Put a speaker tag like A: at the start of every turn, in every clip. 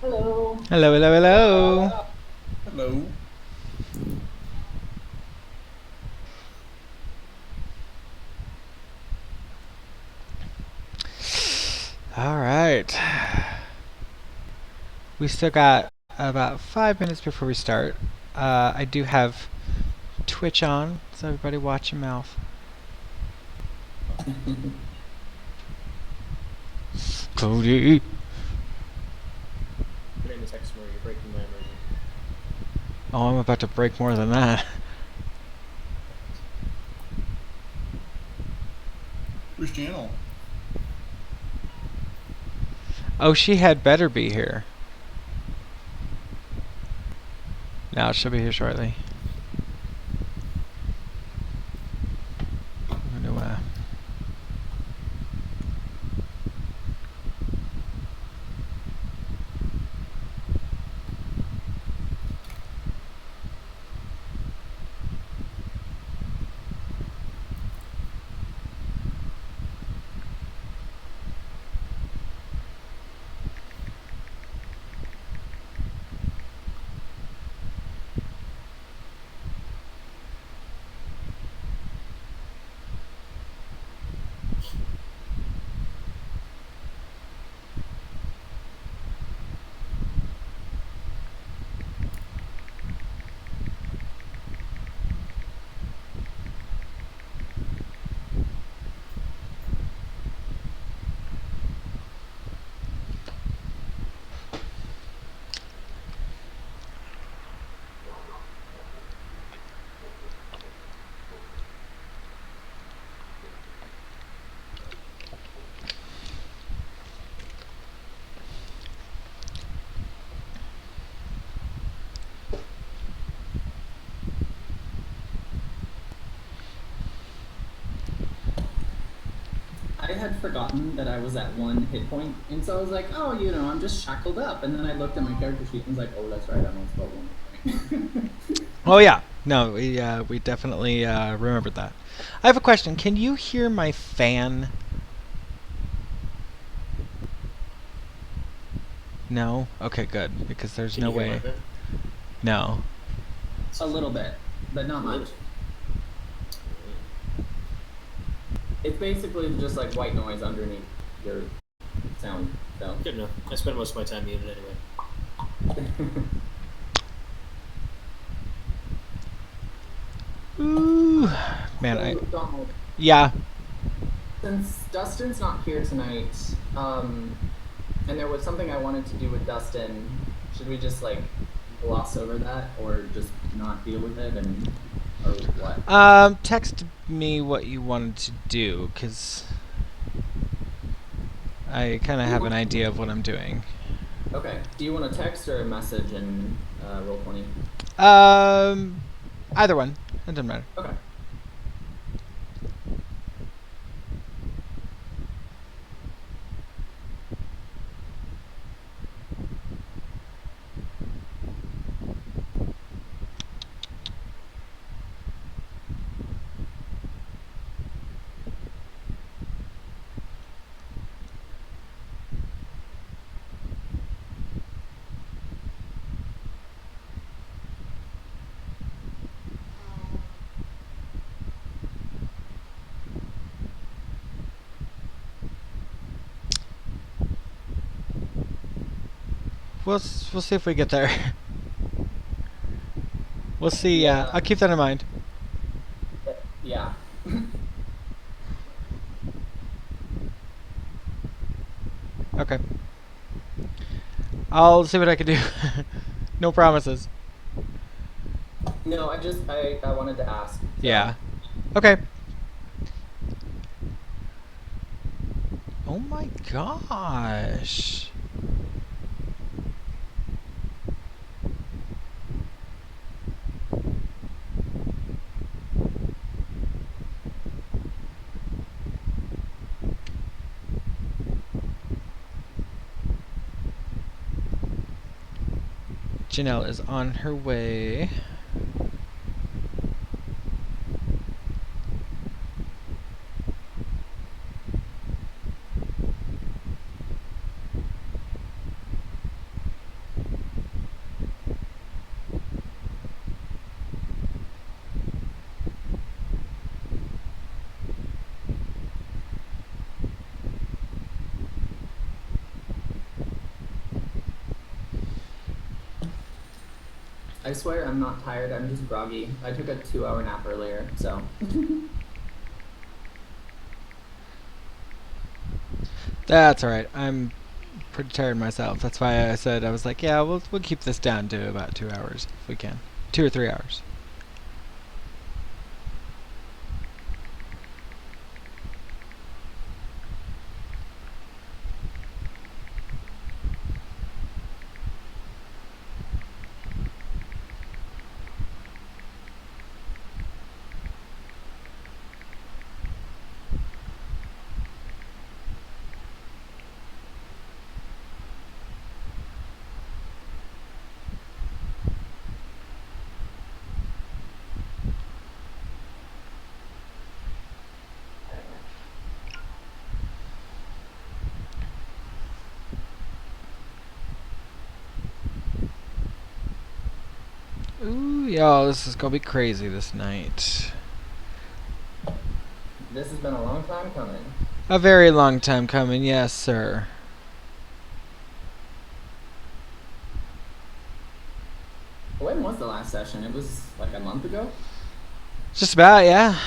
A: Hello.
B: Hello, hello, hello.
C: Hello.
B: All right. We still got about 5 minutes before we start. I do have Twitch on, so everybody watch your mouth. Cody.
D: Your name is Heximer, you're breaking my immersion.
B: Oh, I'm about to break more than that.
C: Where's Janelle?
B: Oh, she had better be here. No, she'll be here shortly. I'm gonna,
A: I had forgotten that I was at 1 hit point, and so I was like, oh, I'm just shackled up. And then I looked at my character sheet and was like, oh, that's right, I'm on spell 1 hit point.
B: Oh yeah, no, we definitely remembered that. I have a question. Can you hear my fan? No? Okay, good, because there's
D: Can
B: no
D: you hear
B: way.
D: my fan?
B: No.
A: A little bit, but not much. It's basically just like white noise underneath your sound. So.
D: Good enough. I spend most of my time muted anyway.
B: Ooh, man,
A: So, Donald,
B: yeah.
A: since Dustin's not here tonight, and there was something I wanted to do with Dustin, should we just like gloss over that, or just not deal with it, or what?
B: Text me what you wanted to do, because I kind of have an idea of what I'm doing.
A: Okay. Do you want a text or a message in Roll20?
B: Either one. It doesn't matter.
A: Okay.
B: We'll see if we get there. We'll see.
A: Yeah.
B: I'll keep that in mind.
A: Yeah.
B: Okay. I'll see what I can do. No promises.
A: No, I wanted to ask. So.
B: Yeah. Okay. Oh my gosh. Janelle is on her way.
A: I swear I'm not tired, I'm just groggy. I took a 2-hour nap earlier, so.
B: That's alright. I'm pretty tired myself. That's why I said, I was like, yeah, we'll keep this down to about 2 hours if we can. 2 or 3 hours. Ooh, yo, this is gonna be crazy this night.
A: This has been a long time coming.
B: A very long time coming, yes, sir.
A: When was the last session? It was like a month ago?
B: Just about, yeah.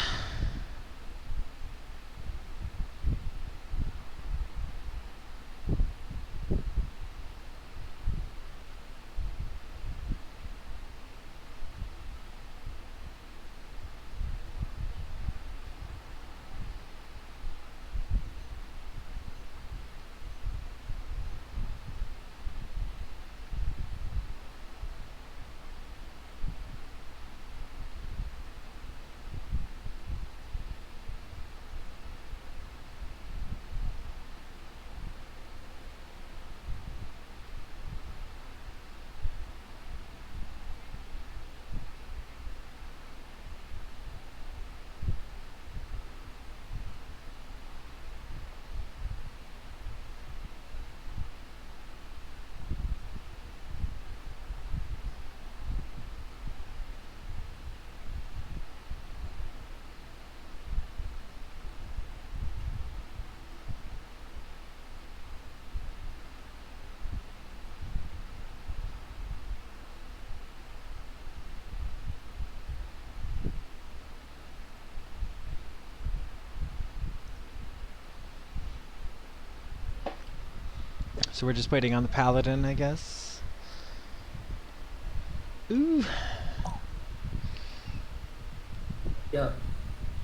B: So we're just waiting on the paladin, I guess. Ooh.
A: Yep.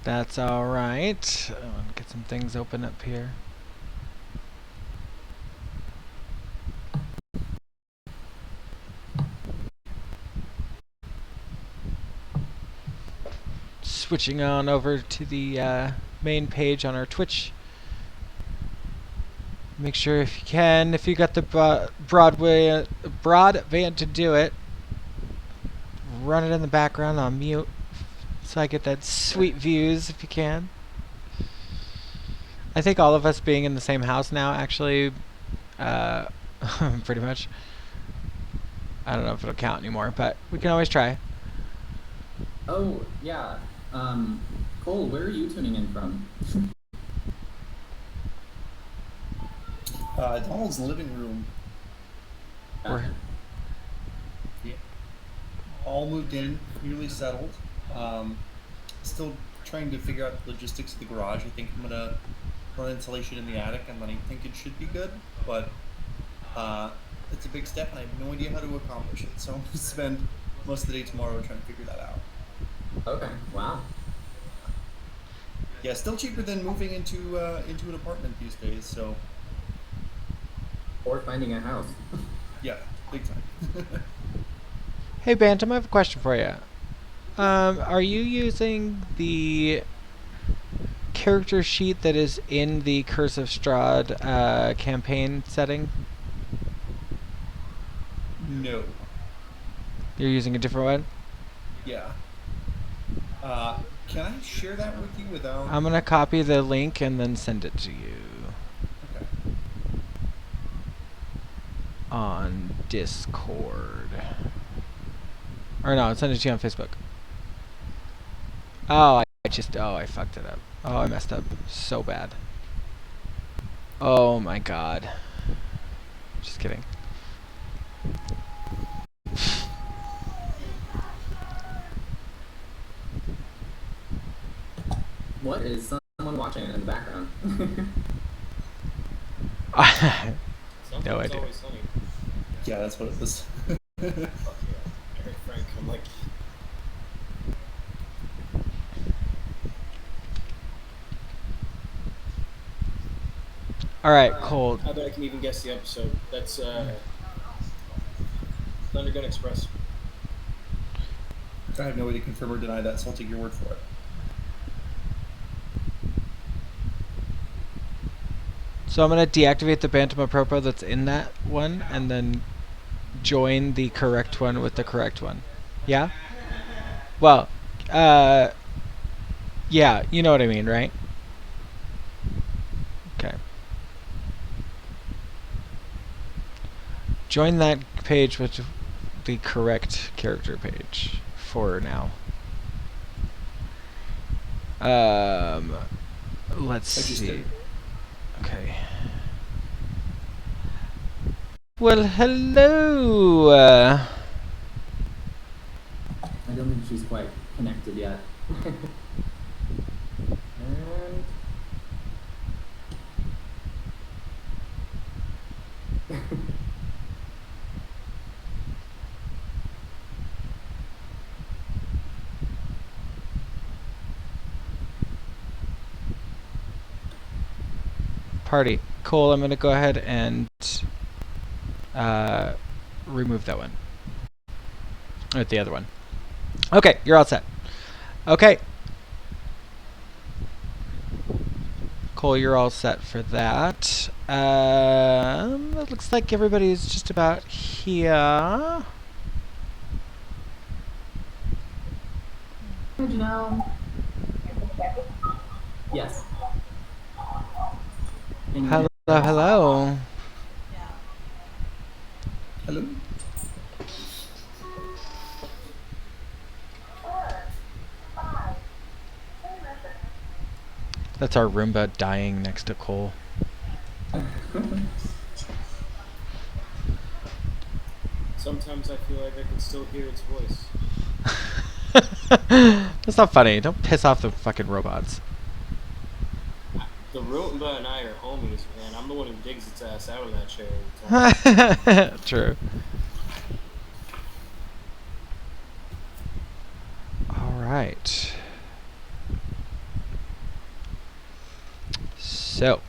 B: That's alright. Get some things open up here. Switching on over to the main page on our Twitch. Make sure if you can, if you got the broadband to do it, run it in the background on mute so I get that sweet views if you can. I think all of us being in the same house now actually pretty much. I don't know if it'll count anymore, but we can always try.
A: Oh, yeah. Cole, where are you tuning in from?
C: Donald's living room.
B: We're-
C: Yeah. All moved in, nearly settled. Still trying to figure out the logistics of the garage. I think I'm gonna run insulation in the attic, and then I think it should be good. But it's a big step, and I have no idea how to accomplish it. So I'm gonna spend most of the day tomorrow trying to figure that out.
A: Okay, wow.
C: Yeah, still cheaper than moving into an apartment these days. So
A: Or finding a house.
C: yeah, big time.
B: Hey Bantam, I have a question for you. Are you using the character sheet that is in the Curse of Strahd campaign setting?
C: No.
B: You're using a different one?
C: Yeah. Can I share that with you without?
B: I'm gonna copy the link and then send it to you
C: Okay.
B: on Discord. Or no, send it to you on Facebook. Oh, I fucked it up. Oh, I messed up so bad. Oh my god. Just kidding.
A: What is someone watching in the background?
D: Sounds
B: No
D: like It's
B: idea.
D: Always Sunny.
C: Yeah, that's what it was.
D: Fuck yeah. Eric Frank, I'm like,
B: All right, Cole.
D: I bet I can even guess the episode. That's Thundergun Express.
C: I have no way to confirm or deny that, so I'll take your word for it.
B: So I'm gonna deactivate the Bantam Apropo that's in that one, and then join the correct one with the correct one. Yeah. Well, yeah, you know what I mean, right? Okay. Join that page with the correct character page for now. Let's
C: I just
B: see.
C: did.
B: Okay. Well, hello.
A: I don't think she's quite connected yet. And
B: Party. Cool. I'm gonna go ahead and remove that one. With the other one. Okay, you're all set. Okay. Cole, you're all set for that. It looks like everybody's just about here.
A: Hi, Janelle. Yes.
B: Hello, hello.
C: Hello?
B: That's our Roomba dying next to Cole.
D: Sometimes I feel like I can still hear its voice.
B: That's not funny. Don't piss off the fucking robots.
D: The Roomba and I are homies, man. I'm the one who digs its ass out of that chair every time.
B: True. All right. So,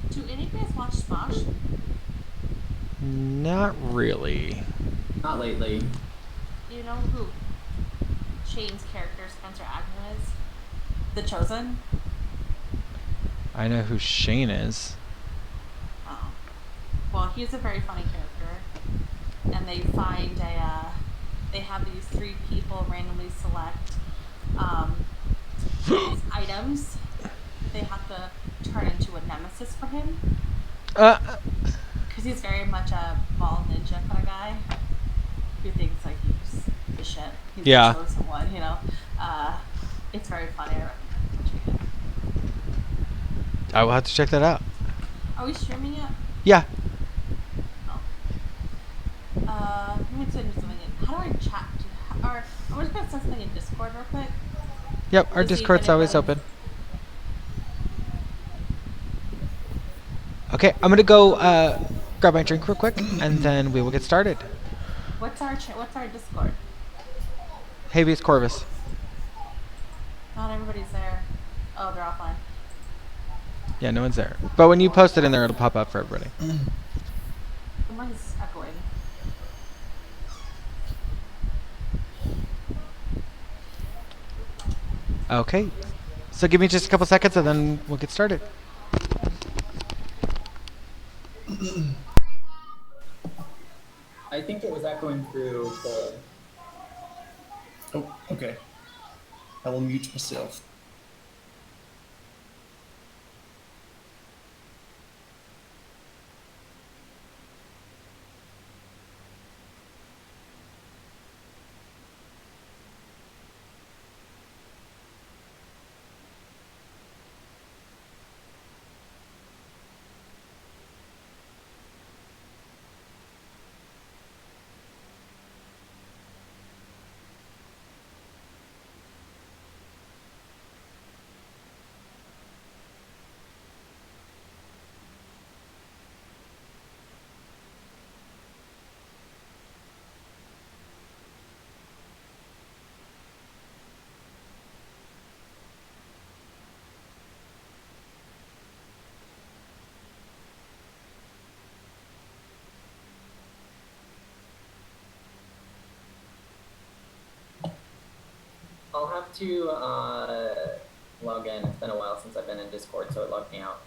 E: Do any of you guys watch Smosh?
B: not really.
A: Not lately.
E: Do you know who Shane's character Spencer Agnew is? The Chosen?
B: I know who Shane is.
E: Oh. Well, he's a very funny character. And they find they have these 3 people randomly select these items. They have to turn into a nemesis for him. Because he's very much a ball ninja kind of guy who thinks like he's the shit. He's
B: Yeah.
E: the chosen one, you know. It's very funny. I recommend watching it.
B: I will have to check that out.
E: Are we streaming it?
B: Yeah.
E: Oh. I'm going to send you something in. How do I chat? Or I'm just going to send something in Discord real quick.
B: Yep, our
E: To see if
B: Discord's always
E: anybody-
B: open. Okay, I'm gonna go grab my drink real quick, and then we will get started.
E: What's our Discord?
B: Habeaus Corvus.
E: Not everybody's there. Oh, they're offline.
B: Yeah, no one's there. But when you post it in there, it'll pop up for everybody.
E: Someone's echoing.
B: Okay. So give me just a couple seconds, and then we'll get started.
A: I think it was echoing through the.
C: Oh, okay. I will mute myself.
A: have to log in. It's been a while since I've been in Discord, so it logged me out.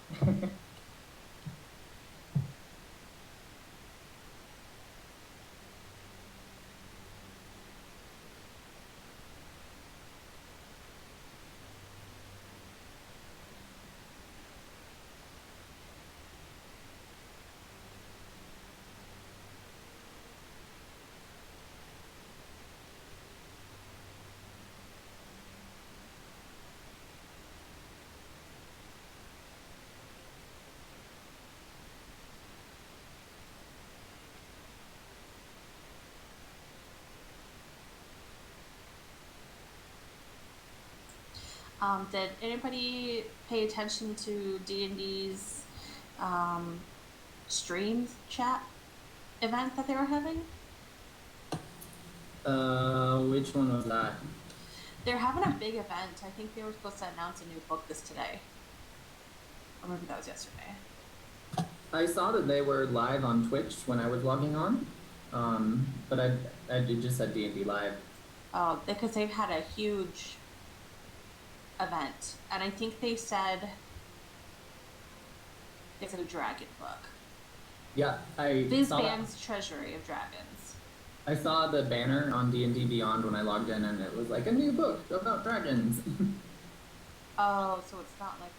E: Did anybody pay attention to D&D's stream chat event that they were having?
A: Which one was that?
E: They're having a big event. I think they were supposed to announce a new book today. Or maybe that was yesterday.
A: I saw that they were live on Twitch when I was logging on, but I just said D&D live.
E: Oh, because they've had a huge event, and I think they said it's a dragon book.
A: Yeah, I saw
E: Bizband's Treasury of Dragons.
A: I saw the banner on D&D Beyond when I logged in, and it was like a new book about dragons.
E: Oh, so it's not like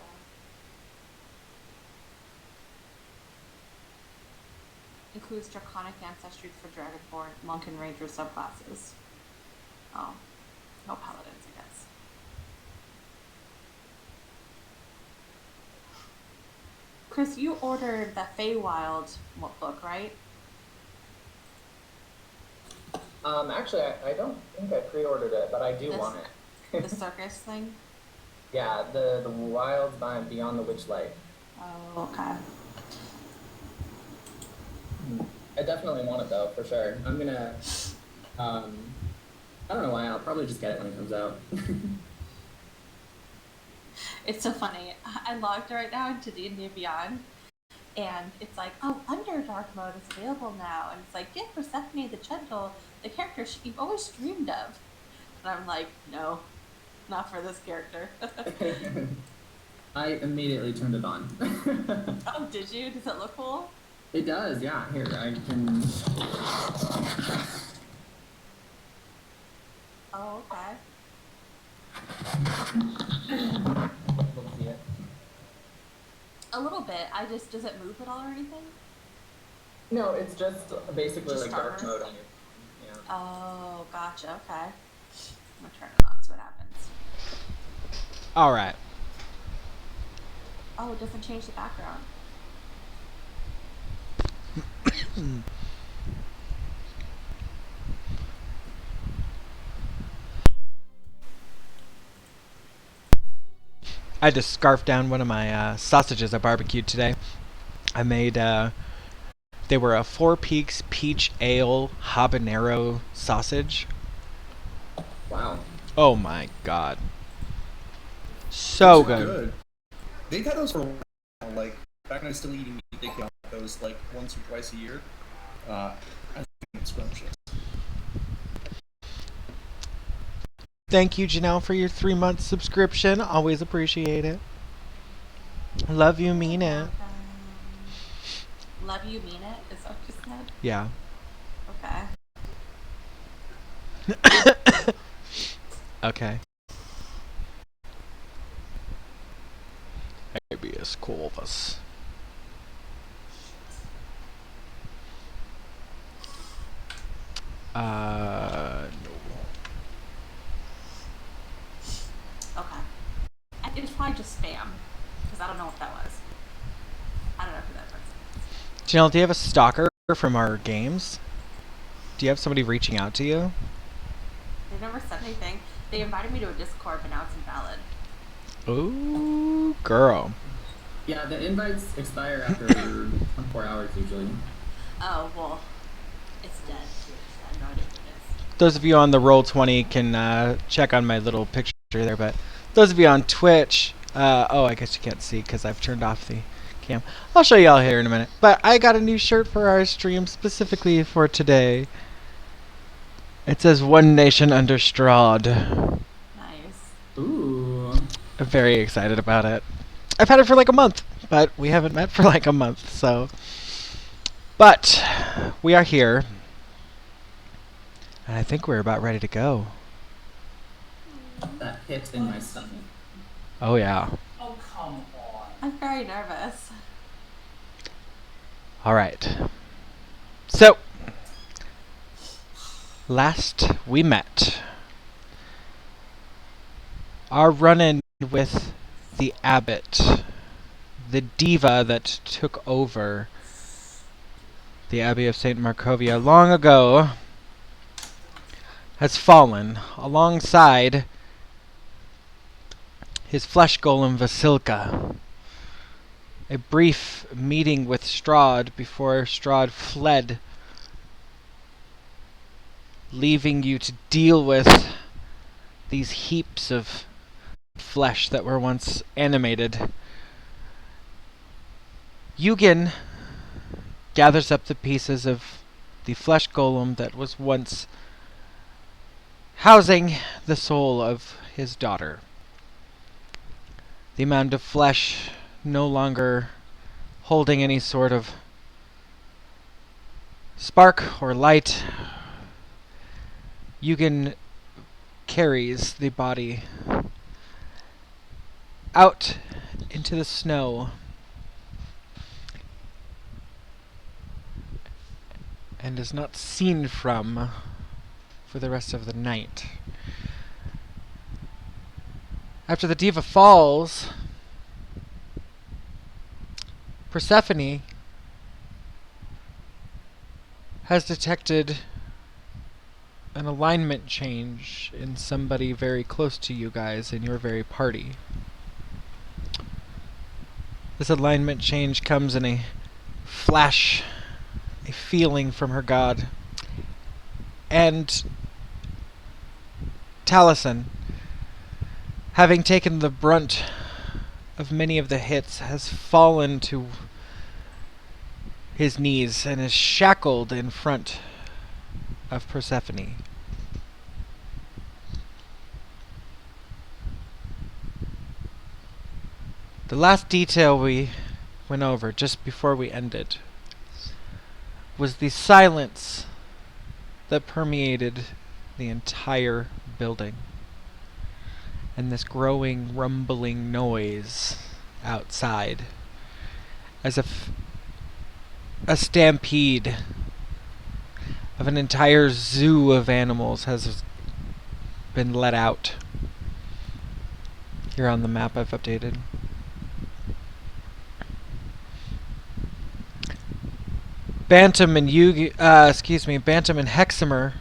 E: a... Includes draconic ancestry for dragonborn, monk, and ranger subclasses. Oh, no paladins, I guess. Chris, you ordered the Feywild book, right?
A: Actually, I don't think I pre-ordered it, but I do want it.
E: The circus thing?
A: Yeah, the Wilds by Beyond the Witchlight.
E: Oh, okay.
A: I definitely want it though, for sure. I'm gonna, I don't know why, I'll probably just get it when it comes out.
E: It's so funny. I logged right now into D&D Beyond, and it's like, oh, Underdark mode is available now, and it's like, get Persephone the Gentle, the character you've always dreamed of. And I'm like, no, not for this character.
A: I immediately turned it on.
E: Oh, did you? Does it look cool?
A: It does, yeah. Here, I can...
E: Oh, okay.
A: Let's see it.
E: A little bit. Does it move at all or anything?
A: No, it's just basically
E: Just
A: like dark
E: starters?
A: mode on your... Yeah.
E: Oh, gotcha. Okay. I'm gonna turn it on, see what happens.
B: All right.
E: Oh, it doesn't change the background.
B: I had to scarf down one of my sausages I barbecued today. I made, they were a Four Peaks Peach Ale Habanero sausage.
A: Wow.
B: Oh my god. So
C: Those are
B: good.
C: They've had those for a while, like, back when I was still eating meat, they came out with those, like, once or twice a year. I think it's scrumptious.
B: Thank you, Janelle, for your 3-month subscription. Always appreciate it. Love you, mean it.
E: Love you, mean it? Is that what you said?
B: Yeah.
E: Okay.
B: Okay. Habeaus Corvus. No.
E: Okay. It was probably just spam, because I don't know what that was. I don't know who that person is.
B: Janelle, do you have a stalker from our games? Do you have somebody reaching out to you?
E: They never said anything. They invited me to a Discord, but now it's invalid.
B: Ooh, girl.
A: Yeah, the invites expire after 24 hours usually.
E: Oh, well, it's dead. I have no idea who it is.
B: Those of you on the Roll20 can check on my little picture there, but those of you on Twitch, oh, I guess you can't see because I've turned off the cam. I'll show you all here in a minute. But I got a new shirt for our stream specifically for today. It says One Nation Under Strahd.
E: Nice.
B: I'm very excited about it. I've had it for like a month, but we haven't met for like a month, so. But we are here, and I think we're about ready to go.
A: That hit in my stomach.
B: Oh yeah.
A: Oh, come on.
E: I'm very nervous.
B: All right. So, last we met, our run-in with the abbot, the diva that took over the Abbey of St. Markovia long ago, has fallen alongside his flesh golem Vasilka. A brief meeting with Strahd before Strahd fled, leaving you to deal with these heaps of flesh that were once animated. Yoogan gathers up the pieces of the flesh golem that was once housing the soul of his daughter. The amount of flesh no longer holding any sort of spark or light. Yoogan carries the body out into the snow and is not seen from for the rest of the night. After the diva falls, Persephone has detected an alignment change in somebody very close to you guys in your very party. This alignment change comes in a flash, a feeling from her god. And Taliesin, having taken the brunt of many of the hits, has fallen to his knees and is shackled in front of Persephone. The last detail we went over just before we ended was the silence that permeated the entire building, and this growing, rumbling noise outside, as if a stampede of an entire zoo of animals has been let out. Here on the map I've updated. Bantam and Bantam and Heximer,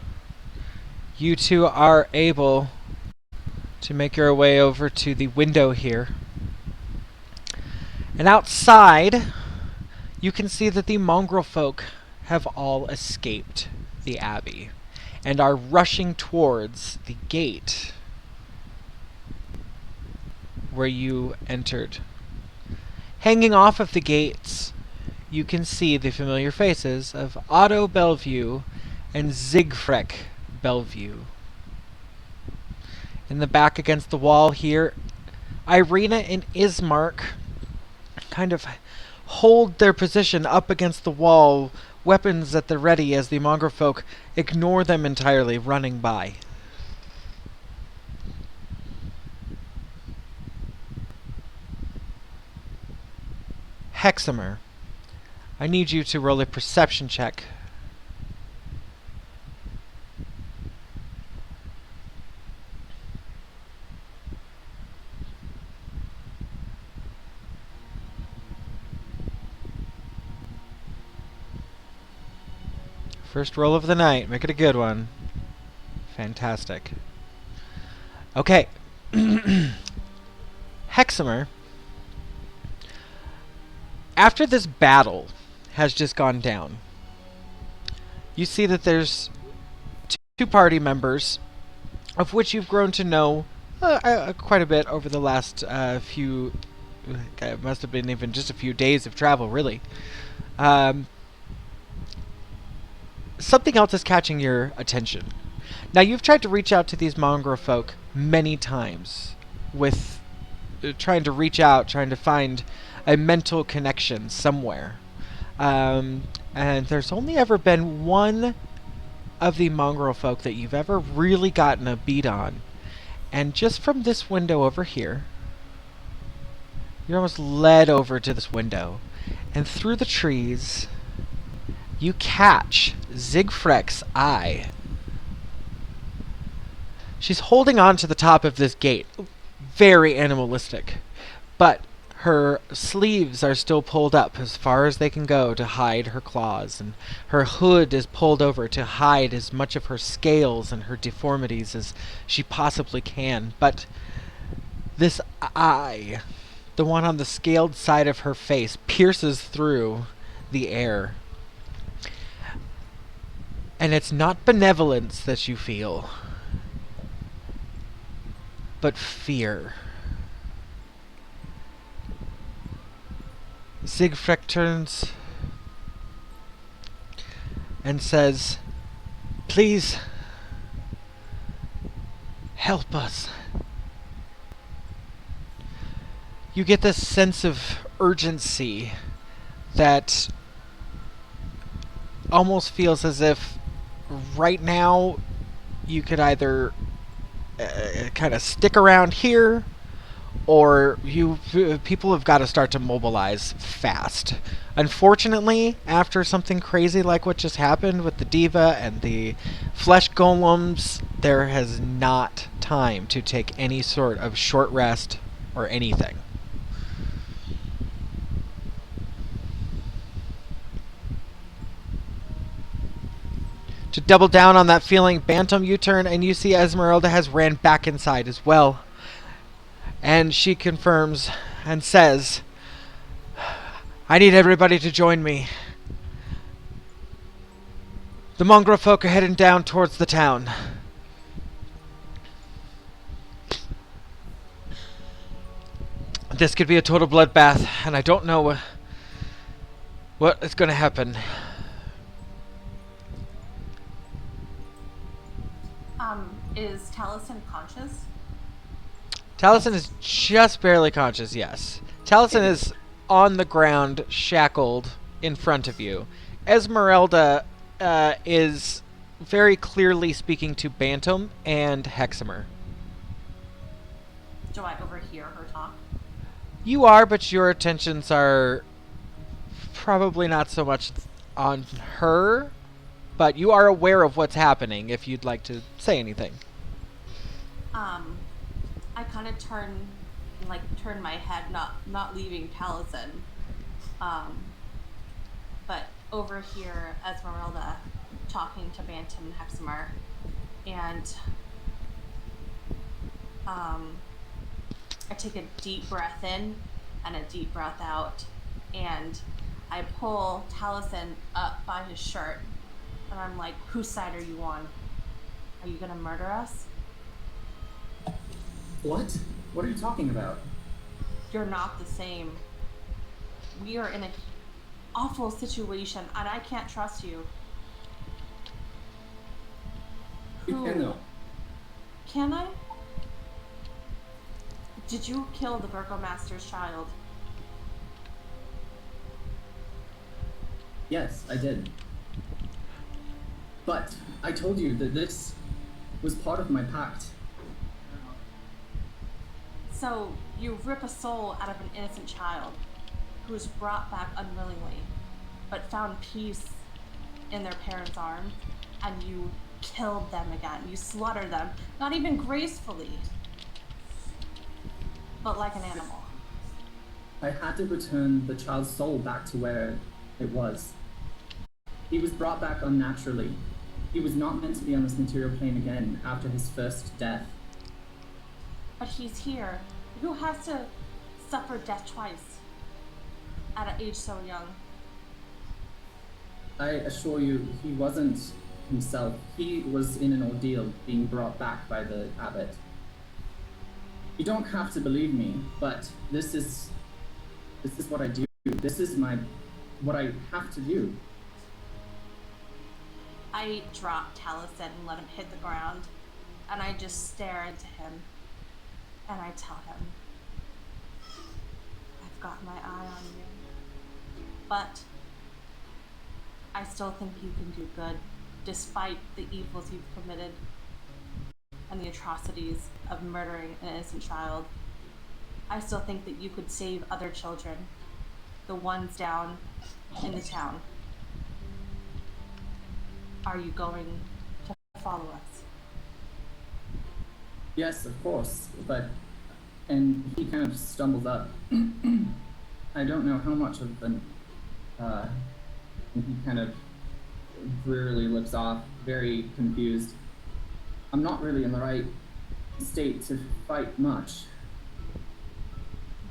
B: you two are able to make your way over to the window here. And outside, you can see that the mongrel folk have all escaped the Abbey and are rushing towards the gate where you entered. Hanging off of the gates, you can see the familiar faces of Otto Bellevue and Zigfrek Bellevue. In the back against the wall here, Irina and Ismark kind of hold their position up against the wall, weapons at the ready as the mongrel folk ignore them entirely, running by. Heximer, I need you to roll a perception check. First roll of the night. Make it a good one. Fantastic. Okay. Heximer, after this battle has just gone down, you see that there's two party members, of which you've grown to know quite a bit over the last few... It must have been even just a few days of travel, really. Something else is catching your attention. Now, you've tried to reach out to these mongrel folk many times with trying to reach out, trying to find a mental connection somewhere. And there's only ever been one of the mongrel folk that you've ever really gotten a beat on. And just from this window over here, you're almost led over to this window. And through the trees, you catch Zigfrek's eye. She's holding on to the top of this gate. Very animalistic. But her sleeves are still pulled up as far as they can go to hide her claws, and her hood is pulled over to hide as much of her scales and her deformities as she possibly can. But this eye, the one on the scaled side of her face, pierces through the air. And it's not benevolence that you feel, but fear. Zigfrek turns and says, "Please, help us." You get this sense of urgency that almost feels as if right now you could either kind of stick around here, or people have got to start to mobilize fast. Unfortunately, after something crazy like what just happened with the diva and the flesh golems, there has not time to take any sort of short rest or anything. To double down on that feeling, Bantam, you turn and you see Esmeralda has ran back inside as well. And she confirms and says, "I need everybody to join me. The mongrel folk are heading down towards the town." This could be a total bloodbath, and I don't know what is going to happen.
E: Is Taliesin conscious?
B: Taliesin is just barely conscious, yes. Taliesin is on the ground, shackled, in front of you. Esmeralda is very clearly speaking to Bantam and Heximer.
E: Do I overhear her talk?
B: You are, but your attentions are probably not so much on her, but you are aware of what's happening if you'd like to say anything.
E: I kind of turn my head, not leaving Taliesin, but over here, Esmeralda talking to Bantam and Heximer, and I take a deep breath in and a deep breath out, and I pull Taliesin up by his shirt, and I'm like, "Whose side are you on? Are you gonna murder us?
A: What? What are you talking about?
E: You're not the same. We are in an awful situation, and I can't trust you."
A: You can though.
E: Can I? Did you kill the Burgomaster's child?
A: Yes, I did. But I told you that this was part of my pact.
E: So you rip a soul out of an innocent child who was brought back unwillingly, but found peace in their parents' arms, and you killed them again. You slaughtered them, not even gracefully, but like an animal.
A: I had to return the child's soul back to where it was. He was brought back unnaturally. He was not meant to be on this material plane again after his first death.
E: But he's here. Who has to suffer death twice at an age so young?
A: I assure you, he wasn't himself. He was in an ordeal being brought back by the abbot. You don't have to believe me, but this is what I do. This is what I have to do.
E: I drop Taliesin and let him hit the ground, and I just stare into him, and I tell him, I've got my eye on you. But I still think you can do good, despite the evils you've committed and the atrocities of murdering an innocent child. I still think that you could save other children, the ones down in the town. Are you going to follow us?
A: Yes, of course, but... And he kind of stumbles up. I don't know how much of an... he kind of drearily looks off, very confused. I'm not really in the right state to fight much.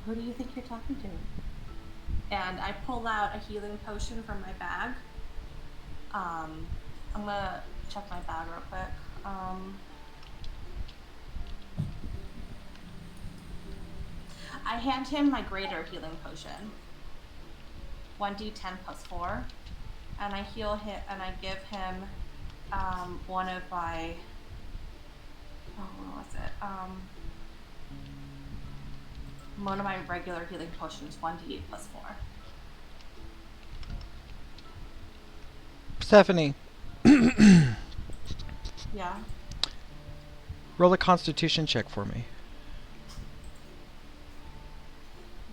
E: Who do you think you're talking to? And I pull out a healing potion from my bag. I'm gonna check my bag real quick. I hand him my greater healing potion. 1d10 plus 4. And I heal him, and I give him one of my... Oh, what was it? One of my regular healing potions, 1d8 plus 4.
B: Stephanie,
E: Yeah.
B: roll a Constitution check for me.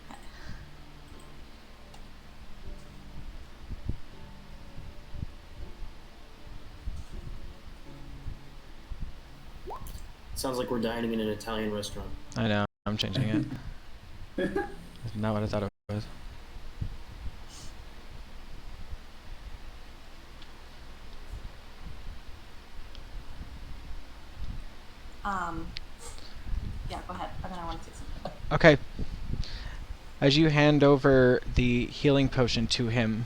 E: Okay.
D: Sounds like we're dining in an Italian restaurant.
B: I know, I'm changing it. That's not what I thought it was.
E: Yeah, go ahead. And then I want to say something.
B: Okay. As you hand over the healing potion to him,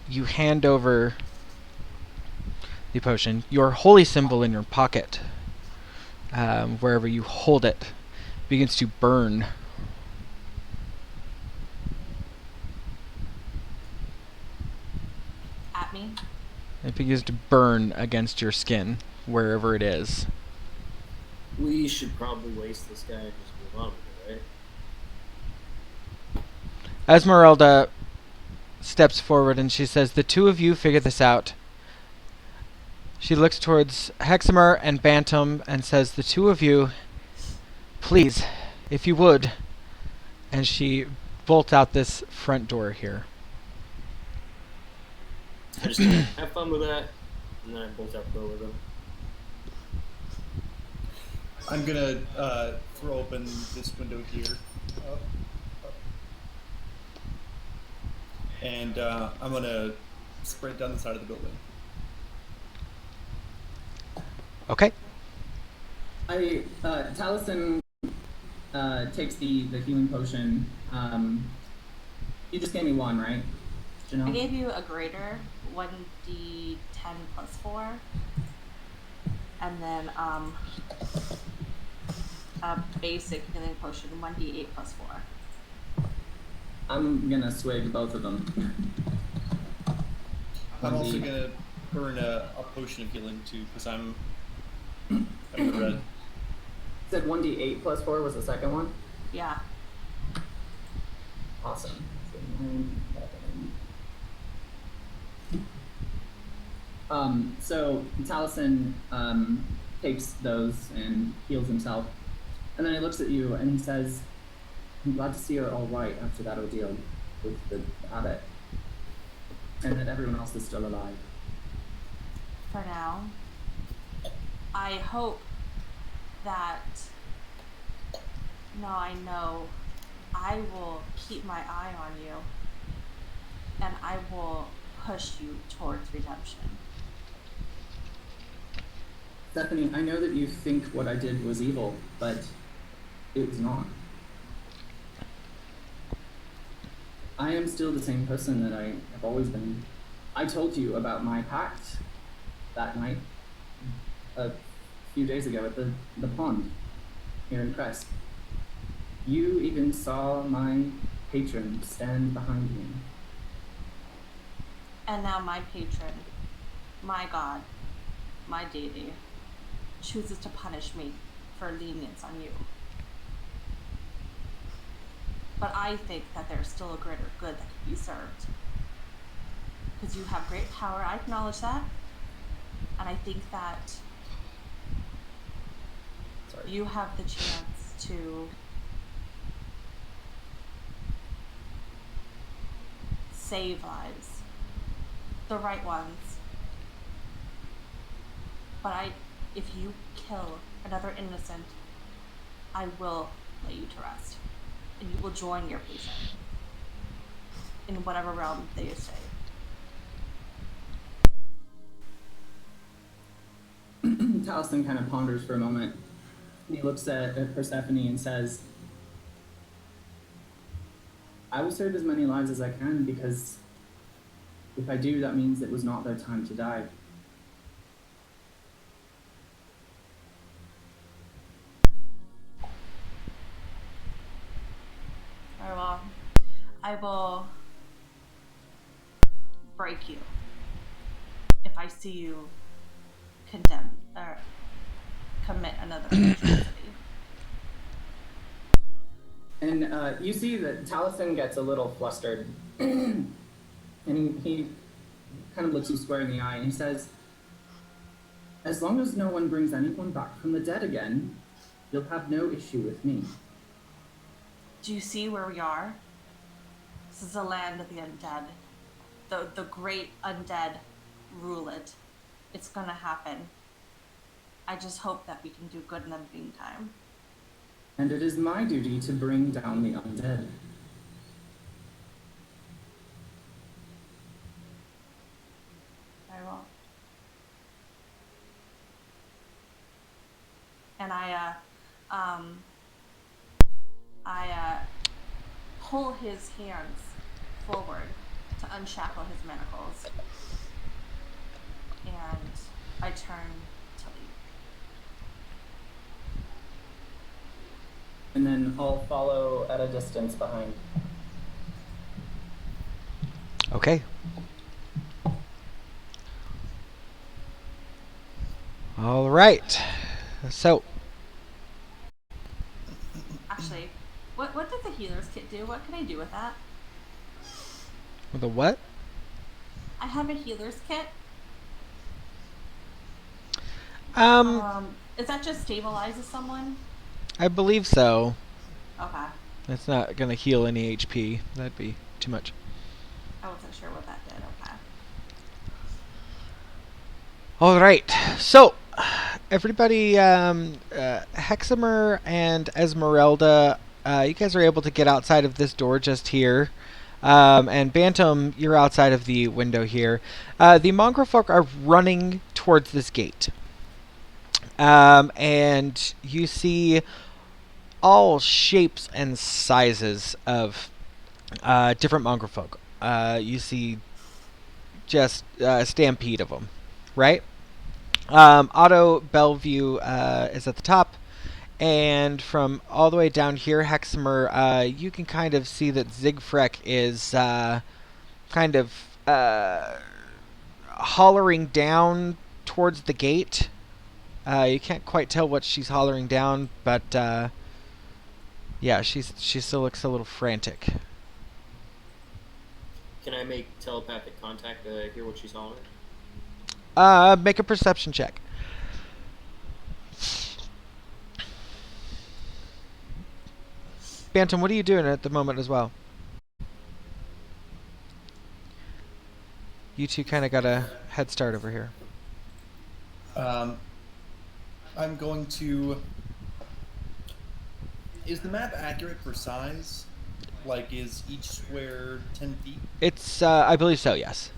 B: you hand over the potion. Your holy symbol in your pocket, wherever you hold it, begins to burn.
E: At me?
B: It begins to burn against your skin, wherever it is.
D: We should probably waste this guy and just move on with it, right?
B: Esmeralda steps forward and she says, "The two of you figure this out." She looks towards Heximer and Bantam and says, "The two of you, please, if you would." And she bolts out this front door here.
D: I just have fun with that, and then I bolt out the door with him.
C: I'm gonna throw open this window here. And I'm gonna sprint down the side of the building.
B: Okay.
A: Taliesin takes the healing potion. You just gave me one, right, Janelle?
E: I gave you a greater 1d10 plus 4. And then a basic healing potion, 1d8 plus 4.
A: I'm gonna swig both of them.
C: I'm also gonna burn a potion of healing too, because I'm red.
A: You said 1d8 plus 4 was the second one?
E: Yeah.
A: Awesome. So Taliesin takes those and heals himself. And then he looks at you and he says, "I'm glad to see you're all right after that ordeal with the abbot. And that everyone else is still alive."
E: For now. I hope that... No, I know. I will keep my eye on you. And I will push you towards redemption.
A: Stephanie, I know that you think what I did was evil, but it was not. I am still the same person that I have always been. I told you about my pact that night, a few days ago at the pond here in Kresk. You even saw my patron stand behind me.
E: And now my patron, my god, my deity, chooses to punish me for lenience on you. But I think that there's still a greater good that could be served. Because you have great power, I acknowledge that. And I think that you have the chance to save lives. The right ones. But if you kill another innocent, I will lay you to rest. And you will join your patient in whatever realm they say.
A: Taliesin kind of ponders for a moment. He looks at Persephone and says, I will save as many lives as I can, because if I do, that means it was not their time to die.
E: Very well. I will break you if I see you condemn or commit another atrocity.
A: And you see that Taliesin gets a little flustered. And he kind of looks you square in the eye and he says, as long as no one brings anyone back from the dead again, you'll have no issue with me.
E: Do you see where we are? This is the land of the undead. The great undead rule it. It's gonna happen. I just hope that we can do good in the meantime.
A: And it is my duty to bring down the undead.
E: Very well. And I pull his hands forward to unshackle his manacles. And I turn to leave.
A: And then I'll follow at a distance behind.
B: Okay. All right. So,
E: Actually, what does the healer's kit do? What can I do with that?
B: with a what?
E: I have a healer's kit. Is that just stabilizes someone?
B: I believe so.
E: Okay.
B: It's not gonna heal any HP. That'd be too much.
E: I wasn't sure what that did. Okay.
B: All right. So, everybody, Heximer and Esmeralda, you guys are able to get outside of this door just here. And Bantam, you're outside of the window here. The mongrel folk are running towards this gate. And you see all shapes and sizes of different mongrel folk. You see just a stampede of them, right? Otto Bellevue is at the top, and from all the way down here, Heximer, you can kind of see that Zigfrek is kind of hollering down towards the gate. You can't quite tell what she's hollering down, but yeah, she still looks a little frantic.
D: Can I make telepathic contact to hear what she's hollering?
B: Make a perception check. Bantam, what are you doing at the moment as well? You two kind of got a head start over here.
C: I'm going to... Is the map accurate for size? Like, is each square 10 feet?
B: It's, I believe so, yes.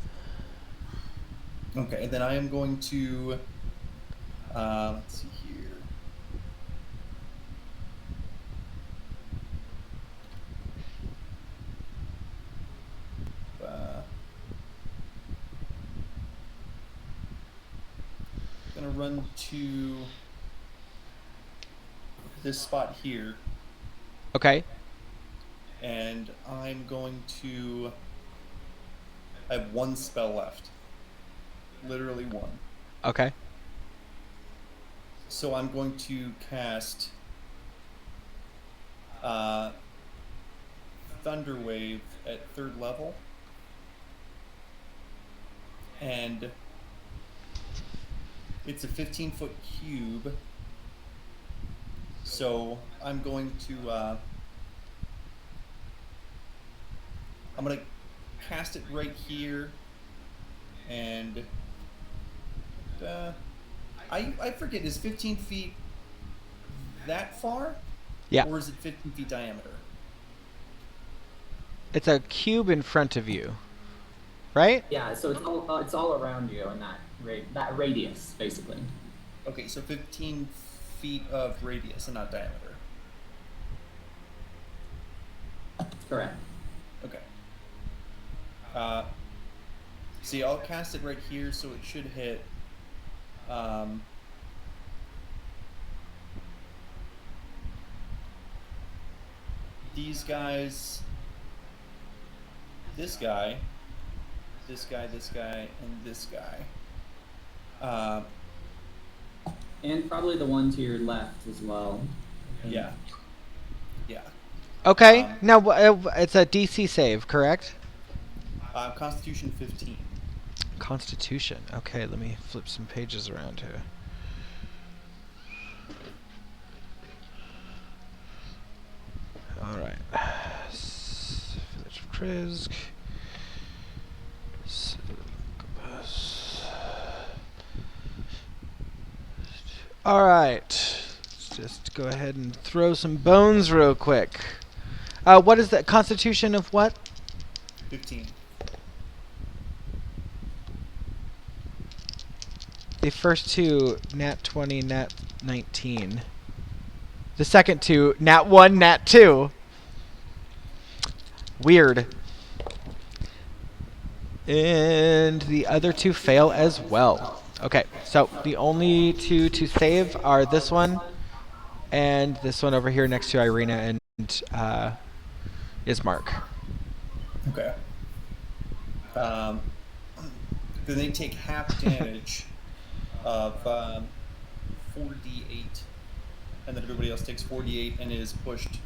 C: Okay, then I am going to... let's see here. Gonna run to this spot here.
B: Okay.
C: And I'm going to... I have one spell left. Literally one.
B: Okay.
C: So I'm going to cast Thunder Wave at 3rd level. And it's a 15-foot cube. So I'm going to cast it right here, and I forget, is 15 feet that far?
B: Yeah.
C: Or is it 15 feet diameter?
B: It's a cube in front of you, right?
A: Yeah, so it's all around you in that radius, basically.
C: Okay, so 15 feet of radius and not diameter.
A: Correct.
C: Okay. See, I'll cast it right here, so it should hit. These guys. This guy, and this guy.
A: And probably the one to your left as well.
C: Yeah. Yeah.
B: Okay. Now it's a DC save, correct?
C: Constitution 15.
B: Constitution. Okay, let me flip some pages around here. All right. Village of Kresk. All right. Let's just go ahead and throw some bones real quick. What is that? Constitution of what?
C: 15.
B: The first two, nat 20, nat 19. The second two, nat 1, nat 2. Weird. And the other two fail as well. Okay, so the only two to save are this one and this one over here next to Irina and Ismark.
C: Okay. Then they take half damage of 4d8, and then everybody else takes 4d8 and is pushed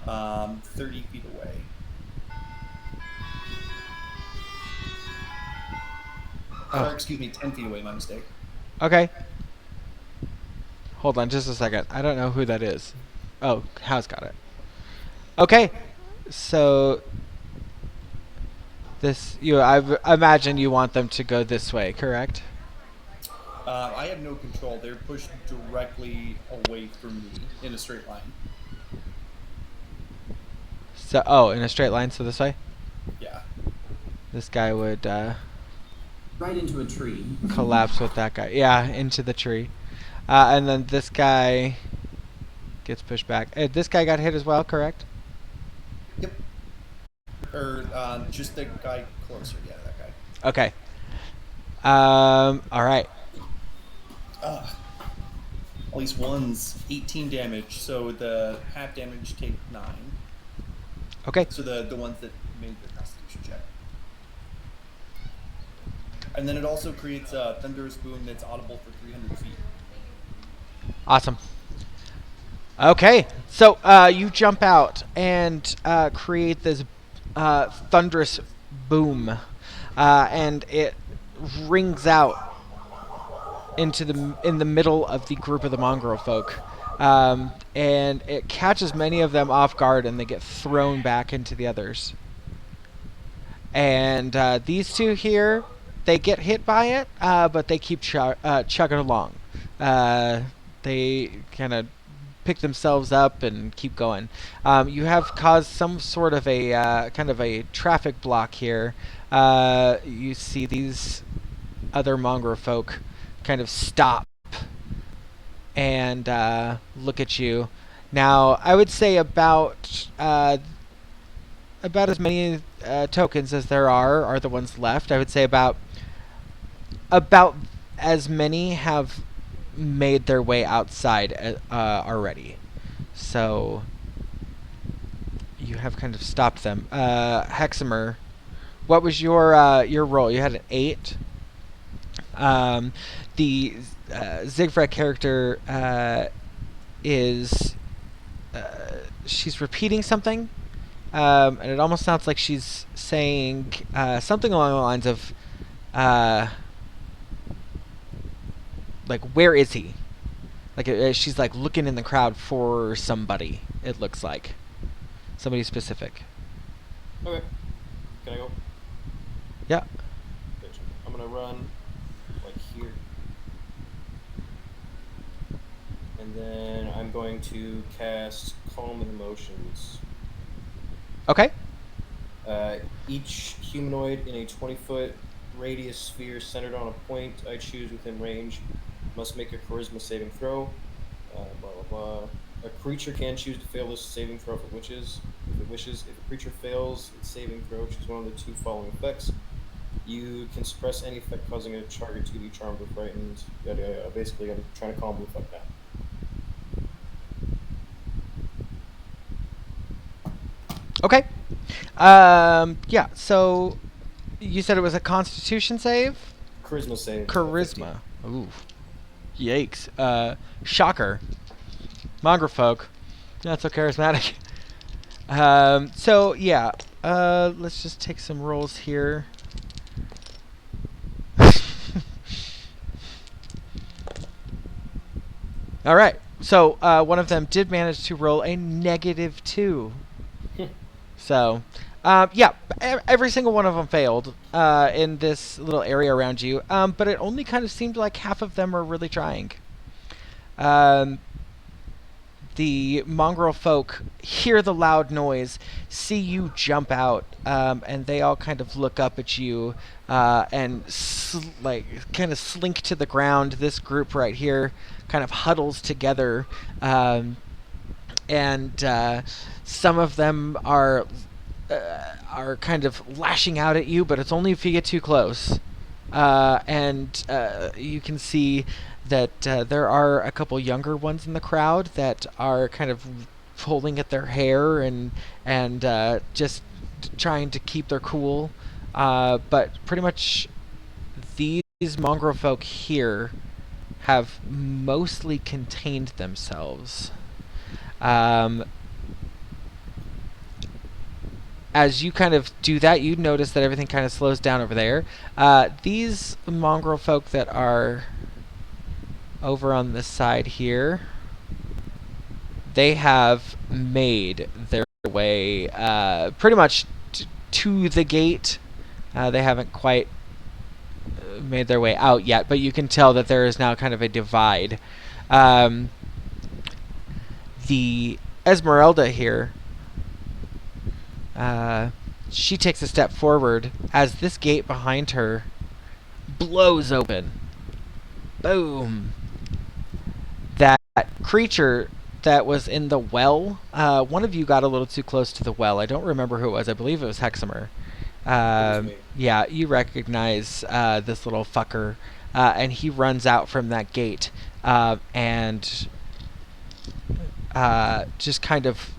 C: 30 feet away. Or, excuse me, 10 feet away, my mistake.
B: Okay. Hold on just a second. I don't know who that is. Oh, Hal's got it. Okay. So I imagine you want them to go this way, correct?
C: I have no control. They're pushed directly away from me in a straight line.
B: So, in a straight line, so this way?
C: Yeah.
B: This guy would
A: Right into a tree.
B: collapse with that guy. Yeah, into the tree. And then this guy gets pushed back. This guy got hit as well, correct?
C: Yep. Or just the guy closer. Yeah, that guy.
B: Okay. All right.
C: At least one's 18 damage, so the half damage take 9.
B: Okay.
C: So the ones that made the Constitution check. And then it also creates a thunderous boom that's audible for 300 feet.
B: Awesome. Okay, so you jump out and create this thunderous boom, and it rings out in the middle of the group of the mongrel folk, and it catches many of them off guard, and they get thrown back into the others. And these two here, they get hit by it, but they keep chugging along. They kind of pick themselves up and keep going. You have caused some sort of a kind of a traffic block here. You see these other mongrel folk kind of stop and look at you. Now, I would say about as many tokens as there are the ones left. I would say about as many have made their way outside already. So you have kind of stopped them. Heximer, what was your roll? You had an 8. The Siegfried character is she's repeating something, and it almost sounds like she's saying something along the lines of like, where is he? Like she's like looking in the crowd for somebody. It looks like somebody specific.
D: Okay. Can I go?
B: Yeah.
D: Gotcha. I'm gonna run like here. And then I'm going to cast Calm Emotions.
B: Okay.
D: Each humanoid in a 20-foot radius sphere centered on a point I choose within range must make a charisma saving throw. Blah, blah, blah. A creature can choose to fail this saving throw if it wishes. If a creature fails its saving throw, choose one of the two following effects. You can suppress any effect causing a target to be charmed or frightened. Yada, yada, yada. Basically, I'm trying to calm the fuck down.
B: Okay. Yeah, so you said it was a Constitution save?
D: Charisma save.
B: Charisma. Ooh. Yikes. Shocker. Mongrelfolk. Not so charismatic. So, yeah. Let's just take some rolls here. Alright. So, one of them did manage to roll a -2. So, yeah, every single one of them failed in this little area around you, but it only kind of seemed like half of them were really trying. The mongrel folk hear the loud noise, see you jump out, and they all kind of look up at you and kind of slink to the ground. This group right here kind of huddles together, and some of them are kind of lashing out at you, but it's only if you get too close. And you can see that there are a couple younger ones in the crowd that are kind of pulling at their hair and just trying to keep their cool. But pretty much these mongrel folk here have mostly contained themselves. As you kind of do that, you notice that everything kind of slows down over there. These mongrel folk that are over on this side here, they have made their way pretty much to the gate. They haven't quite made their way out yet, but you can tell that there is now kind of a divide. The Esmeralda here, she takes a step forward as this gate behind her blows open. Boom. That creature that was in the well, one of you got a little too close to the well. I don't remember who it was. I believe it was Heximer. Yeah, you recognize this little fucker, and he runs out from that gate and just kind of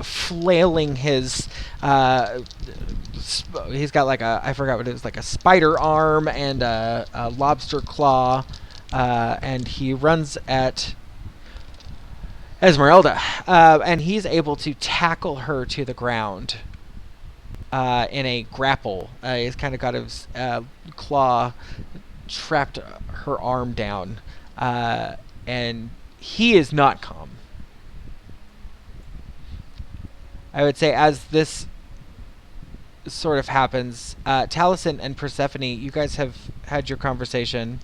B: flailing his he's got like I forgot what it is, like a spider arm and a lobster claw, and he runs at Esmeralda, and he's able to tackle her to the ground in a grapple. He's kind of got his claw trapped her arm down, and he is not calm. I would say as this sort of happens, Taliesin and Persephone, you guys have had your conversation,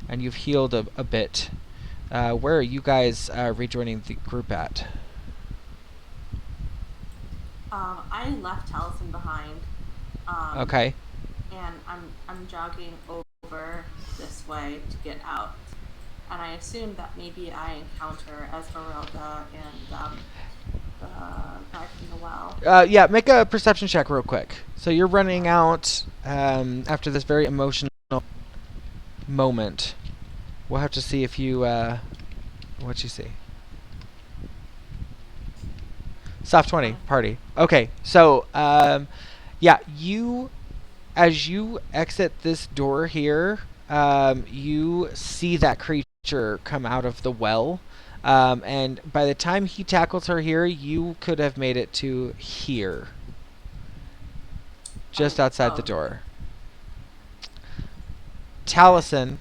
B: and you've healed a bit. Where are you guys rejoining the group at?
E: I left Taliesin behind.
B: Okay.
E: And I'm jogging over this way to get out. And I assume that maybe I encounter Esmeralda and the guy from the well.
B: Yeah, make a perception check real quick. So you're running out after this very emotional moment. We'll have to see if you what you see. Soft 20 party. Okay, so yeah, as you exit this door here, you see that creature come out of the well. And by the time he tackles her here, you could have made it to here. Just outside the door. Taliesin,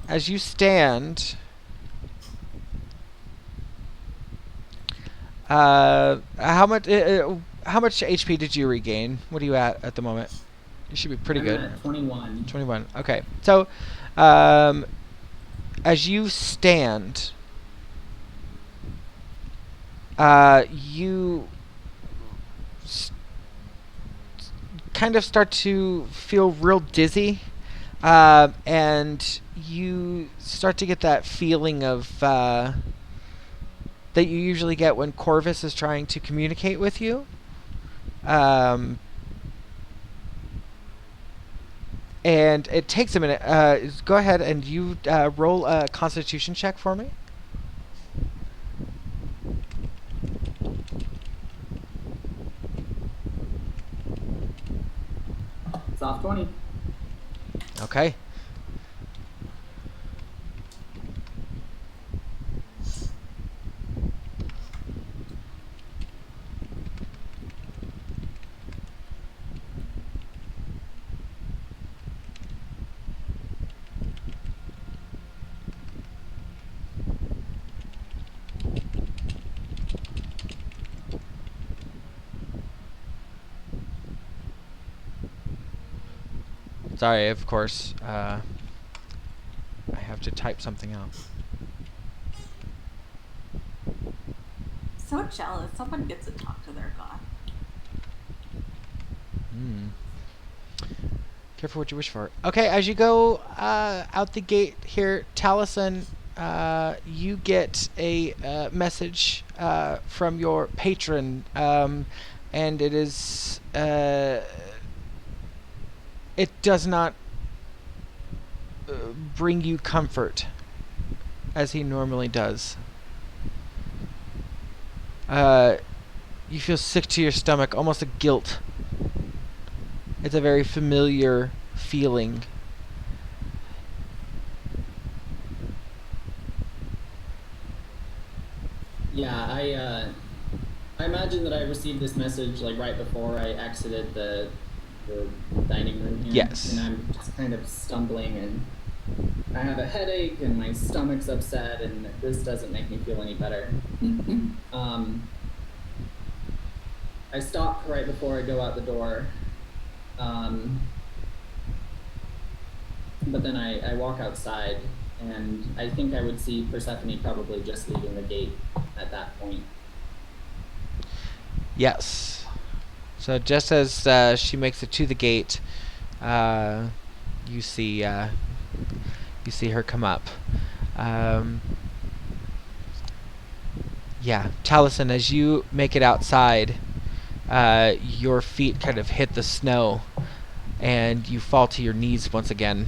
B: as you stand, how much HP did you regain? What are you at the moment? You should be pretty good.
A: I'm at 21.
B: 21. Okay. So, as you stand, you kind of start to feel real dizzy, and you start to get that feeling of that you usually get when Corvus is trying to communicate with you. And it takes a minute. Go ahead and you roll a Constitution check for me.
A: Soft 20.
B: Okay. Sorry, of course. I have to type something out.
E: So jealous. Someone gets to talk to their god.
B: Careful what you wish for. Okay, as you go out the gate here, Taliesin, you get a message from your patron, and it is... it does not bring you comfort as he normally does. You feel sick to your stomach, almost a guilt. It's a very familiar feeling.
A: Yeah, I imagine that I received this message like right before I exited the dining room here.
B: Yes.
A: And I'm just kind of stumbling, and I have a headache, and my stomach's upset, and this doesn't make me feel any better. I stop right before I go out the door. But then I walk outside, and I think I would see Persephone probably just leaving the gate at that point.
B: Yes. So just as she makes it to the gate, you see her come up. Yeah, Taliesin, as you make it outside, your feet kind of hit the snow, and you fall to your knees once again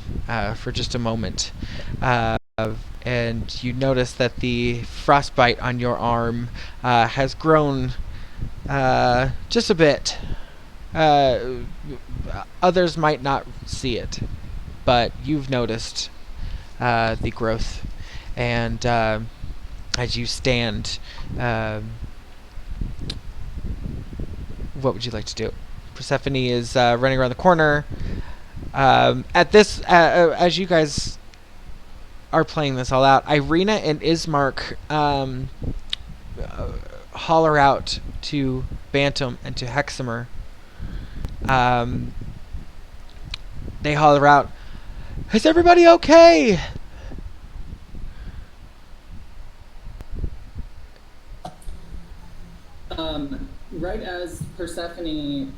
B: for just a moment. And you notice that the frostbite on your arm has grown just a bit. Others might not see it, but you've noticed the growth. And as you stand, what would you like to do? Persephone is running around the corner. At this, as you guys are playing this all out, Irina and Ismark holler out to Bantam and to Heximer. They holler out, "Is everybody okay?"
A: Right as Persephone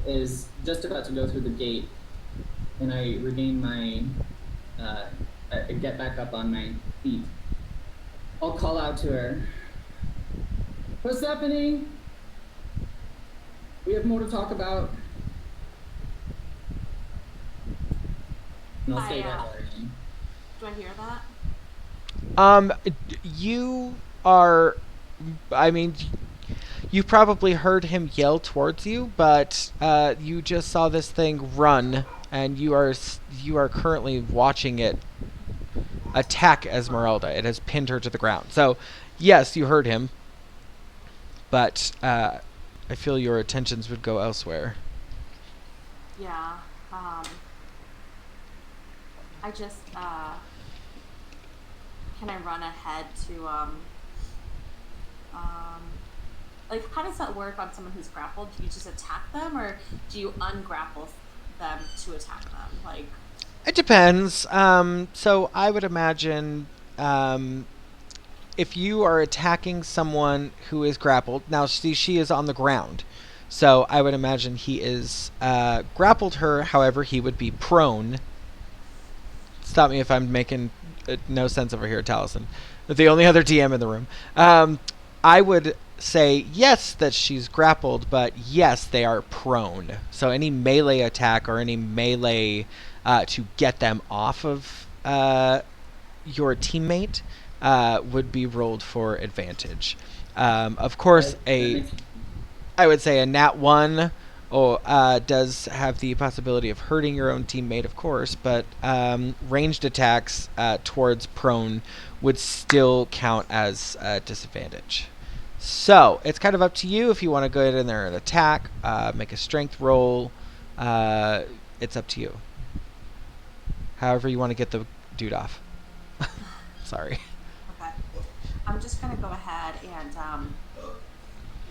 A: is just about to go through the gate, and I regain my, I get back up on my feet, I'll call out to her. Persephone! We have more to talk about. And I'll stay that way.
E: Do I hear that?
B: You are, I mean, you probably heard him yell towards you, but you just saw this thing run and you are currently watching it attack Esmeralda. It has pinned her to the ground. So, yes, you heard him, but I feel your attentions would go elsewhere.
E: Yeah. I just can I run ahead to like, how does that work on someone who's grappled? Do you just attack them, or do you ungrapple them to attack them? Like,
B: it depends. So I would imagine if you are attacking someone who is grappled, now see, she is on the ground. So I would imagine he is grappled her, however, he would be prone. Stop me if I'm making no sense over here, Taliesin. The only other DM in the room. I would say yes that she's grappled, but yes, they are prone. So any melee attack or any melee to get them off of your teammate would be rolled for advantage. Of course, I would say a nat 1 does have the possibility of hurting your own teammate, of course, but ranged attacks towards prone would still count as a disadvantage. So it's kind of up to you if you want to go in there and attack, make a strength roll. It's up to you. However you want to get the dude off. Sorry.
E: okay, I'm just gonna go ahead and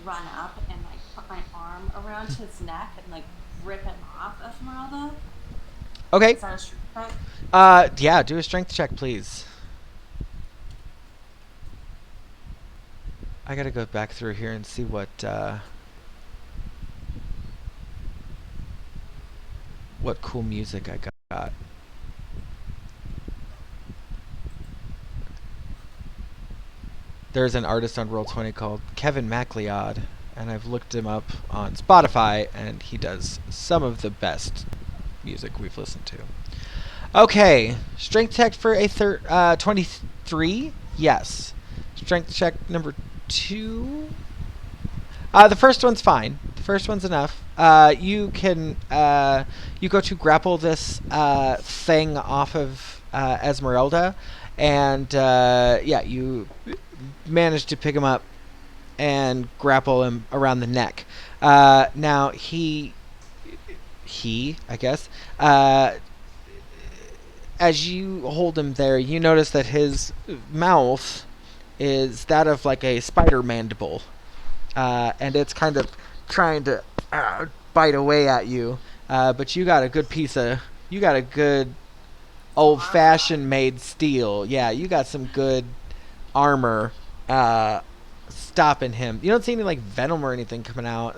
E: run up and like put my arm around his neck and like rip him off Esmeralda.
B: Okay.
E: Is that a strength check?
B: Yeah, do a strength check, please. I gotta go back through here and see what cool music I got. There's an artist on Roll20 called Kevin MacLeod, and I've looked him up on Spotify, and he does some of the best music we've listened to. Okay, strength check for a 23. Yes. Strength check number 2. The first one's fine. The first one's enough. You can you go to grapple this thing off of Esmeralda, and yeah, you manage to pick him up and grapple him around the neck. Now he, I guess, as you hold him there, you notice that his mouth is that of like a spider mandible, and it's kind of trying to bite away at you. But you got a good old-fashioned made steel. Yeah, you got some good armor stopping him. You don't see any like venom or anything coming out,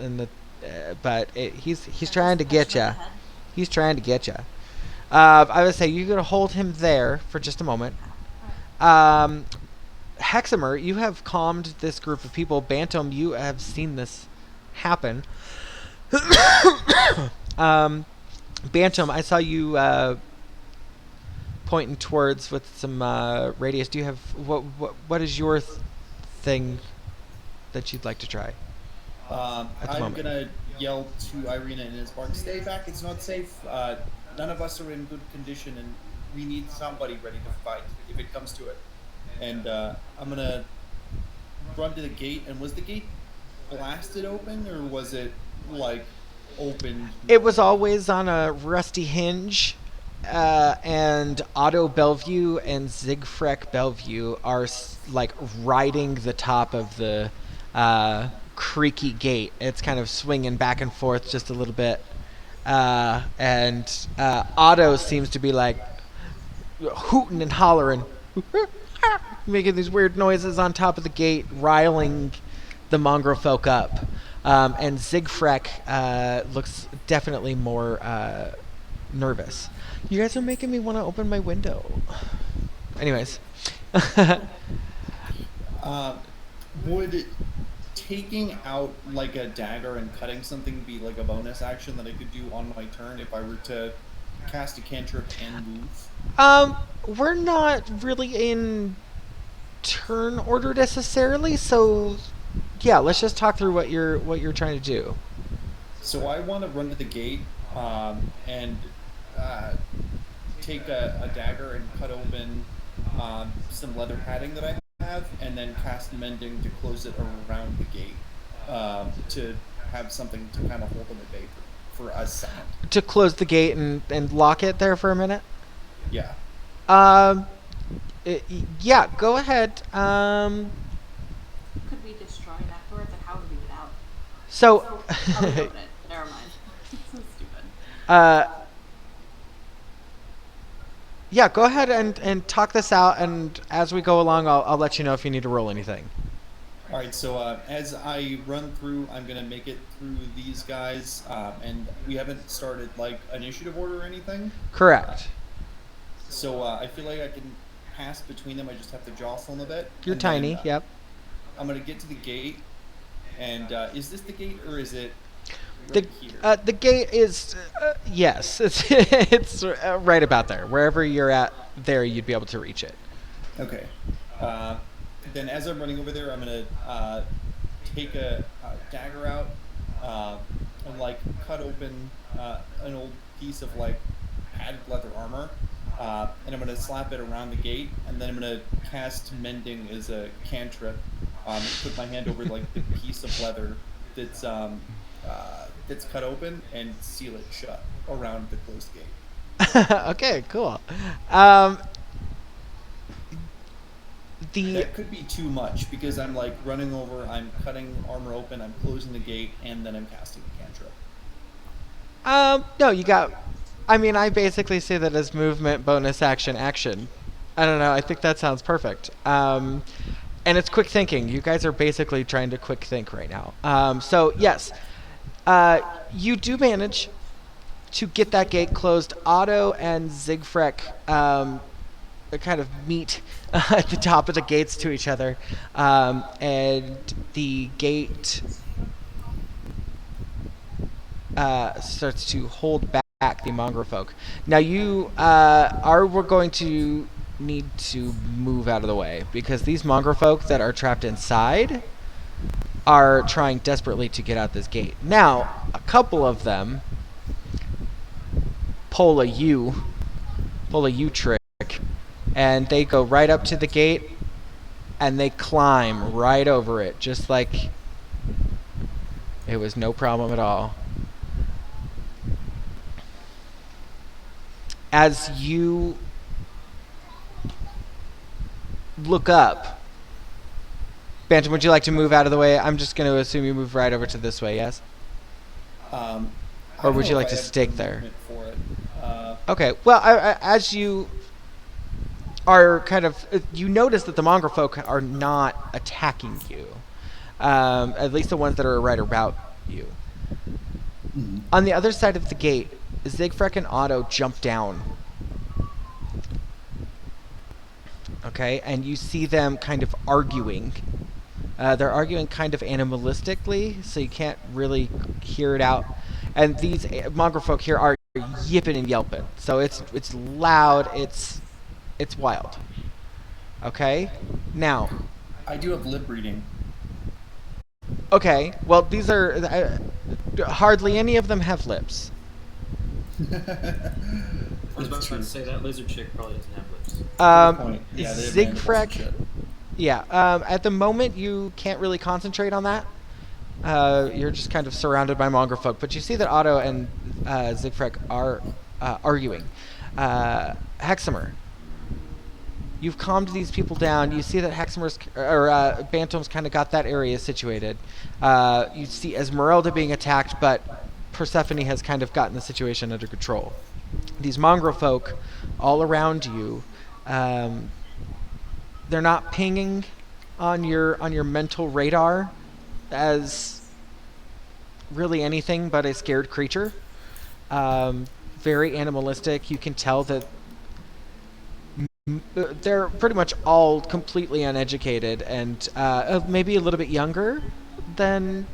B: but he's trying to get you. He's trying to get you. I would say you're gonna hold him there for just a moment. Heximer, you have calmed this group of people. Bantam, you have seen this happen. Bantam, I saw you pointing towards with some radius. Do you have what is your thing that you'd like to try?
C: I'm gonna yell to Irina and Ismark, "Stay back! It's not safe. None of us are in good condition, and we need somebody ready to fight if it comes to it." And I'm gonna run to the gate. And was the gate blasted open, or was it like open?
B: It was always on a rusty hinge. And Otto Bellevue and Siegfried Bellevue are like riding the top of the creaky gate. It's kind of swinging back and forth just a little bit. And Otto seems to be like hooting and hollering, making these weird noises on top of the gate, riling the mongrel folk up. And Siegfried looks definitely more nervous. You guys are making me want to open my window. Anyways.
C: Would taking out like a dagger and cutting something be like a bonus action that I could do on my turn if I were to cast a cantrip and move?
B: We're not really in turn order necessarily, so yeah, let's just talk through what you're trying to do.
C: So I want to run to the gate and take a dagger and cut open some leather padding that I have, and then cast mending to close it around the gate to have something to kind of hold them at bay for a second.
B: To close the gate and lock it there for a minute?
C: Yeah.
B: Yeah, go ahead.
E: Could we destroy it afterwards? Like, how would we get out?
B: So,
E: Oh, we open it. Never mind. It's so stupid.
B: Yeah, go ahead and talk this out, and as we go along, I'll let you know if you need to roll anything.
C: All right, so as I run through, I'm going to make it through these guys, and we haven't started, like, initiative order or anything.
B: Correct.
C: So I feel like I can pass between them. I just have to jostle them a bit.
B: You're tiny, yep.
C: I'm going to get to the gate, and is this the gate, or is it
B: The,
C: right here?
B: the gate is, yes, it's right about there. Wherever you're at there, you'd be able to reach it.
C: Okay. Then as I'm running over there, I'm going to take a dagger out and, like, cut open an old piece of, like, padded leather armor, and I'm going to slap it around the gate, and then I'm going to cast Mending as a cantrip, put my hand over, like, the piece of leather that's cut open and seal it shut around the closed gate.
B: Okay, cool.
C: That could be too much because I'm, like, running over, I'm cutting armor open, I'm closing the gate, and then I'm casting a cantrip.
B: No, you got... I mean, I basically say that as movement, bonus action, action. I don't know, I think that sounds perfect. And it's quick thinking. You guys are basically trying to quick think right now. So, yes. You do manage to get that gate closed. Otto and Zigfrek kind of meet at the top of the gates to each other. And the gate starts to hold back the mongrel folk. Now we're going to need to move out of the way because these mongrel folk that are trapped inside are trying desperately to get out this gate. Now, a couple of them pull a U trick, and they go right up to the gate, and they climb right over it, just like it was no problem at all. As you look up, Bantam, would you like to move out of the way? I'm just going to assume you move right over to this way, yes? Or would you like to stick there?
C: For it.
B: Okay, well, as you are kind of... you notice that the mongrel folk are not attacking you. At least the ones that are right about you.
C: Mm-hmm.
B: On the other side of the gate, Zigfrek and Otto jump down. Okay, and you see them kind of arguing. They're arguing kind of animalistically, so you can't really hear it out. And these mongrel folk here are yipping and yelping. So it's loud, it's wild. Okay? Now,
C: I do have lip reading.
B: okay, well, these are... hardly any of them have lips.
D: I was about to say that lizard chick probably doesn't have lips.
C: Yeah,
B: Zigfrek... Yeah, at the moment you can't really concentrate on that. You're just kind of surrounded by mongrel folk, but you see that Otto and Zigfrek are arguing. Heximer, you've calmed these people down. You see that Heximer's or Bantam's kind of got that area situated. You see Esmeralda being attacked, but Persephone has kind of gotten the situation under control. These mongrel folk all around you. They're not pinging on your mental radar as really anything but a scared creature. Very animalistic. You can tell that they're pretty much all completely uneducated and maybe a little bit younger than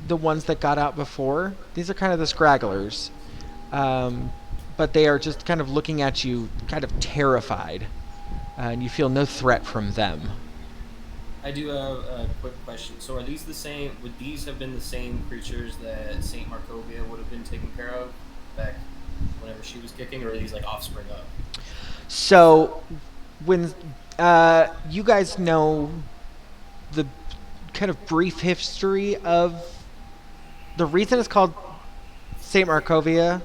B: the ones that got out before. These are kind of the scragglers. But they are just kind of looking at you kind of terrified. And you feel no threat from them.
D: I do have a quick question. So are these the same? Would these have been the same creatures that Saint Markovia would have been taken care of back whenever she was kicking, or are these like offspring of?
B: So, when you guys know the kind of brief history of the reason it's called St. Markovia,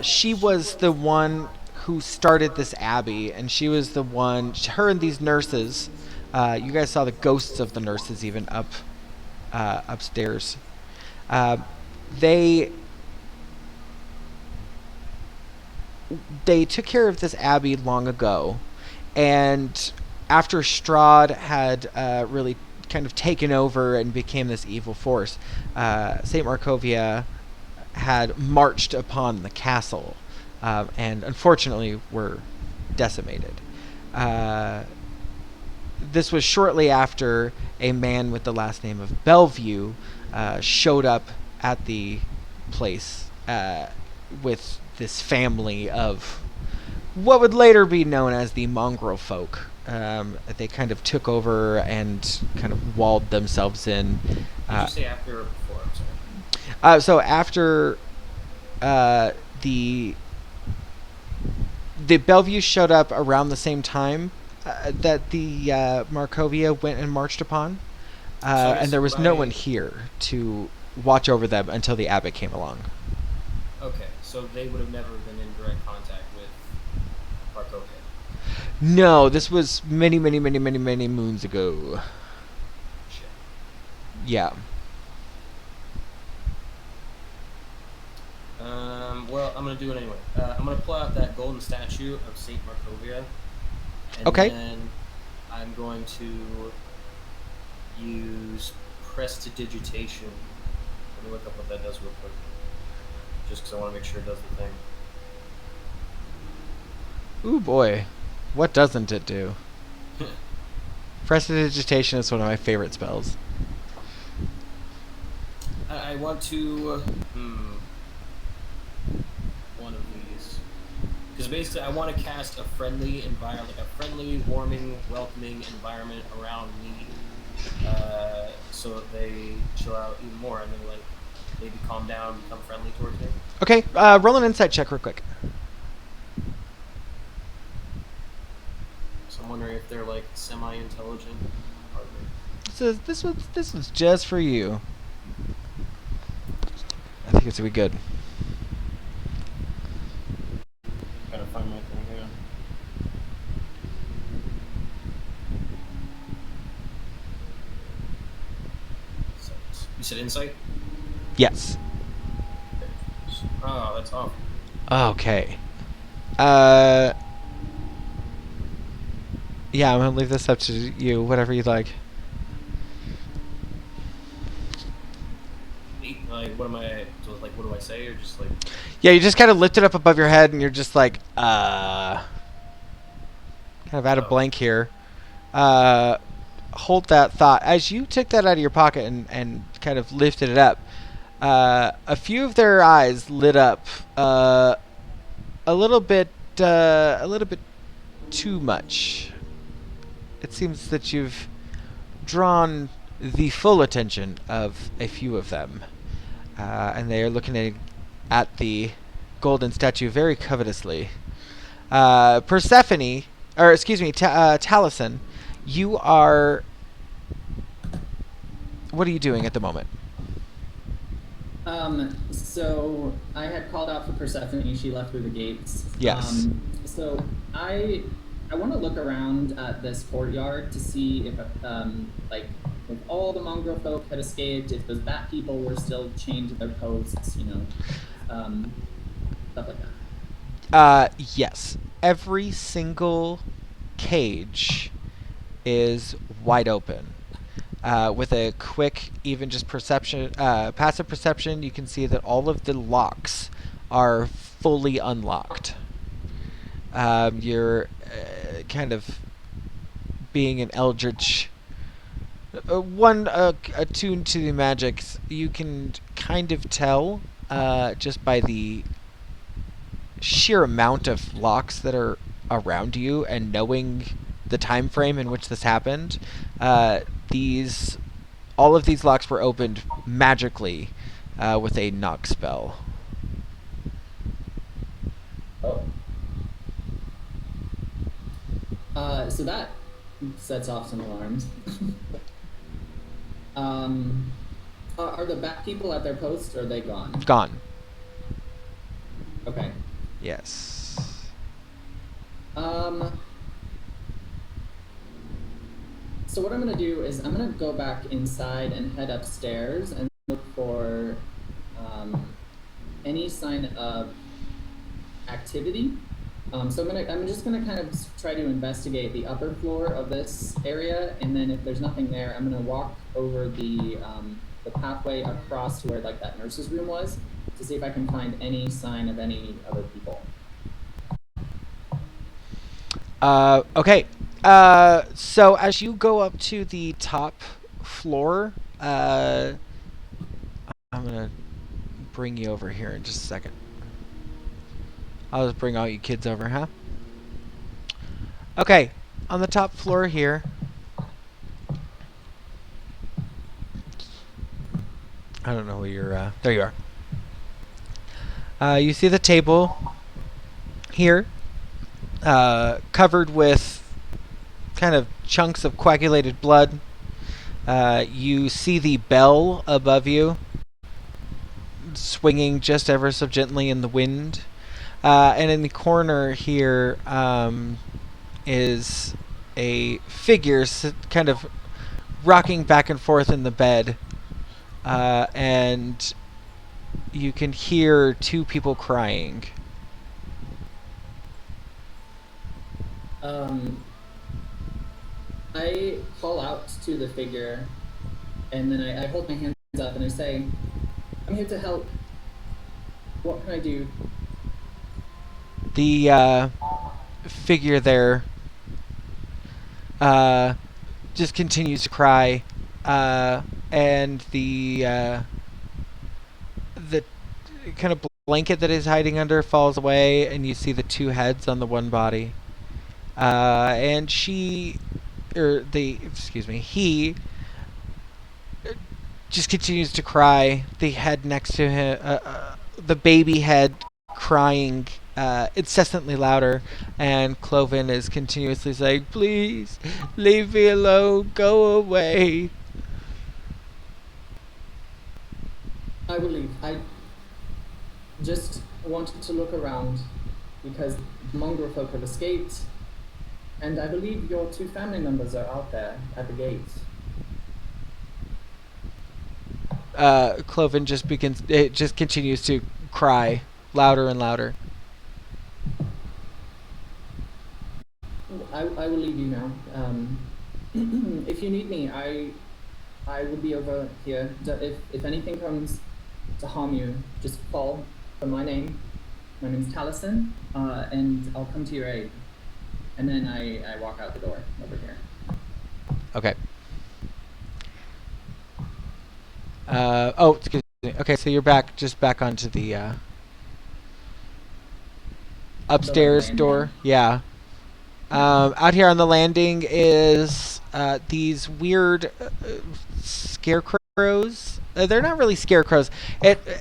B: she was the one who started this abbey, and she was the one, her and these nurses, you guys saw the ghosts of the nurses even upstairs. They took care of this abbey long ago, and after Strahd had really kind of taken over and became this evil force, St. Markovia had marched upon the castle, and unfortunately were decimated. This was shortly after a man with the last name of Bellevue showed up at the place with this family of what would later be known as the mongrel folk. They kind of took over and kind of walled themselves in.
D: Did you say after or before? I'm sorry.
B: So after the Bellevue showed up around the same time that the Markovia went and marched upon, and there was no one here to watch over them until the abbot came along.
D: Okay, so they would have never been in direct contact with Markovia.
B: No, this was many moons ago.
D: Shit.
B: Yeah.
D: Well, I'm gonna do it anyway. I'm gonna pull out that golden statue of Saint Markovia, and
B: Okay.
D: then I'm going to use prestidigitation. Let me look up what that does real quick, just because I want to make sure it does the thing.
B: Ooh boy, what doesn't it do? Prestidigitation is one of my favorite spells.
D: I want to one of these, because basically I want to cast a friendly environment, like a friendly, warming, welcoming environment around me, so that they chill out even more and then like maybe calm down, become friendly towards me.
B: Okay, roll an insight check real quick.
D: So I'm wondering if they're like semi-intelligent.
B: This was just for you. I think it's gonna be good.
D: Gotta find my thing here. You said insight?
B: Yes.
D: Oh, that's awful.
B: Okay. Yeah, I'm gonna leave this up to you. Whatever you'd like.
D: Like, what am I? So, like, what do I say, or just like?
B: Yeah, you just kind of lift it up above your head, and you're just like, kind of out of blank here. Hold that thought. As you took that out of your pocket and kind of lifted it up, a few of their eyes lit up a little bit too much. It seems that you've drawn the full attention of a few of them, and they are looking at the golden statue very covetously. Persephone, or excuse me, Taliesin, you are. What are you doing at the moment?
A: So I had called out for Persephone. She left through the gates.
B: Yes.
A: So I want to look around at this courtyard to see if like if all the mongrel folk had escaped, if those bat people were still chained to their posts, stuff like that.
B: Yes. Every single cage is wide open. With a quick, even just passive perception, you can see that all of the locks are fully unlocked. You're kind of being an eldritch, attuned to the magics. You can kind of tell just by the sheer amount of locks that are around you and knowing the time frame in which this happened. All of these locks were opened magically with a knock spell.
A: So that sets off some alarms. Are the back people at their post, or are they gone?
B: Gone.
A: Okay.
B: Yes.
A: So what I'm gonna do is I'm gonna go back inside and head upstairs and look for any sign of activity. So I'm just gonna kind of try to investigate the upper floor of this area, and then if there's nothing there, I'm gonna walk over the pathway across to where like that nurse's room was to see if I can find any sign of any other people.
B: Okay. So as you go up to the top floor, I'm gonna bring you over here in just a second. I'll just bring all you kids over, huh? Okay, on the top floor here. I don't know where you're, there you are. You see the table here, covered with kind of chunks of coagulated blood. You see the bell above you, swinging just ever so gently in the wind. And in the corner here is a figure kind of rocking back and forth in the bed. And you can hear two people crying.
A: I call out to the figure, and then I hold my hands up and I say, "I'm here to help. What can I do?"
B: The figure there just continues to cry, and the kind of blanket that is hiding under falls away, and you see the two heads on the one body. And he just continues to cry. The head next to him, the baby head, crying incessantly louder, and Cloven is continuously saying, "Please, leave me alone, go away."
A: I will leave. I just wanted to look around because mongrel folk have escaped, and I believe your two family members are out there at the gate.
B: Cloven just continues to cry louder and louder.
A: I will leave you now. If you need me, I will be over here. If anything comes to harm you, just call for my name. My name's Taliesin, and I'll come to your aid. And then I walk out the door over here.
B: Okay. Excuse me. Okay, so you're back onto the upstairs door. Yeah. Out here on the landing is these weird scarecrows. They're not really scarecrows.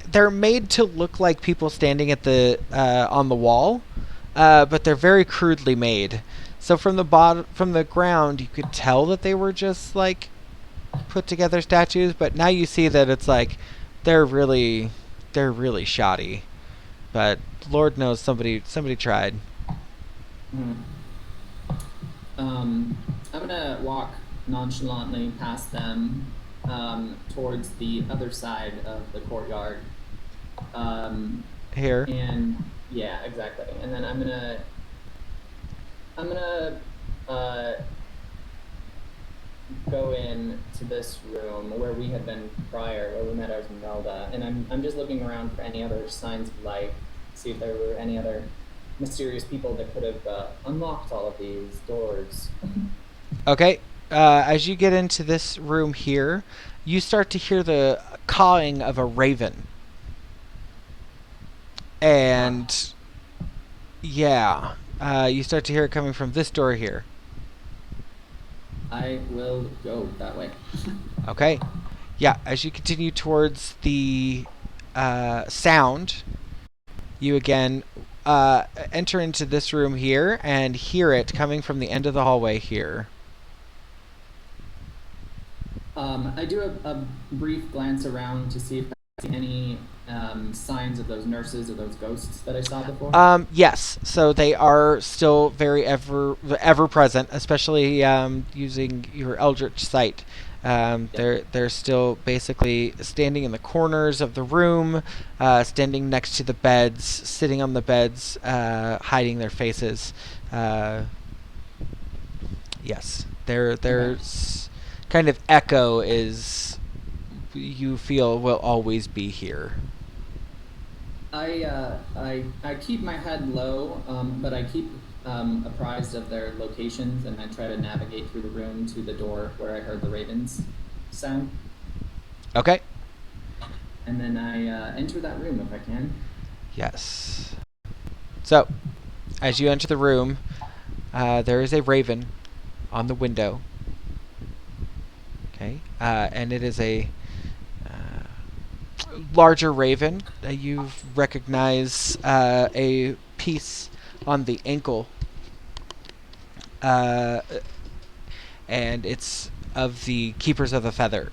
B: They're made to look like people standing at the on the wall, but they're very crudely made. So from the ground, you could tell that they were just like put together statues. But now you see that it's like they're really shoddy. But Lord knows somebody tried.
A: Mm-hmm. I'm gonna walk nonchalantly past them towards the other side of the courtyard.
B: Here.
A: And yeah, exactly. And then I'm gonna go in to this room where we had been prior, where we met Esmeralda, and I'm just looking around for any other signs of life, see if there were any other mysterious people that could have unlocked all of these doors.
B: Okay. As you get into this room here, you start to hear the cawing of a raven. And yeah, you start to hear it coming from this door here.
A: I will go that way.
B: Okay. Yeah, as you continue towards the sound, you again enter into this room here and hear it coming from the end of the hallway here.
A: I do a brief glance around to see if I see any signs of those nurses or those ghosts that I saw before.
B: Yes, so they are still very ever present, especially using your Eldritch sight. They're still basically standing in the corners of the room, standing next to the beds, sitting on the beds, hiding their faces. Yes, there's kind of echo is you feel will always be here.
A: I keep my head low, but I keep apprised of their locations, and I try to navigate through the room to the door where I heard the ravens sound.
B: Okay.
A: And then I enter that room if I can.
B: Yes. So, as you enter the room, there is a raven on the window. Okay. And it is a larger raven. You recognize a piece on the ankle, and it's of the Keepers of the Feather.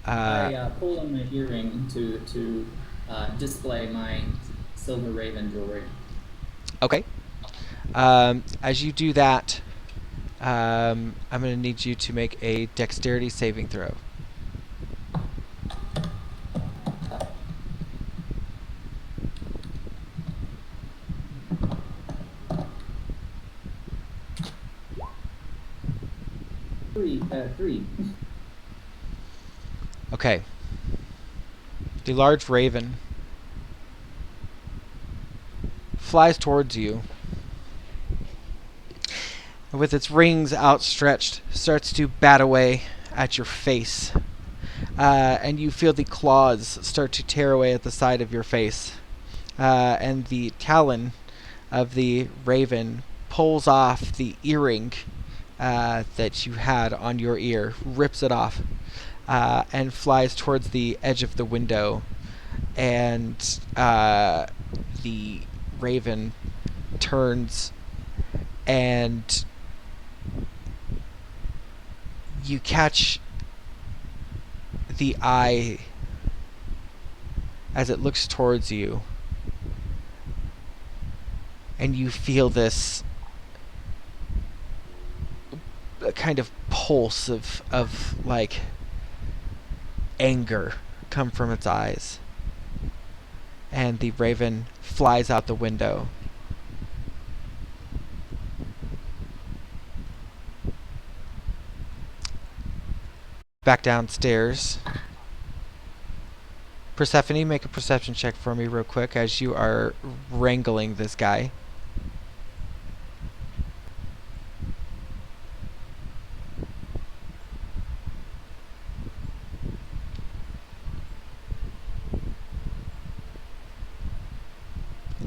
A: I pull on my earring to display my silver raven jewelry.
B: Okay. As you do that, I'm going to need you to make a dexterity saving throw.
A: Three.
B: Okay. The large raven flies towards you. And with its wings outstretched, starts to bat away at your face. And you feel the claws start to tear away at the side of your face. And the talon of the raven pulls off the earring that you had on your ear, rips it off, and flies towards the edge of the window. And the raven turns, and you catch the eye as it looks towards you, and you feel this kind of pulse of like anger come from its eyes, and the raven flies out the window. Back downstairs. Persephone, make a perception check for me real quick as you are wrangling this guy.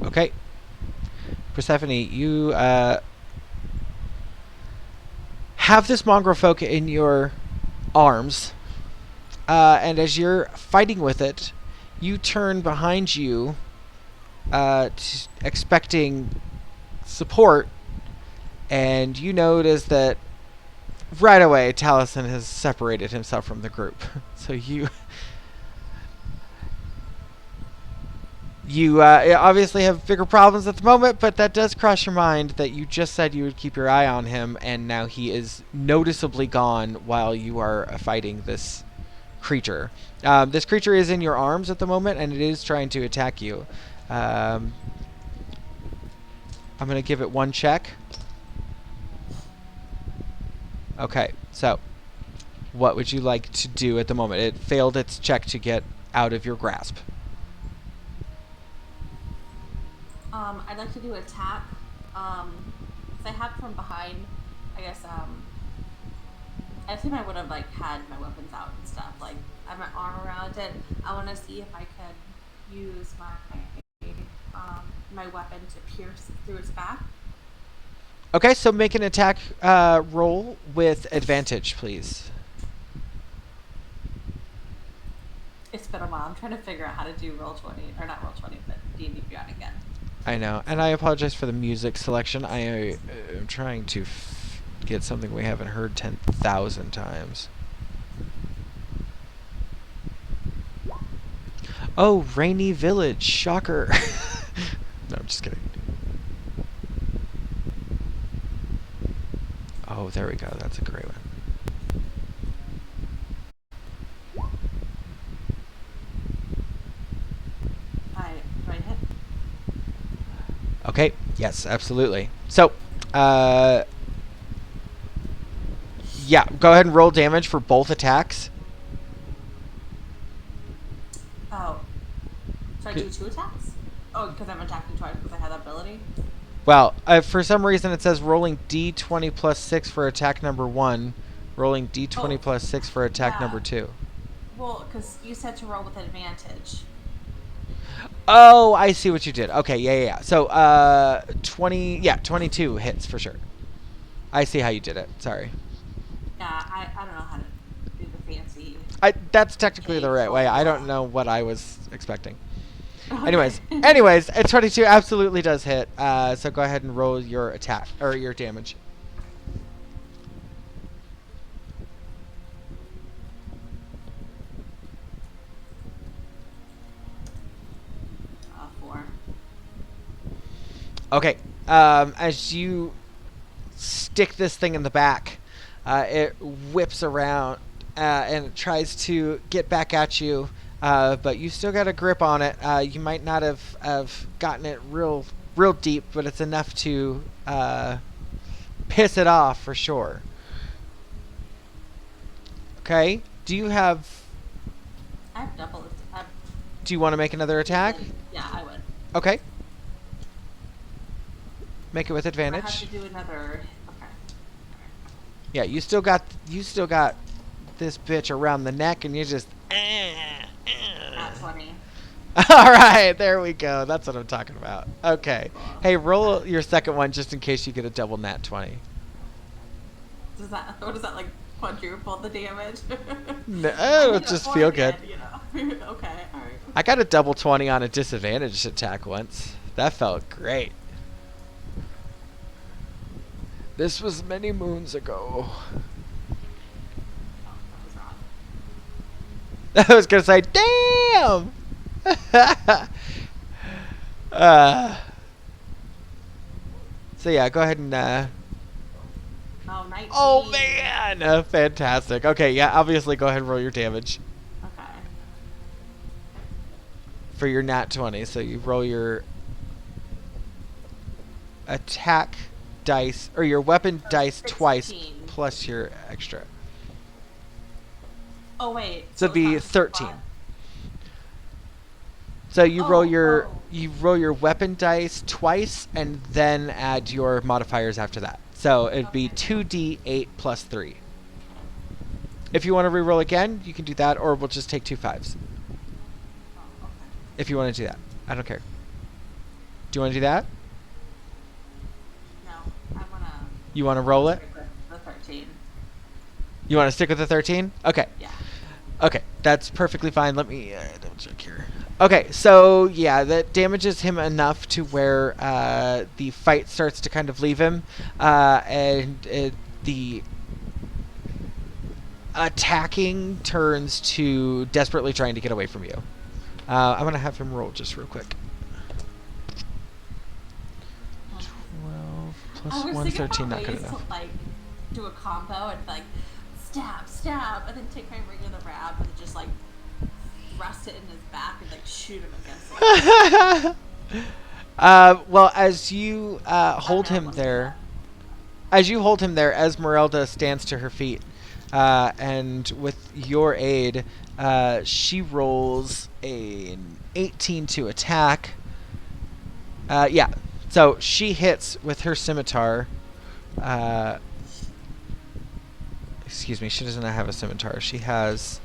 B: Okay. Persephone, you have this mongrel folk in your arms, and as you're fighting with it, you turn behind you, expecting support, and you notice that right away Taliesin has separated himself from the group. So you obviously have bigger problems at the moment, but that does cross your mind that you just said you would keep your eye on him, and now he is noticeably gone while you are fighting this creature. This creature is in your arms at the moment, and it is trying to attack you. I'm going to give it one check. Okay, so what would you like to do at the moment? It failed its check to get out of your grasp.
E: I'd like to do attack. Because I have from behind, I guess, I assume I would have, like, had my weapons out and stuff. Like, I have my arm around it. I want to see if I could use my weapon to pierce through its back.
B: Okay, so make an attack roll with advantage, please.
E: It's been a while. I'm trying to figure out how to do Roll20, or not Roll20, but D&D Beyond again.
B: I know, and I apologize for the music selection. I am trying to get something we haven't heard 10,000 times. Oh, Rainy Village. Shocker. No, I'm just kidding. Oh, there we go. That's a great one.
E: Do I hit?
B: Okay. Yes, absolutely. So, yeah, go ahead and roll damage for both attacks.
E: Oh. Should I do 2 attacks? Oh, because I'm attacking twice because I have that ability?
B: Well, for some reason it says rolling d20 plus 6 for attack number 1, rolling d20 plus 6 for attack number 2.
E: Well, because you said to roll with advantage.
B: Oh, I see what you did. Okay, yeah. So, 22 hits for sure. I see how you did it. Sorry.
E: Yeah, I don't know how to do the fancy.
B: That's technically the right way. I don't know what I was expecting.
E: Okay.
B: Anyways, a 22 absolutely does hit. So go ahead and roll your attack or your damage.
E: Four.
B: Okay. As you stick this thing in the back, it whips around and it tries to get back at you. But you still got a grip on it. You might not have gotten it real deep, but it's enough to piss it off for sure. Okay. Do you have?
E: I have double.
B: Do you want to make another attack?
E: Yeah, I would.
B: Okay. Make it with
E: I
B: advantage.
E: have to do another. Okay.
B: Yeah, you still got this bitch around the neck, and you just.
E: Not 20.
B: All right, there we go. That's what I'm talking about. Okay. Hey, roll your second one just in case you get a double nat 20.
E: Does that like quadruple the damage?
B: No,
E: I
B: it'll
E: need a
B: just
E: 4
B: feel
E: again,
B: good.
E: you know? Okay, all right.
B: I got a double 20 on a disadvantaged attack once. That felt great. This was many moons ago.
E: Oh, that was wrong.
B: I was gonna say, damn. So yeah, go ahead and.
E: Oh, 19.
B: Oh man, fantastic. Okay, yeah, obviously, go ahead and roll your damage
E: Okay.
B: for your nat 20. So you roll your attack dice or your weapon dice twice
E: 16.
B: plus your extra.
E: Oh wait.
B: So it'd
E: it's
B: be
E: not
B: 13.
E: fun.
B: So you roll your
E: oh.
B: you roll your weapon dice twice and then add your modifiers after that. So it'd be 2d8 plus 3. If you want to re-roll again, you can do that, or we'll just take 2 5s.
E: Oh, okay.
B: If you want to do that. I don't care. Do you want to do that?
E: No, I wanna.
B: You want to roll it?
E: stick with the 13.
B: You want to stick with the 13? Okay.
E: Yeah.
B: Okay, that's perfectly fine. Let me double check here. Okay, so yeah, that damages him enough to where the fight starts to kind of leave him, and the attacking turns to desperately trying to get away from you. I'm gonna have him roll just real quick. 12 plus
E: I was
B: 1,
E: thinking
B: 13,
E: about
B: not good
E: ways
B: enough.
E: to like do a combo and like stab, and then take my ring of the rab and just like thrust it in his back and like shoot him against it.
B: Well, as you hold him there, Esmeralda stands to her feet, and with your aid, she rolls an 18 to attack. Yeah, so she hits with her scimitar. Excuse me, she doesn't have a scimitar. She has.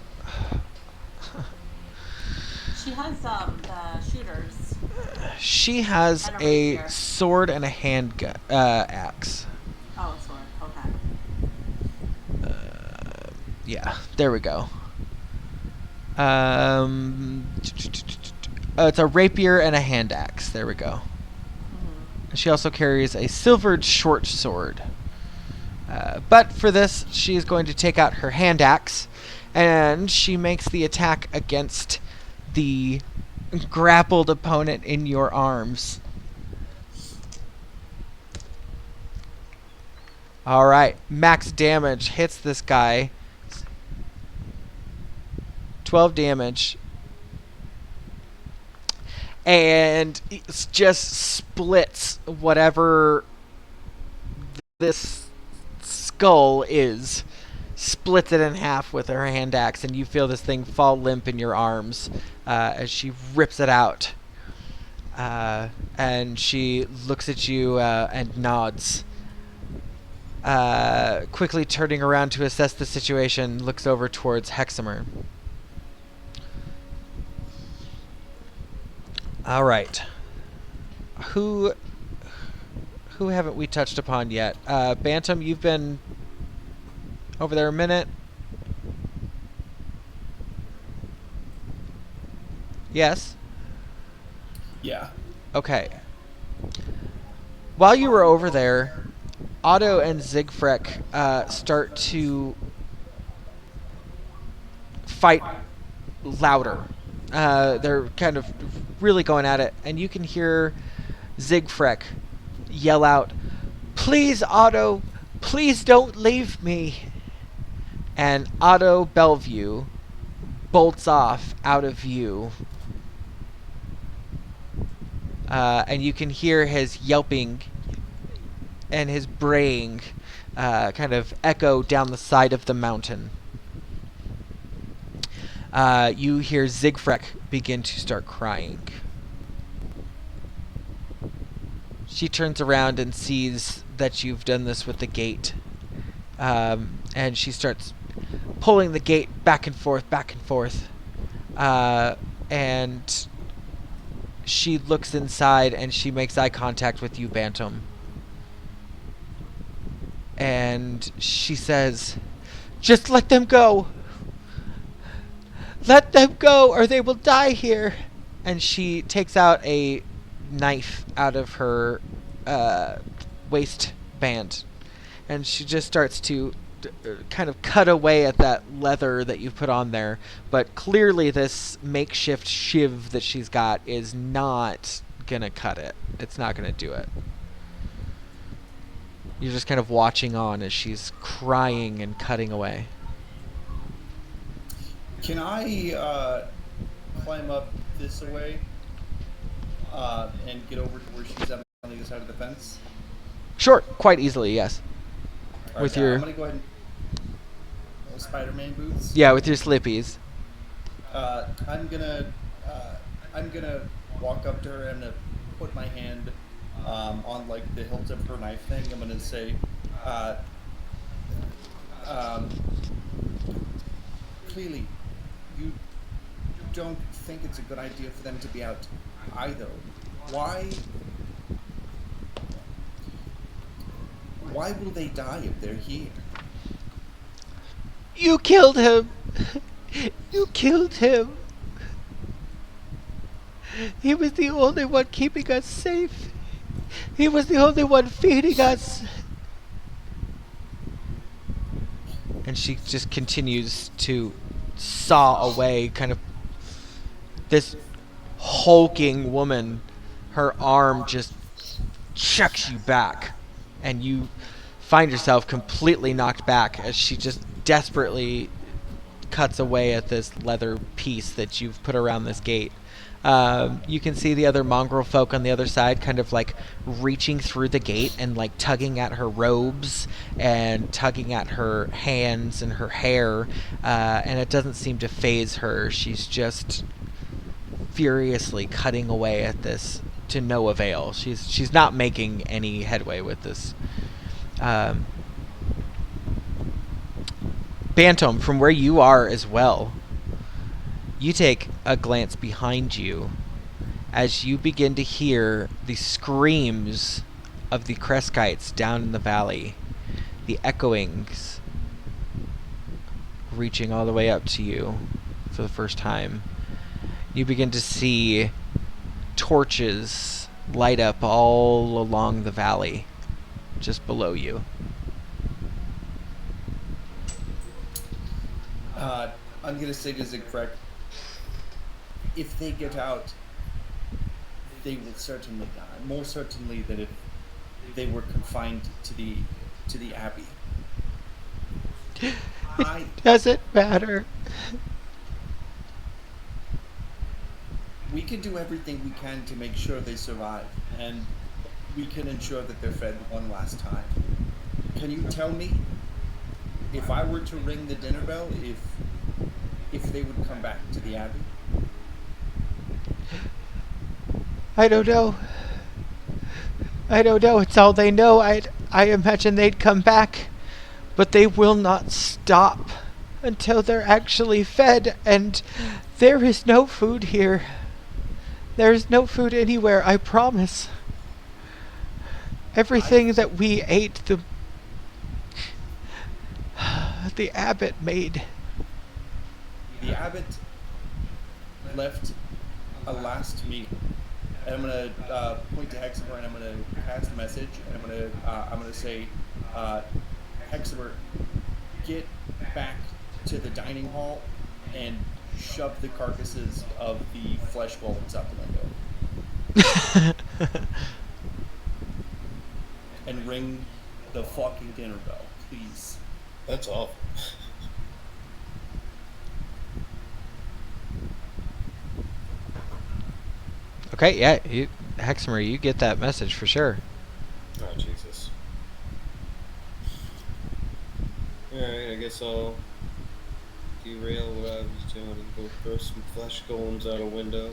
E: She has the shooters.
B: She has
E: And a
B: a
E: rapier.
B: sword and a handgun axe.
E: Oh, sword. Okay.
B: Yeah, there we go. It's a rapier and a hand axe. There we go. She also carries a silvered short sword. But for this, she's going to take out her hand axe, and she makes the attack against the grappled opponent in your arms. All right, max damage hits this guy. 12 damage. And it just splits whatever this skull is. Splits it in half with her hand axe, and you feel this thing fall limp in your arms as she rips it out. And she looks at you and nods. Quickly turning around to assess the situation, looks over towards Heximer. All right. Who haven't we touched upon yet? Bantam, you've been over there a minute. Yes?
C: Yeah.
B: Okay. While you were over there, Otto and Siegfried start to fight louder. They're kind of really going at it, and you can hear Siegfried yell out, "Please, Otto, please don't leave me." And Otto Bellevue bolts off out of view. And you can hear his yelping and his braying kind of echo down the side of the mountain. You hear Siegfried begin to start crying. She turns around and sees that you've done this with the gate. And she starts pulling the gate back and forth, back and forth. And she looks inside and she makes eye contact with you, Bantam. And she says, "Just let them go. Let them go or they will die here." And she takes out a knife out of her waistband. And she just starts to kind of cut away at that leather that you put on there. But clearly this makeshift shiv that she's got is not going to cut it. It's not going to do it. You're just kind of watching on as she's crying and cutting away.
C: Can I climb up this way and get over to where she's at on the other side of the fence?
B: Sure, quite easily, yes.
C: All
B: With
C: right,
B: your
C: I'm gonna go ahead and Spider-Man boots.
B: yeah, with your slippies.
C: I'm gonna walk up to her and put my hand on like the hilt of her knife thing. I'm gonna say, clearly, you don't think it's a good idea for them to be out either. Why will they die if they're here?
B: You killed him. You killed him. He was the only one keeping us safe. He was the only one feeding us. And she just continues to saw away, kind of this hulking woman. Her arm just chucks you back, and you find yourself completely knocked back as she just desperately cuts away at this leather piece that you've put around this gate. You can see the other mongrel folk on the other side kind of like reaching through the gate and like tugging at her robes and tugging at her hands and her hair, and it doesn't seem to faze her. She's just furiously cutting away at this to no avail. She's not making any headway with this. Bantam, from where you are as well, you take a glance behind you as you begin to hear the screams of the Kreskites down in the valley, the echoings reaching all the way up to you. for the first time. You begin to see torches light up all along the valley just below you.
C: I'm gonna say to Zigfrek, if they get out, they will certainly die. More certainly than if they were confined to the Abbey.
B: Doesn't matter.
C: We can do everything we can to make sure they survive, and we can ensure that they're fed one last time. Can you tell me, if I were to ring the dinner bell, if they would come back to the Abbey?
B: I don't know. It's all they know. I imagine they'd come back, but they will not stop until they're actually fed, and there is no food here. There's no food anywhere, I promise. Everything that we ate, the abbot made.
C: The abbot left a last meal, and I'm gonna point to Heximer, and I'm gonna cast a message, and I'm gonna say, Heximer, get back to the dining hall and shove the carcasses of the flesh golems out the window. And ring the fucking dinner bell, please.
D: That's awful.
B: Okay, yeah, Heximer, you get that message for sure.
D: Oh, Jesus. Alright, I guess I'll derail what I was doing and go throw some flesh golems out a window.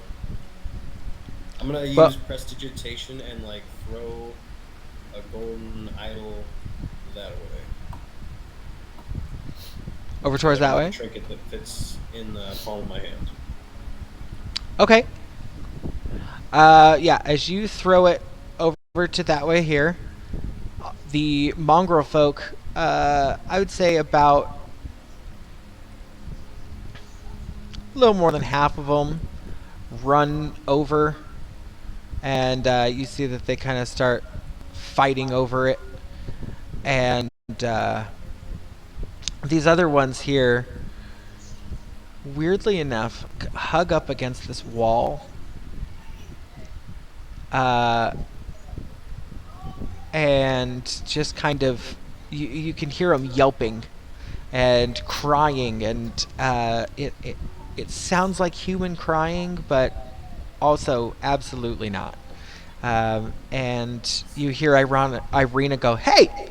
D: I'm gonna use prestidigitation and like throw a golden idol that way.
B: Over towards that way?
D: A trinket that fits in the palm of my hand.
B: Okay. Yeah, as you throw it over to that way here, the mongrel folk, I would say about a little more than half of them run over, and you see that they kind of start fighting over it. And these other ones here, weirdly enough, hug up against this wall. And just kind of, you can hear them yelping and crying, and it sounds like human crying, but also absolutely not. And you hear Irina go, "Hey!"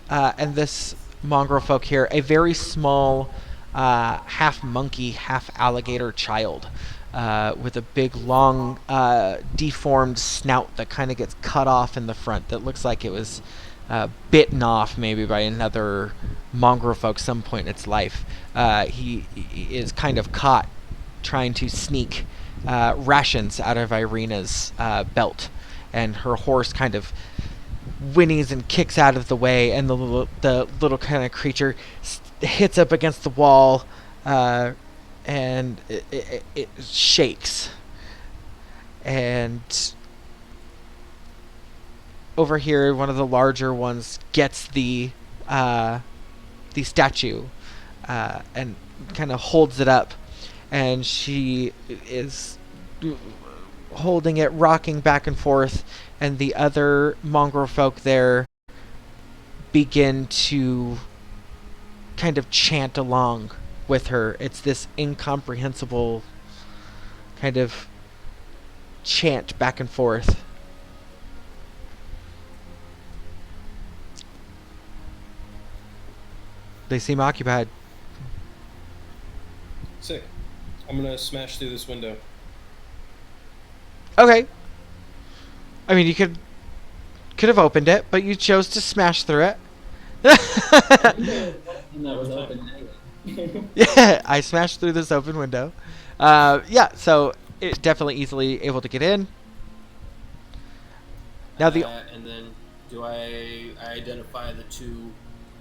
B: And this mongrel folk here, a very small, half monkey, half alligator child, with a big, long, deformed snout that kind of gets cut off in the front. That looks like it was bitten off maybe by another mongrel folk some point in its life. He is kind of caught trying to sneak rations out of Irina's belt, and her horse kind of whinnies and kicks out of the way, and the little kind of creature hits up against the wall, and it shakes. And over here, one of the larger ones gets the statue and kind of holds it up, and she is holding it, rocking back and forth, and the other mongrel folk there begin to kind of chant along with her. It's this incomprehensible kind of chant back and forth. They seem occupied.
D: Sick. I'm gonna smash through this window.
B: Okay. I mean, you could have opened it, but you chose to smash through it.
A: And that was open anyway.
B: Yeah, I smashed through this open window. Yeah, so it definitely easily able to get in. Now
D: And then do I identify the two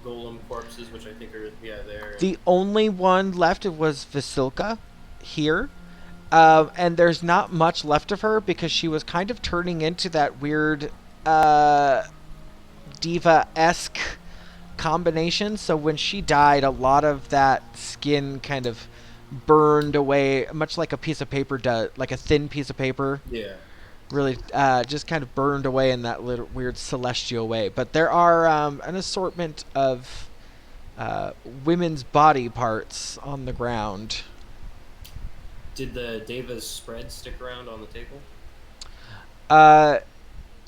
D: golem corpses, which I think are there.
B: The only one left was Vasilka here. And there's not much left of her because she was kind of turning into that weird diva-esque combination. So when she died, a lot of that skin kind of burned away, much like a piece of paper does, like a thin piece of paper.
D: Yeah.
B: Really just kind of burned away in that little weird celestial way. But there are an assortment of women's body parts on the ground.
D: Did the Deva's spread stick around on the table?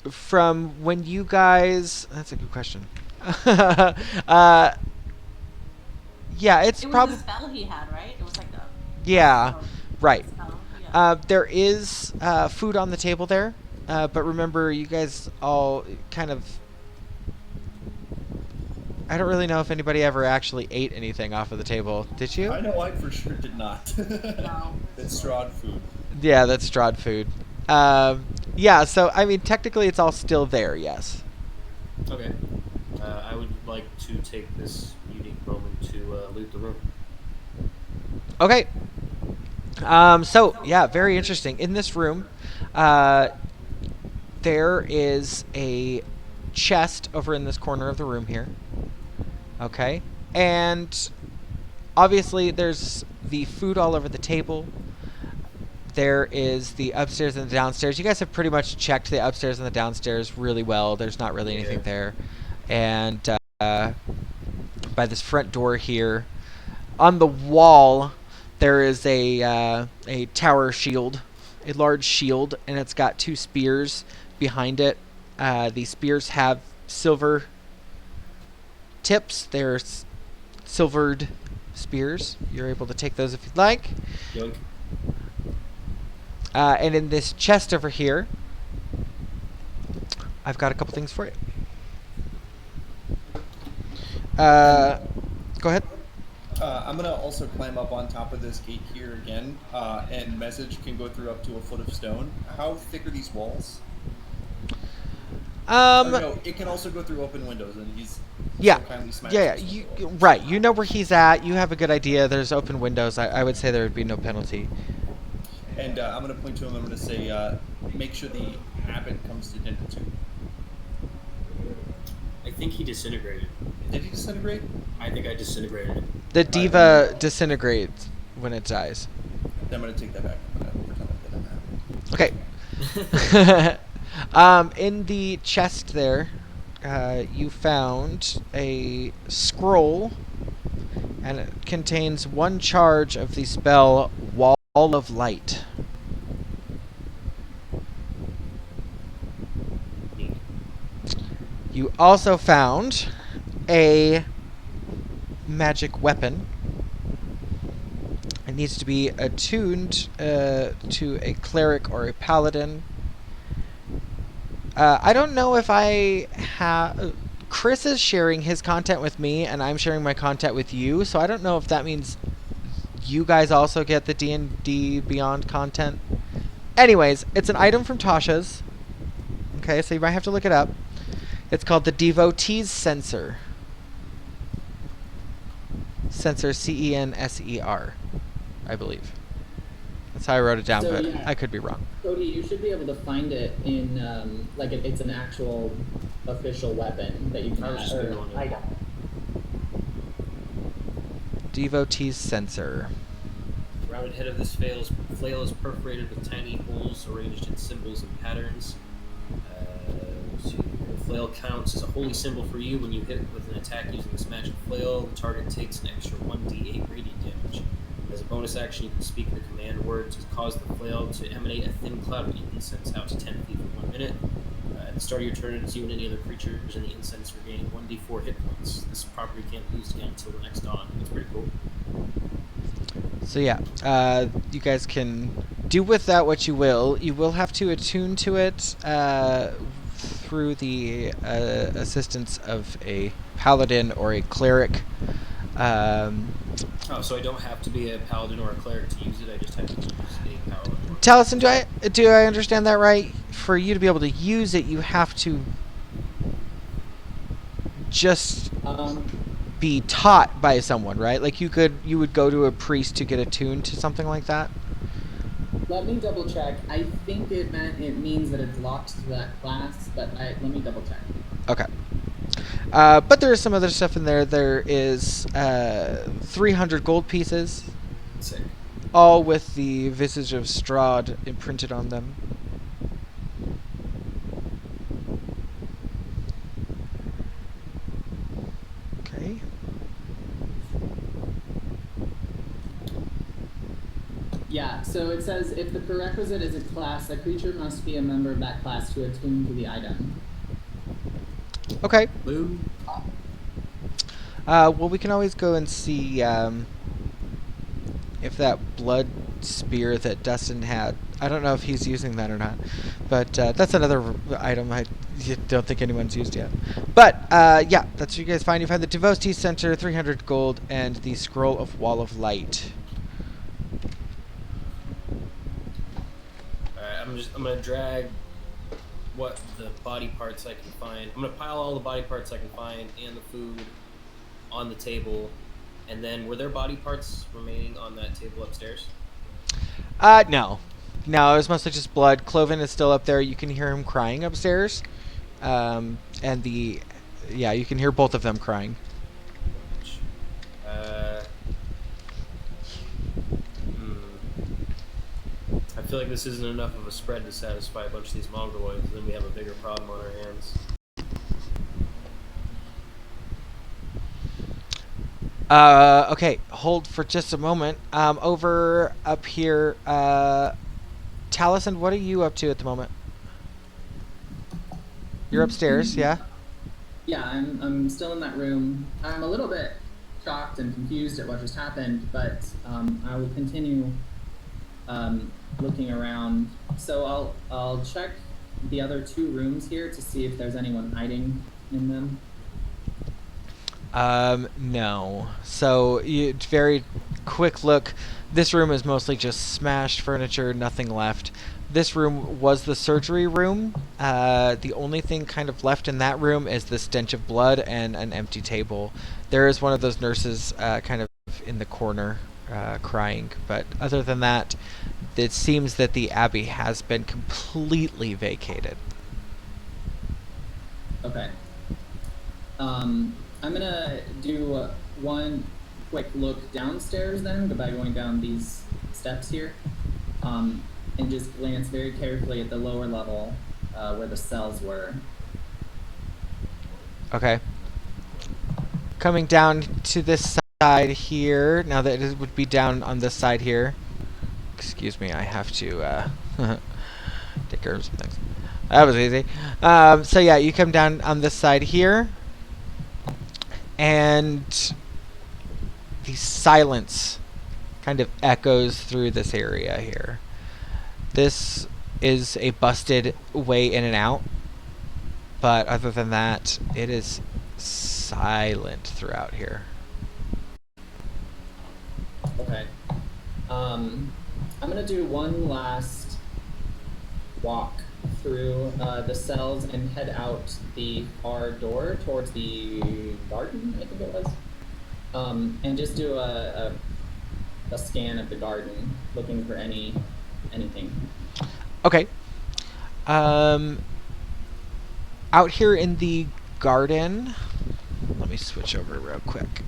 B: From when you guys... That's a good question. Yeah, it's probably...
E: It was a spell he had, right? It was like a...
B: Yeah, right.
E: Spell. Yeah.
B: There is food on the table there, but remember, you guys all kind of... I don't really know if anybody ever actually ate anything off of the table. Did you?
C: I know I for sure did not.
E: No.
C: It's Strahd food.
B: Yeah, that's Strahd food. Yeah, so, I mean, technically it's all still there, yes.
D: Okay. I would like to take this unique moment to loot the room.
B: Okay. So, yeah, very interesting. In this room, there is a chest over in this corner of the room here. Okay. And obviously there's the food all over the table. There is the upstairs and the downstairs. You guys have pretty much checked the upstairs and the downstairs really well. There's not really anything there. And by this front door here, on the wall, there is a tower shield, a large shield, and it's got 2 spears behind it. These spears have silver tips. They're silvered spears. You're able to take those if you'd like.
D: Yoink.
B: And in this chest over here, I've got a couple things for you. Go ahead.
C: I'm going to also climb up on top of this gate here again, and message can go through up to a foot of stone. How thick are these walls? No, it can also go through open windows, and he's
B: yeah,
C: so kindly smashed
B: yeah,
C: us.
B: right. You know where he's at. You have a good idea. There's open windows. I would say there would be no penalty.
C: And I'm going to point to him. I'm going to say, make sure the abbot comes to dinner too.
D: I think he disintegrated.
C: Did he disintegrate?
D: I think I disintegrated him.
B: The diva disintegrates when it dies.
C: Then I'm going to take that back. I'm going to pretend that didn't happen.
B: Okay. In the chest there, you found a scroll, and it contains 1 charge of the spell Wall of Light. You also found a magic weapon. It needs to be attuned to a cleric or a paladin. I don't know if I have... Chris is sharing his content with me, and I'm sharing my content with you, so I don't know if that means you guys also get the D&D Beyond content. Anyways, it's an item from Tasha's. Okay, so you might have to look it up. It's called the Devotee's Censer. Censer, C-E-N-S-E-R, I believe. That's how I wrote it down,
A: So,
B: but
A: yeah.
B: I could be wrong.
A: Cody, you should be able to find it in, it's an actual official weapon that you can
D: I was just
A: or
D: doing it.
A: item.
B: Devotee's Censer.
D: The rounded head of this flail is perforated with tiny holes arranged in symbols and patterns. The flail counts as a holy symbol for you. When you hit with an attack using this magic flail, the target takes an extra 1d8 radiant damage. As a bonus action, you can speak the command word to cause the flail to emanate a thin cloud of incense out to 10 feet for 1 minute. At the start of your turn, you and any other creatures in the incense regain 1d4 hit points. This property can't be used again until the next dawn. It's pretty cool.
B: So yeah, you guys can do with that what you will. You will have to attune to it through the assistance of a paladin or a cleric.
D: So I don't have to be a paladin or a cleric to use it. I just have to use a paladin.
B: Taliesin, do I understand that right? For you to be able to use it, you have to just be taught by someone, right? Like you would go to a priest to get attuned to something like that.
A: Let me double check. I think it means that it's locked to that class, but let me double check.
B: Okay. But there is some other stuff in there. There is 300 gold pieces,
D: Sick.
B: all with the visage of Strahd imprinted on them. Okay.
A: Yeah, so it says if the prerequisite is a class, the creature must be a member of that class to attune to the item.
B: Okay.
D: Boom.
B: Well, we can always go and see if that blood spear that Dustin had. I don't know if he's using that or not, but that's another item I don't think anyone's used yet. But yeah, that's what you guys find. You find the Devotee Center, 300 gold, and the Scroll of Wall of Light.
D: I'm gonna drag what the body parts I can find. I'm gonna pile all the body parts I can find and the food on the table, and then were there body parts remaining on that table upstairs?
B: No, it was mostly just blood. Cloven is still up there. You can hear him crying upstairs, and you can hear both of them crying.
D: I feel like this isn't enough of a spread to satisfy a bunch of these mongoloids, and then we have a bigger problem on our hands.
B: Okay, hold for just a moment. Over up here, Taliesin, what are you up to at the moment? You're upstairs, yeah?
A: Yeah, I'm still in that room. I'm a little bit shocked and confused at what just happened, but I will continue looking around. So I'll check the other two rooms here to see if there's anyone hiding in them.
B: No. So, very quick look. This room is mostly just smashed furniture, nothing left. This room was the surgery room. The only thing kind of left in that room is the stench of blood and an empty table. There is one of those nurses kind of in the corner crying. But other than that, it seems that the Abbey has been completely vacated.
A: Okay. I'm gonna do one quick look downstairs then, by going down these steps here, and just glance very carefully at the lower level where the cells were.
B: Okay. Coming down to this side here, now that it would be down on this side here. Excuse me, I have to take care of some things. That was easy. So yeah, you come down on this side here, and the silence kind of echoes through this area here. This is a busted way in and out, but other than that, it is silent throughout here.
A: Okay. I'm gonna do one last walk through the cells and head out the far door towards the garden, I think it was. And just do a scan of the garden, looking for anything.
B: Okay. Out here in the garden, let me switch over real quick.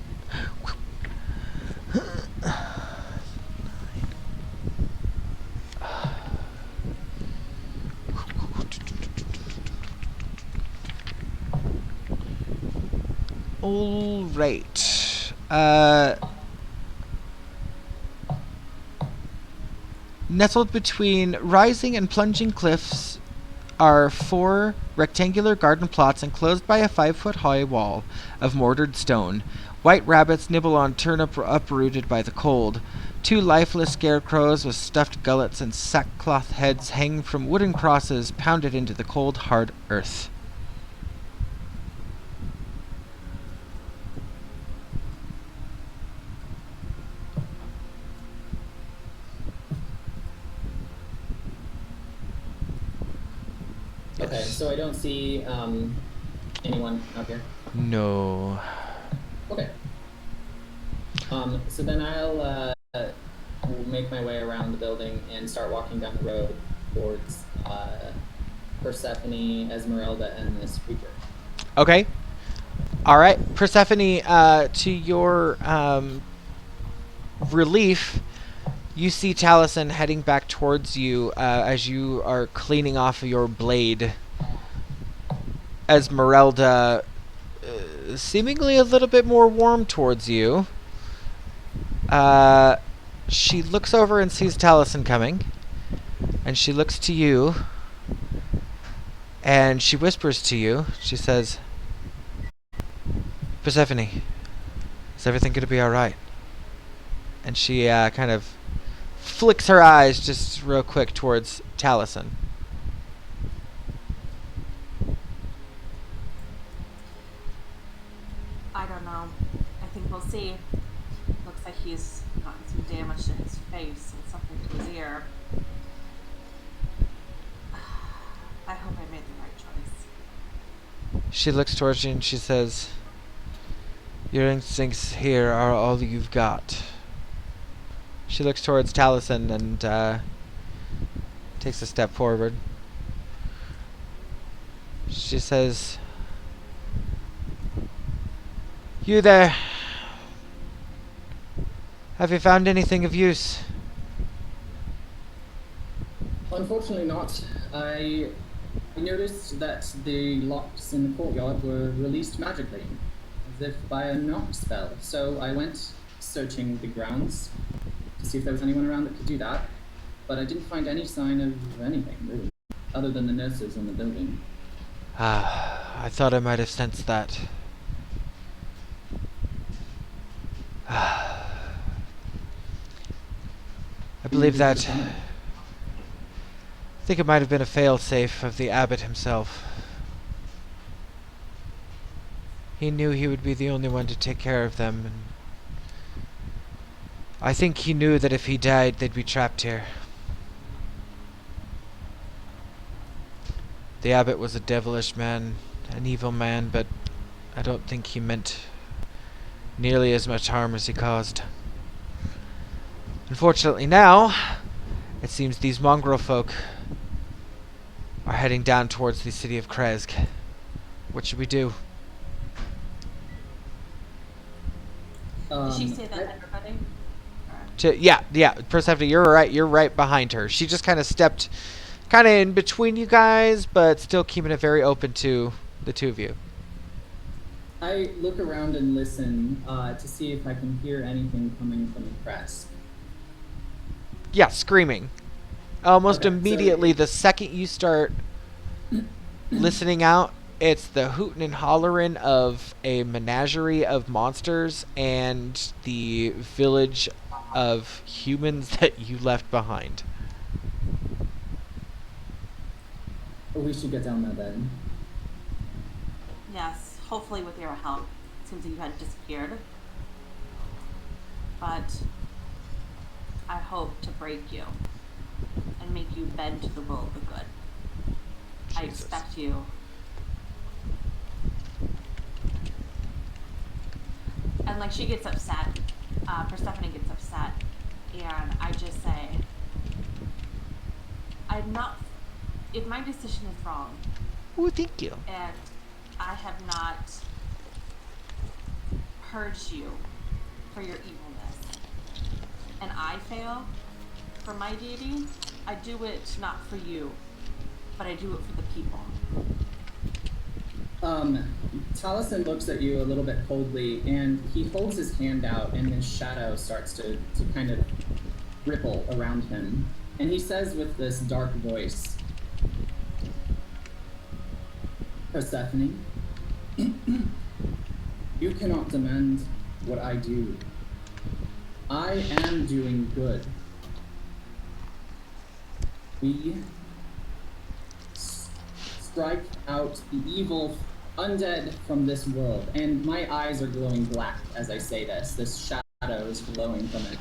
B: All right. Nestled between rising and plunging cliffs are 4 rectangular garden plots enclosed by a 5-foot-high wall of mortared stone. White rabbits nibble on turnip uprooted by the cold. 2 lifeless scarecrows with stuffed gullets and sackcloth heads hang from wooden crosses pounded into the cold, hard earth.
A: Okay, so I don't see anyone out here.
B: No.
A: Okay. So then I'll make my way around the building and start walking down the road towards Persephone, Esmeralda, and this creature.
B: Okay. All right, Persephone. To your relief, you see Taliesin heading back towards you as you are cleaning off your blade. Esmeralda, seemingly a little bit more warm towards you. She looks over and sees Taliesin coming, and she looks to you, and she whispers to you. She says, Persephone, is everything going to be alright? And she kind of flicks her eyes just real quick towards Taliesin.
E: I don't know. I think we'll see. Looks like he's gotten some damage to his face and something to his ear. I hope I made the right choice.
B: She looks towards you and she says, your instincts here are all you've got. She looks towards Taliesin and takes a step forward. She says, you there. Have you found anything of use?
A: Unfortunately not. I noticed that the locks in the courtyard were released magically, as if by a knock spell. So I went searching the grounds to see if there was anyone around that could do that, but I didn't find any sign of anything, really, other than the nurses in the building.
B: I thought I might have sensed that. I believe that... I think it might have been a fail-safe of the abbot himself. He knew he would be the only one to take care of them, and I think he knew that if he died, they'd be trapped here. The abbot was a devilish man, an evil man, but I don't think he meant nearly as much harm as he caused. Unfortunately now, it seems these mongrel folk are heading down towards the city of Kresk. What should we do?
E: Did she say that to everybody?
B: Yeah, Persephone, you're right. You're right behind her. She just kind of stepped, kind of in between you guys, but still keeping it very open to the two of you.
A: I look around and listen to see if I can hear anything coming from the Kresk.
B: Yeah, screaming. Almost
A: Okay,
B: immediately,
A: so
B: the second you start listening out, it's the hootin' and hollerin' of a menagerie of monsters and the village of humans that you left behind.
A: we should get down there then.
E: Yes, hopefully with your help, since you had disappeared. But I hope to break you and make you bend to the will of the good. I
B: Jesus.
E: expect you. And like she gets upset, Persephone gets upset, and I just say, I'm not, if my decision is wrong,
B: Oh, thank you.
E: and I have not purged you for your evilness, and I fail for my deity, I do it not for you, but I do it for the people.
A: Taliesin looks at you a little bit coldly, and he holds his hand out, and his shadow starts to kind of ripple around him. And he says with this dark voice, Persephone, you cannot demand what I do. I am doing good. We strike out the evil undead from this world, and my eyes are glowing black as I say this. This shadow is glowing from it.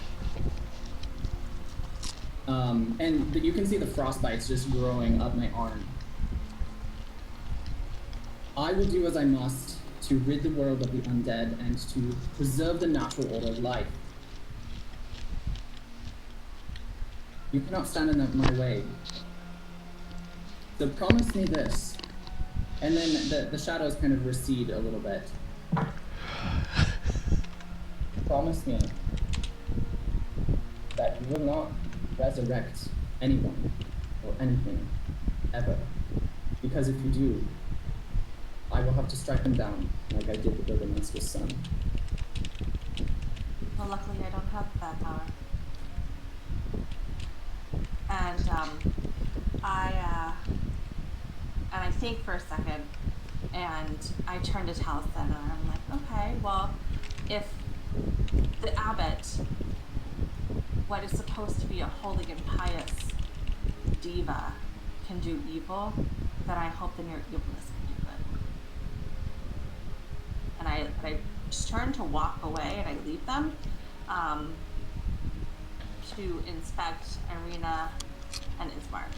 A: And you can see the frostbites just growing up my arm. I will do as I must to rid the world of the undead and to preserve the natural order of life. You cannot stand in my way. So promise me this. And then the shadows kind of recede a little bit. Promise me that you will not resurrect anyone or anything ever. Because if you do, I will have to strike them down like I did the Burgomaster's son.
E: Well, luckily I don't have that power. And I think for a second, and I turn to Taliesin, and I'm like, okay, well, if the abbot, what is supposed to be a holy and pious diva, can do evil, then I hope the near evilness can do good. And I just turn to walk away, and I leave them to inspect Irina and Ismark.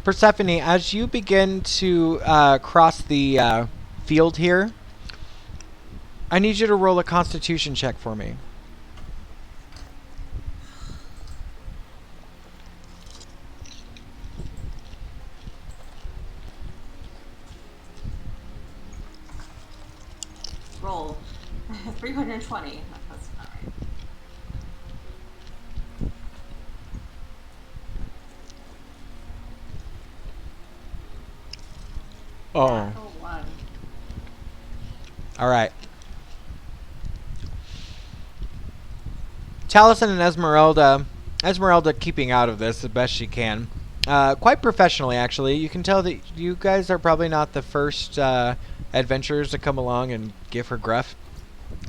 B: Persephone, as you begin to cross the field here, I need you to roll a Constitution check for me.
E: Roll 320. That's not right.
B: Oh.
E: Natural 1.
B: All right. Taliesin and Esmeralda keeping out of this the best she can. Quite professionally, actually. You can tell that you guys are probably not the first adventurers to come along and give her gruff.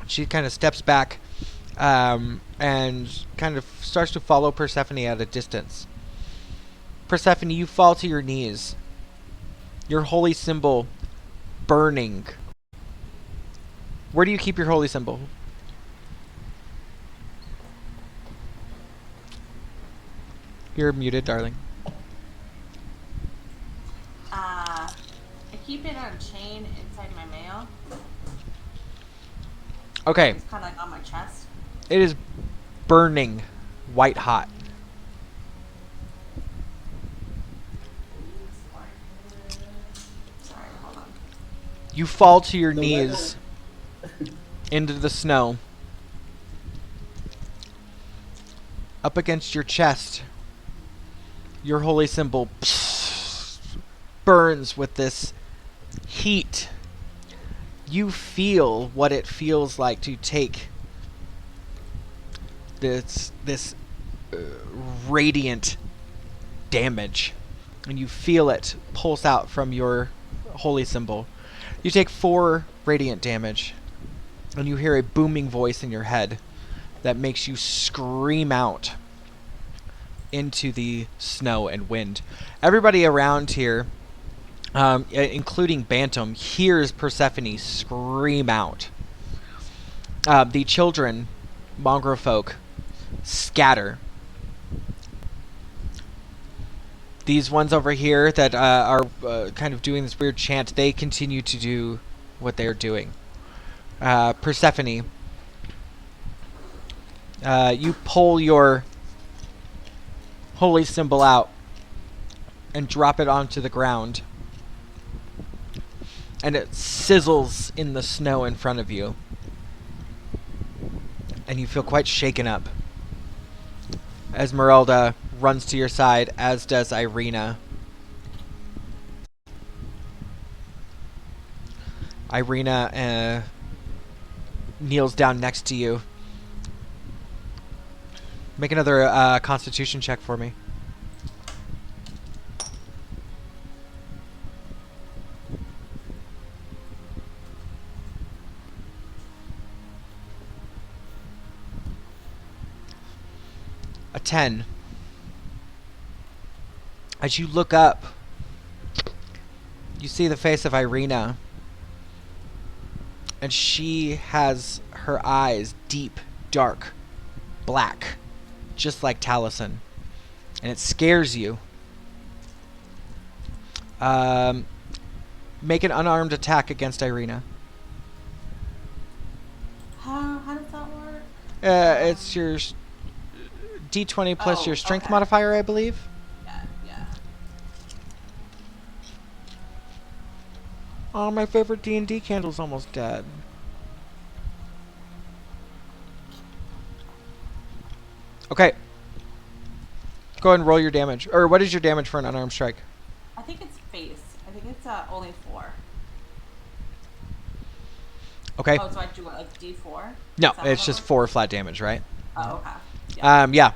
B: She kind of steps back and kind of starts to follow Persephone at a distance. Persephone, you fall to your knees. Your holy symbol burning. Where do you keep your holy symbol? You're muted, darling.
E: I keep it on chain inside my mail.
B: Okay.
E: It's kind of like on my chest.
B: It is burning white hot.
E: Sorry, hold on.
B: You fall to your
A: The
B: knees into the snow. Up against your chest, your holy symbol burns with this heat. You feel what it feels like to take this radiant damage, and you feel it pulse out from your holy symbol. You take 4 radiant damage, and you hear a booming voice in your head that makes you scream out into the snow and wind. Everybody around here, including Bantam, hears Persephone scream out. The children, mongrel folk, scatter. These ones over here that are kind of doing this weird chant, they continue to do what they're doing. Persephone, you pull your holy symbol out and drop it onto the ground, and it sizzles in the snow in front of you, and you feel quite shaken up. Esmeralda runs to your side, as does Irina. Irina kneels down next to you. Make another Constitution check for me. A 10. As you look up, you see the face of Irina, and she has her eyes deep, dark, black, just like Taliesin, and it scares you. Make an unarmed attack against Irina.
E: How does that work?
B: It's your D20 plus
E: Oh,
B: your strength
E: okay.
B: modifier, I believe.
E: Yeah.
B: Oh, my favorite D&D candle's almost dead. Okay. Go ahead and roll your damage. Or what is your damage for an unarmed strike?
E: I think it's face. I think it's only 4.
B: Okay.
E: Oh, so I do what, like D4?
B: No,
E: Is that
B: it's
E: how
B: just
E: that
B: 4 flat damage, right?
E: works? Oh, okay. Yeah.
B: Yeah.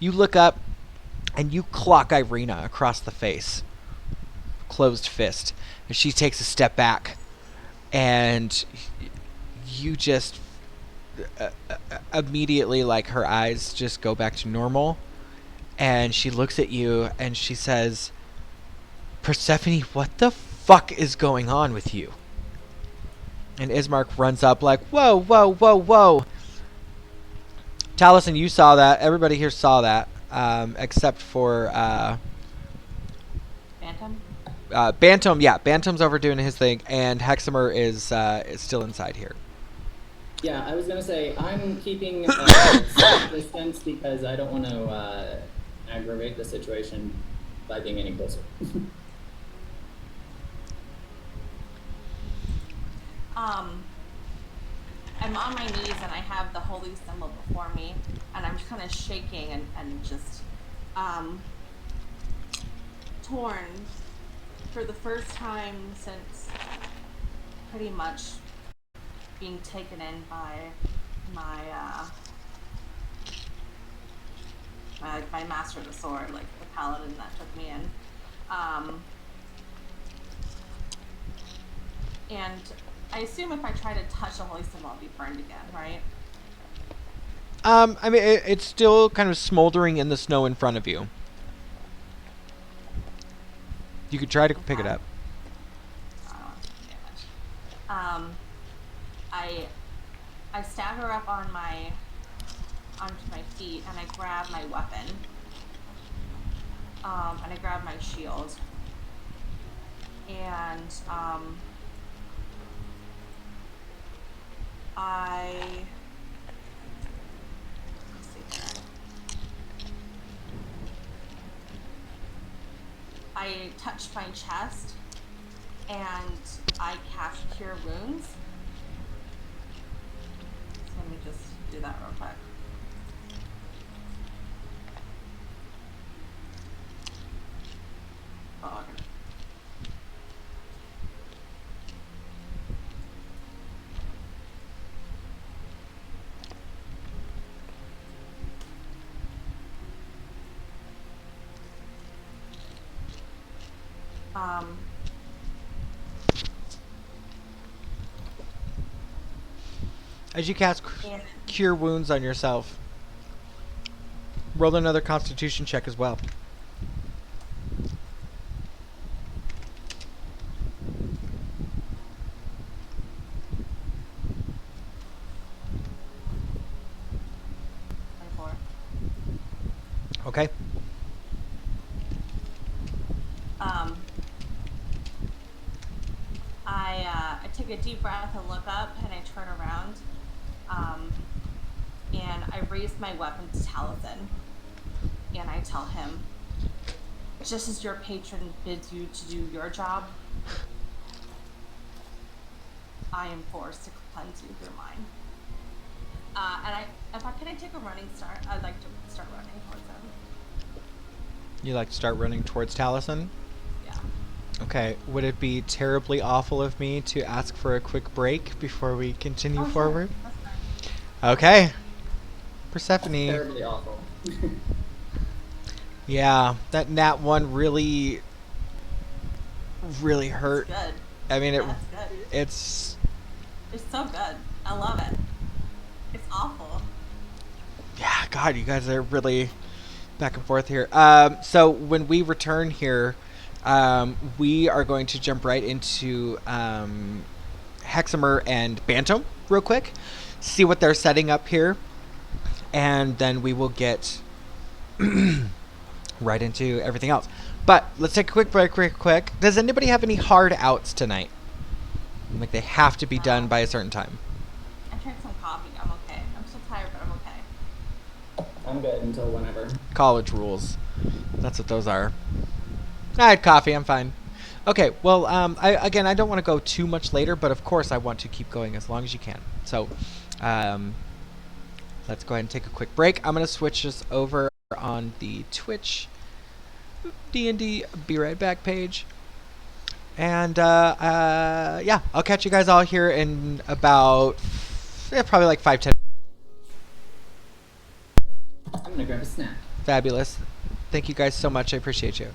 B: You look up, and you clock Irina across the face. Closed fist. And she takes a step back. And you just... immediately, like, her eyes just go back to normal. And she looks at you, and she says, Persephone, what the fuck is going on with you? And Ismark runs up like, whoa, whoa, whoa, whoa. Taliesin, you saw that. Everybody here saw that. Except for
E: Bantam?
B: Bantam. Yeah, Bantam's overdoing his thing. And Heximer is still inside here.
A: Yeah, I was going to say, I'm keeping safe distance because I don't want to aggravate the situation by being any closer.
E: I'm on my knees and I have the holy symbol before me, and I'm kind of shaking and just torn for the first time since pretty much being taken in by my master of the sword, like the paladin that took me in. And I assume if I try to touch the holy symbol, I'll be burned again, right?
B: I mean, it's still kind of smoldering in the snow in front of you. You could try to pick it up.
E: I stagger up onto my feet and I grab my weapon. And I grab my shield. And let's see here. I touch my chest and I cast Cure Wounds. So let me just do that real quick. Oh, okay.
B: As you cast Cure Wounds on yourself, roll another Constitution check as well. Okay.
E: I take a deep breath and look up, and I turn around, and I raise my weapon to Taliesin, and I tell him, just as your patron bids you to do your job, I am forced to cleanse you through mine. Can I take a running start? I'd like to start running towards him.
B: You like to start running towards Taliesin?
E: Yeah.
B: Okay. Would it be terribly awful of me to ask for a quick break before we continue
E: Sure.
B: forward?
E: That's fine.
B: Okay. Persephone.
A: Terribly awful.
B: Yeah, that nat 1 really hurt.
E: It's good.
B: I mean,
E: That's good.
B: it's
E: so good. I love it. It's awful.
B: yeah, God, you guys are really back and forth here. So when we return here, we are going to jump right into Heximer and Bantam real quick, see what they're setting up here, and then we will get right into everything else. But let's take a quick break real quick. Does anybody have any hard outs tonight? Like they have to be done by a certain time.
E: I drank some coffee. I'm okay. I'm still tired, but I'm okay.
A: I'm good until whenever.
B: College rules. That's what those are. I had coffee. I'm fine. Okay. Well, I don't want to go too much later, but of course I want to keep going as long as you can. So, let's go ahead and take a quick break. I'm gonna switch this over on the Twitch DnD Be Right Back page. And yeah, I'll catch you guys all here in about probably like 5-10.
A: I'm gonna grab a snack.
B: Fabulous. Thank you guys so much. I appreciate you.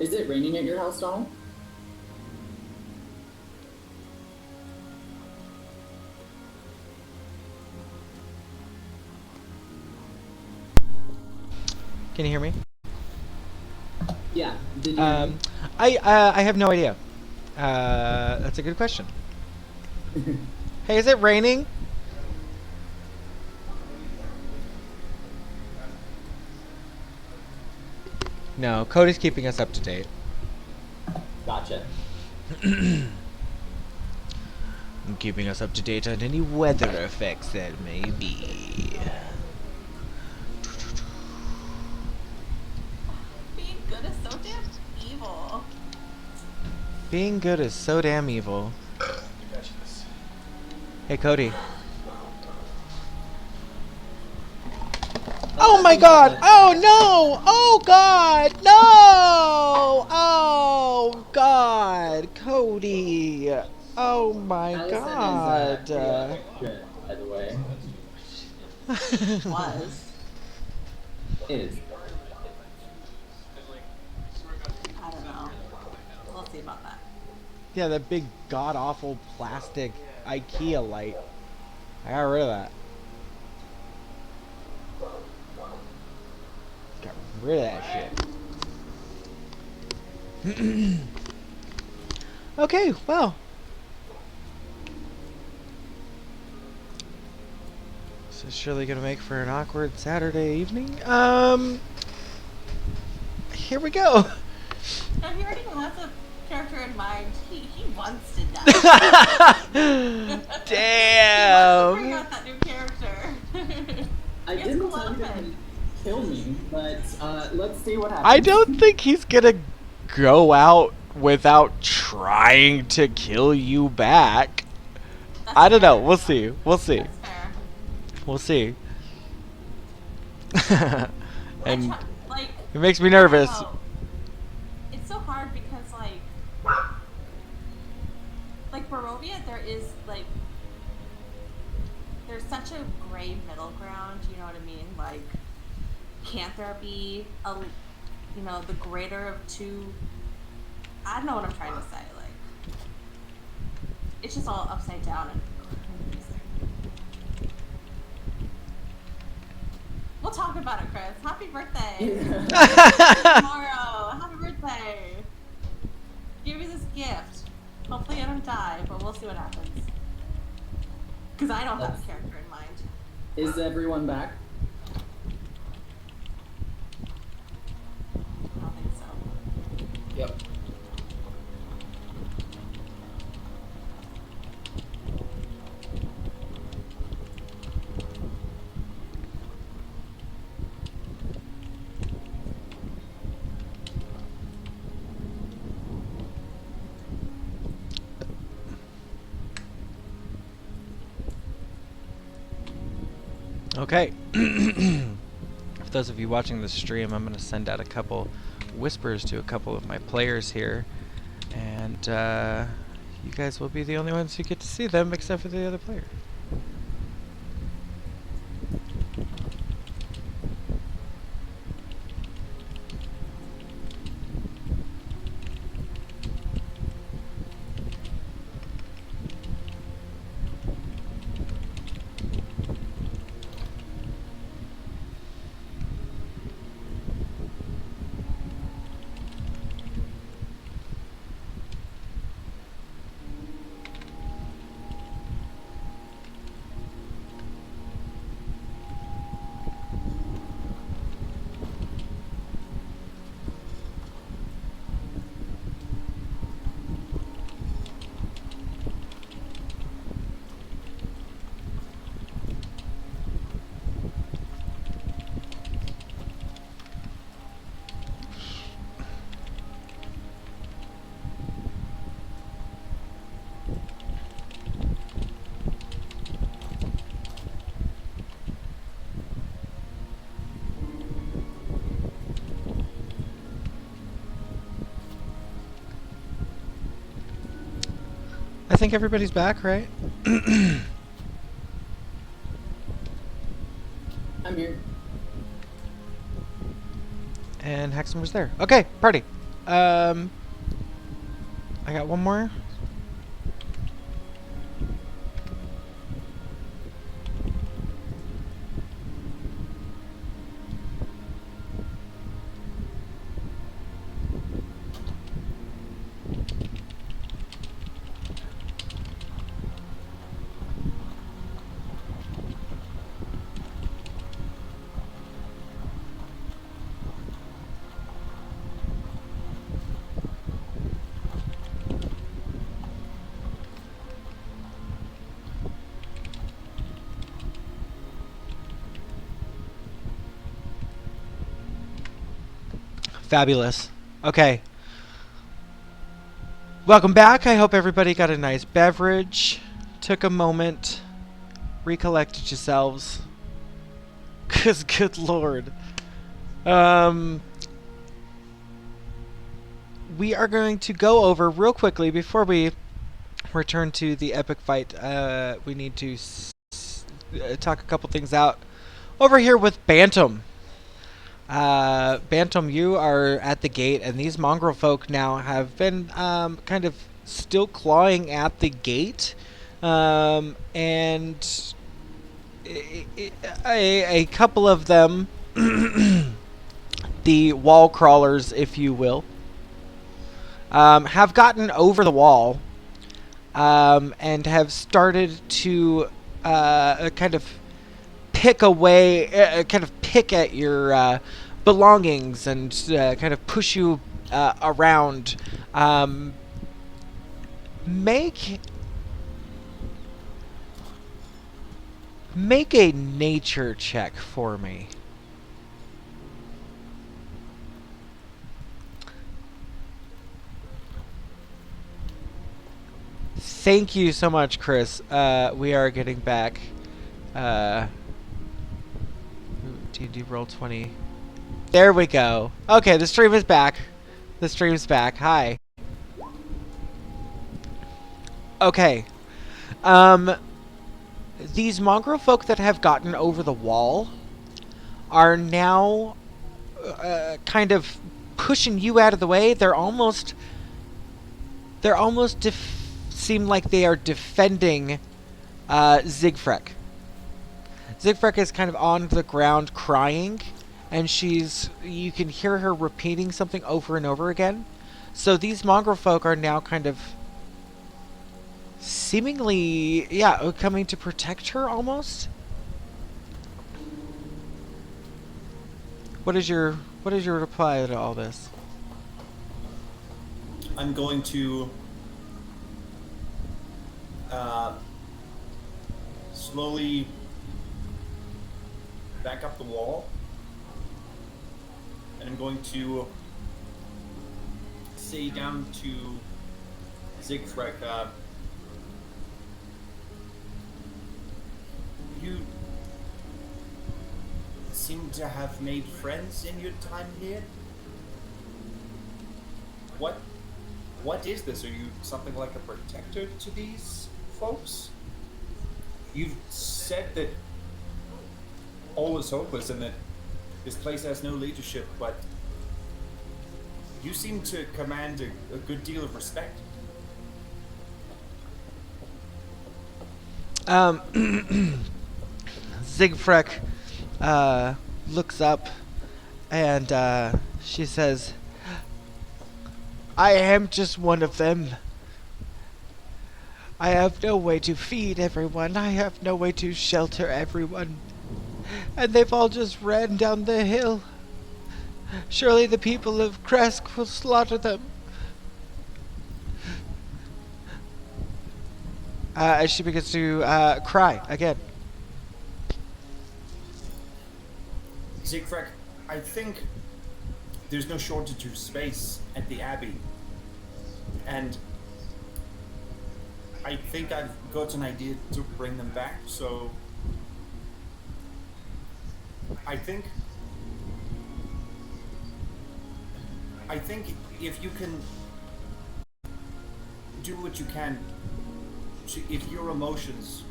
A: Is it raining at your house, Donald?
B: Can you hear me?
A: Yeah. Did you hear me?
B: I have no idea. That's a good question. Hey, is it raining? No, Cody's keeping us up to date.
A: Gotcha.
B: I'm keeping us up to date on any weather effects that may be.
E: Being good is so damn evil.
B: Being good is so damn evil. Hey, Cody. Oh my god! Oh no! Oh god! No! Oh god! Cody! Oh my god!
A: By the way.
E: Was.
A: Is.
E: I don't know. We'll see about that.
B: Yeah, that big god-awful plastic IKEA light. I got rid of that. Got rid of that shit. Okay, well. This is surely gonna make for an awkward Saturday evening. Here we go.
E: Now, he already has a character in mind. He wants to die.
B: Damn.
E: He wants to bring out that new character.
A: I
E: It's
A: didn't
E: cool
A: tell you
E: outfit.
A: to kill me, but let's see what happens.
B: I don't think he's gonna go out without trying to kill you back.
E: That's
B: I don't know.
E: fair.
B: We'll see. We'll see.
E: That's fair.
B: We'll see. And
E: Like,
B: it makes me nervous.
E: I don't know. It's so hard because like Markovia, there's such a gray middle ground. You know what I mean? Like, can't there be the greater of two? I don't know what I'm trying to say. Like, it's just all upside down and confusing. We'll talk about it, Chris. Happy birthday! Tomorrow. Happy birthday! Give me this gift. Hopefully I don't die, but we'll see what happens. Because I don't have a character in mind.
A: Is everyone back?
E: I don't think so.
D: Yep.
B: Okay. For those of you watching the stream, I'm going to send out a couple whispers to a couple of my players here. And you guys will be the only ones who get to see them except for the other player. I think everybody's back, right?
A: I'm here.
B: And Heximer's there. Okay, party. I got one more. Fabulous. Okay. Welcome back. I hope everybody got a nice beverage, took a moment, recollected yourselves. Cause good lord. We are going to go over real quickly before we return to the epic fight. We need to talk a couple things out over here with Bantam. Bantam, you are at the gate, and these mongrel folk now have been kind of still clawing at the gate, and a couple of them, the wall crawlers, if you will, have gotten over the wall and have started to kind of pick away, kind of pick at your belongings and kind of push you around. Make a nature check for me. Thank you so much, Chris. We are getting back. D&D roll 20. There we go. Okay, the stream is back. The stream's back. Hi. Okay. These mongrel folk that have gotten over the wall are now kind of pushing you out of the way. They're almost seem like they are defending Zigfrek. Zigfrek is kind of on the ground crying, and you can hear her repeating something over and over again. So these mongrel folk are now kind of seemingly, coming to protect her almost. What is your reply to all this?
C: I'm going to slowly back up the wall, and I'm going to say down to Zigfrek, you seem to have made friends in your time here. What is this? Are you something like a protector to these folks? You've said that all is hopeless and that this place has no leadership, but you seem to command a good deal of respect.
B: Zigfrek looks up and she says, I am just one of them. I have no way to feed everyone. I have no way to shelter everyone. And they've all just ran down the hill. Surely the people of Kresk will slaughter them. As she begins to cry again.
C: Zigfrek, I think there's no shortage of space at the Abbey. And I think I've got an idea to bring them back, so I think if you can do what you can, if your emotions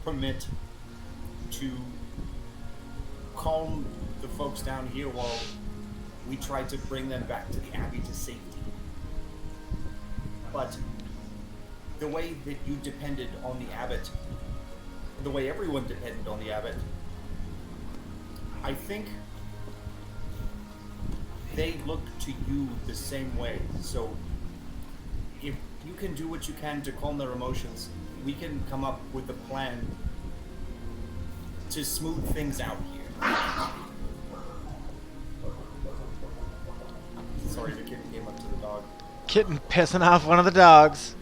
C: permit, to calm the folks down here while
F: we tried to bring them back to the Abbey to safety. But the way that you depended on the Abbot, the way everyone depended on the Abbot, I think they look to you the same way. So if you can do what you can to calm their emotions, we can come up with a plan to smooth things out here. Sorry, the kitten came up to the dog.
B: Kitten pissing off one of the dogs.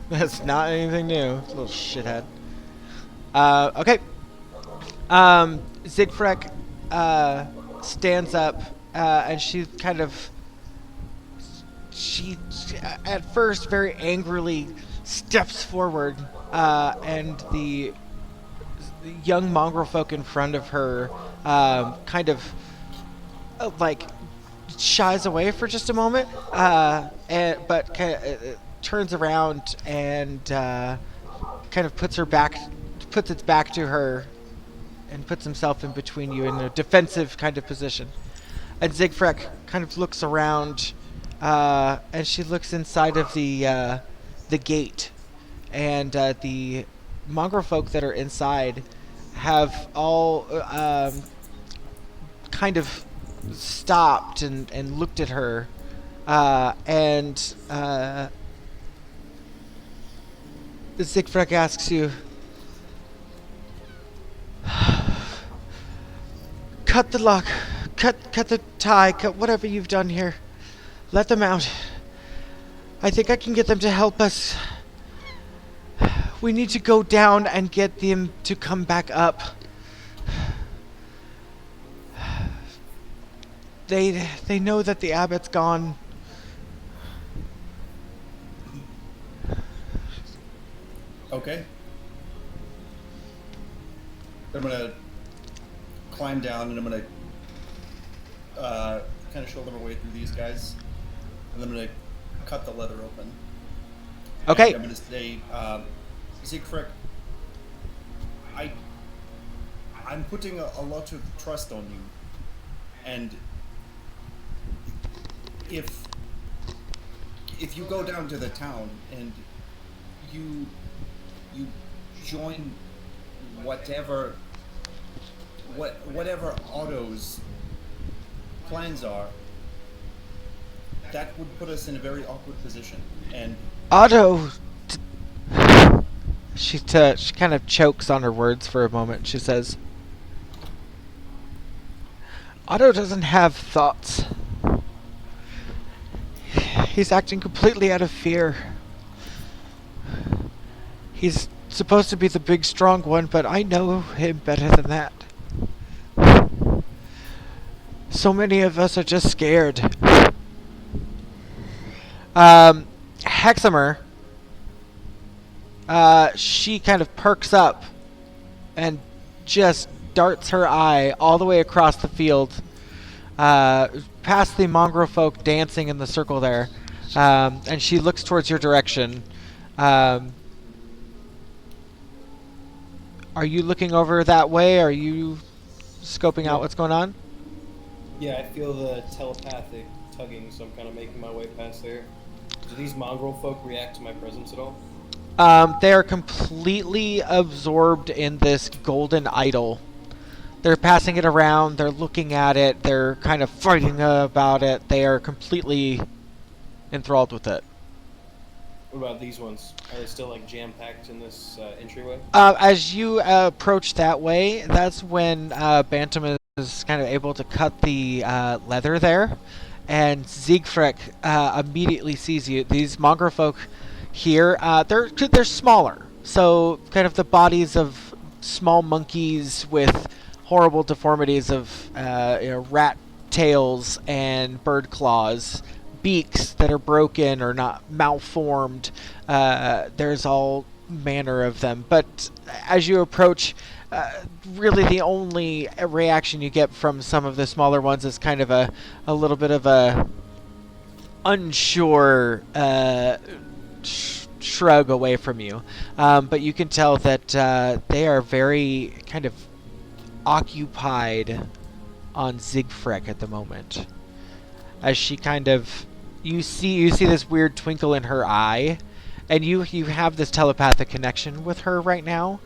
B: That's not anything new. Little shithead. Okay. Siegfried stands up, and she kind of... She, at first, very angrily steps forward, and the young mongrel folk in front of her kind of, like, shies away for just a moment, but turns around and kind of puts its back to her and puts himself in between you in a defensive kind of position. And Siegfried kind of looks around, and she looks inside of the gate, and the mongrel folk that are inside have all kind of stopped and looked at her, and Siegfried asks you, cut the lock, cut the tie, cut whatever you've done here. Let them out. I think I can get them to help us. We need to go down and get them to come back up. They know that the abbot's gone.
C: Okay. I'm gonna climb down and I'm gonna kind of shoulder my way through these guys, and I'm gonna cut the leather open.
B: Okay.
C: And I'm gonna say, Siegfried, I'm putting a lot of trust on you, and if you go down to the town and you join whatever Otto's plans are, that would put us in a very awkward position. And
B: Otto... She kind of chokes on her words for a moment. She says, Otto doesn't have thoughts. He's acting completely out of fear. He's supposed to be the big, strong one, but I know him better than that. So many of us are just scared. Heximer, she kind of perks up and just darts her eye all the way across the field, past the mongrel folk dancing in the circle there, and she looks towards your direction. Are you looking over that way? Are you scoping out what's going on?
D: Yeah, I feel the telepathic tugging, so I'm kind of making my way past there. Do these mongrel folk react to my presence at all?
B: They are completely absorbed in this golden idol. They're passing it around, they're looking at it, they're kind of fighting about it. They are completely enthralled with it.
D: What about these ones? Are they still like jam-packed in this entryway?
B: As you approach that way, that's when Bantam is kind of able to cut the leather there, and Siegfried immediately sees you. These mongrel folk here, they're smaller, so kind of the bodies of small monkeys with horrible deformities of rat tails and bird claws, beaks that are broken or not malformed. There's all manner of them, but as you approach, really the only reaction you get from some of the smaller ones is kind of a little bit of a unsure shrug away from you, but you can tell that they are very kind of occupied on Siegfried at the moment. As she kind of, you see this weird twinkle in her eye, and you have this telepathic connection with her right now,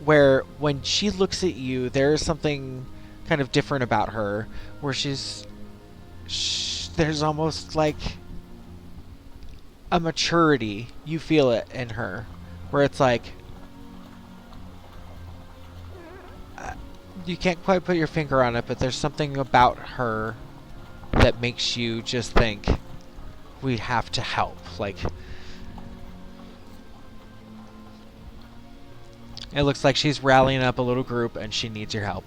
B: where when she looks at you, there's something kind of different about her, where there's almost like a maturity. You feel it in her, where it's like, you can't quite put your finger on it, but there's something about her that makes you just think, we have to help. Like, it looks like she's rallying up a little group and she needs your help.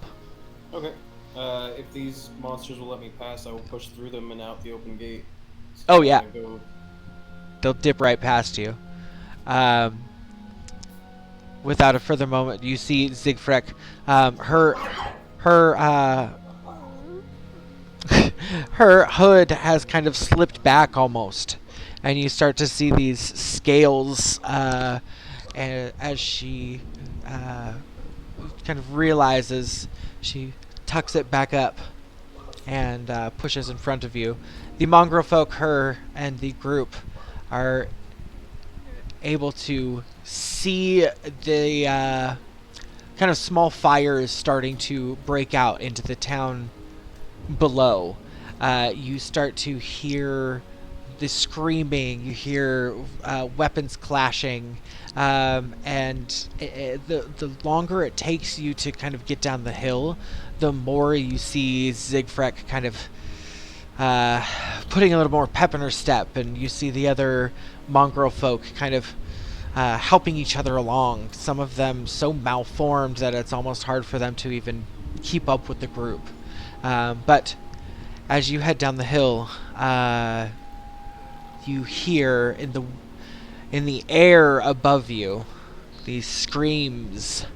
D: Okay. If these monsters will let me pass, I will push through them and out the open gate. So
B: Oh, yeah.
D: I'm gonna go.
B: They'll dip right past you. Without a further moment, you see Siegfried. Her hood has kind of slipped back almost, and you start to see these scales as she kind of realizes. She tucks it back up and pushes in front of you. The mongrel folk, her, and the group are able to see the kind of small fires starting to break out into the town below. You start to hear the screaming, you hear weapons clashing, and the longer it takes you to kind of get down the hill, the more you see Siegfried kind of putting a little more pep in her step, and you see the other mongrel folk kind of helping each other along. Some of them so malformed that it's almost hard for them to even keep up with the group. But as you head down the hill, you hear in the air above you these screams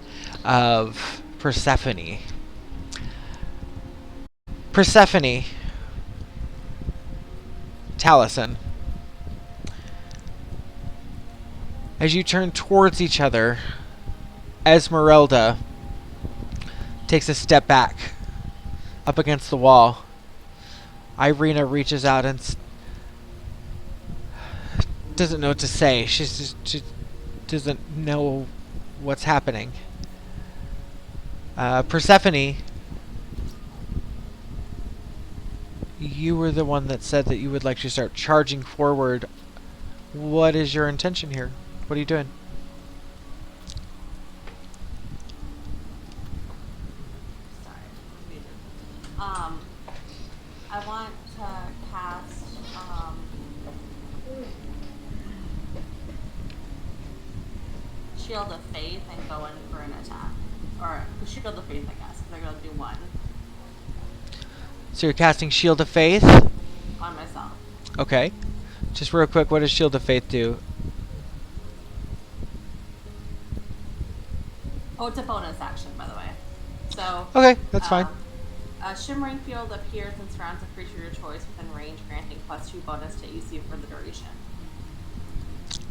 B: of Persephone. Persephone, Taliesin, as you turn towards each other, Esmeralda takes a step back up against the wall. Irina reaches out and doesn't know what to say. She doesn't know what's happening. Persephone, you were the one that said that you would like to start charging forward. What is your intention here? What are you doing?
E: Sorry. I want to cast Shield of Faith and go in for an attack. Or Shield of Faith, I guess, because I'm going to do one
B: So you're casting Shield of Faith?
E: on myself.
B: Okay. Just real quick, what does Shield of Faith do?
E: Oh, it's a bonus action, by the way. So
B: Okay, that's fine.
E: A shimmering field appears and surrounds a creature of your choice within range, granting +2 bonus to AC for the duration.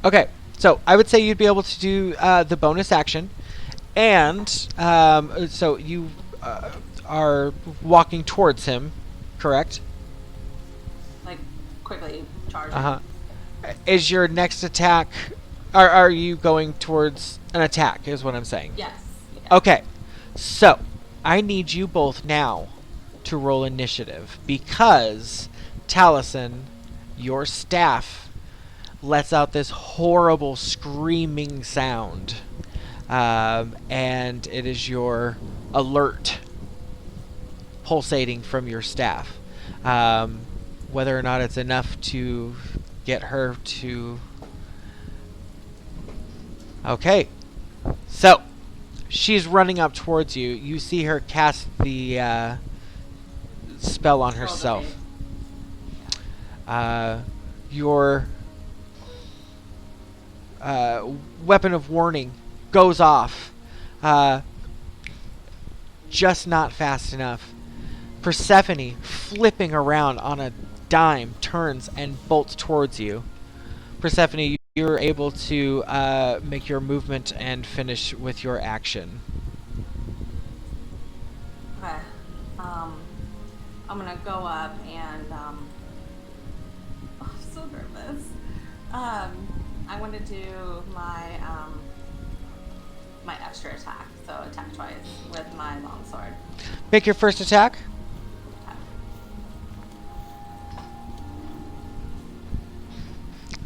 B: Okay, so I would say you'd be able to do the bonus action, and so you are walking towards him, correct?
E: Like, quickly charging.
B: Uh-huh. Is your next attack... Are you going towards an attack, is what I'm saying?
E: Yes.
B: Okay, so I need you both now to roll initiative, because Taliesin, your staff, lets out this horrible screaming sound, and it is your alert pulsating from your staff. Whether or not it's enough to get her to... Okay, so she's running up towards you. You see her cast the spell on herself. Your weapon of warning goes off, just not fast enough. Persephone, flipping around on a dime, turns and bolts towards you. Persephone, you're able to make your movement and finish with your action.
E: Okay. I'm gonna go up and I'm so nervous. I'm gonna do my my extra attack, so attack twice with my longsword.
B: Make your first attack.
E: Okay.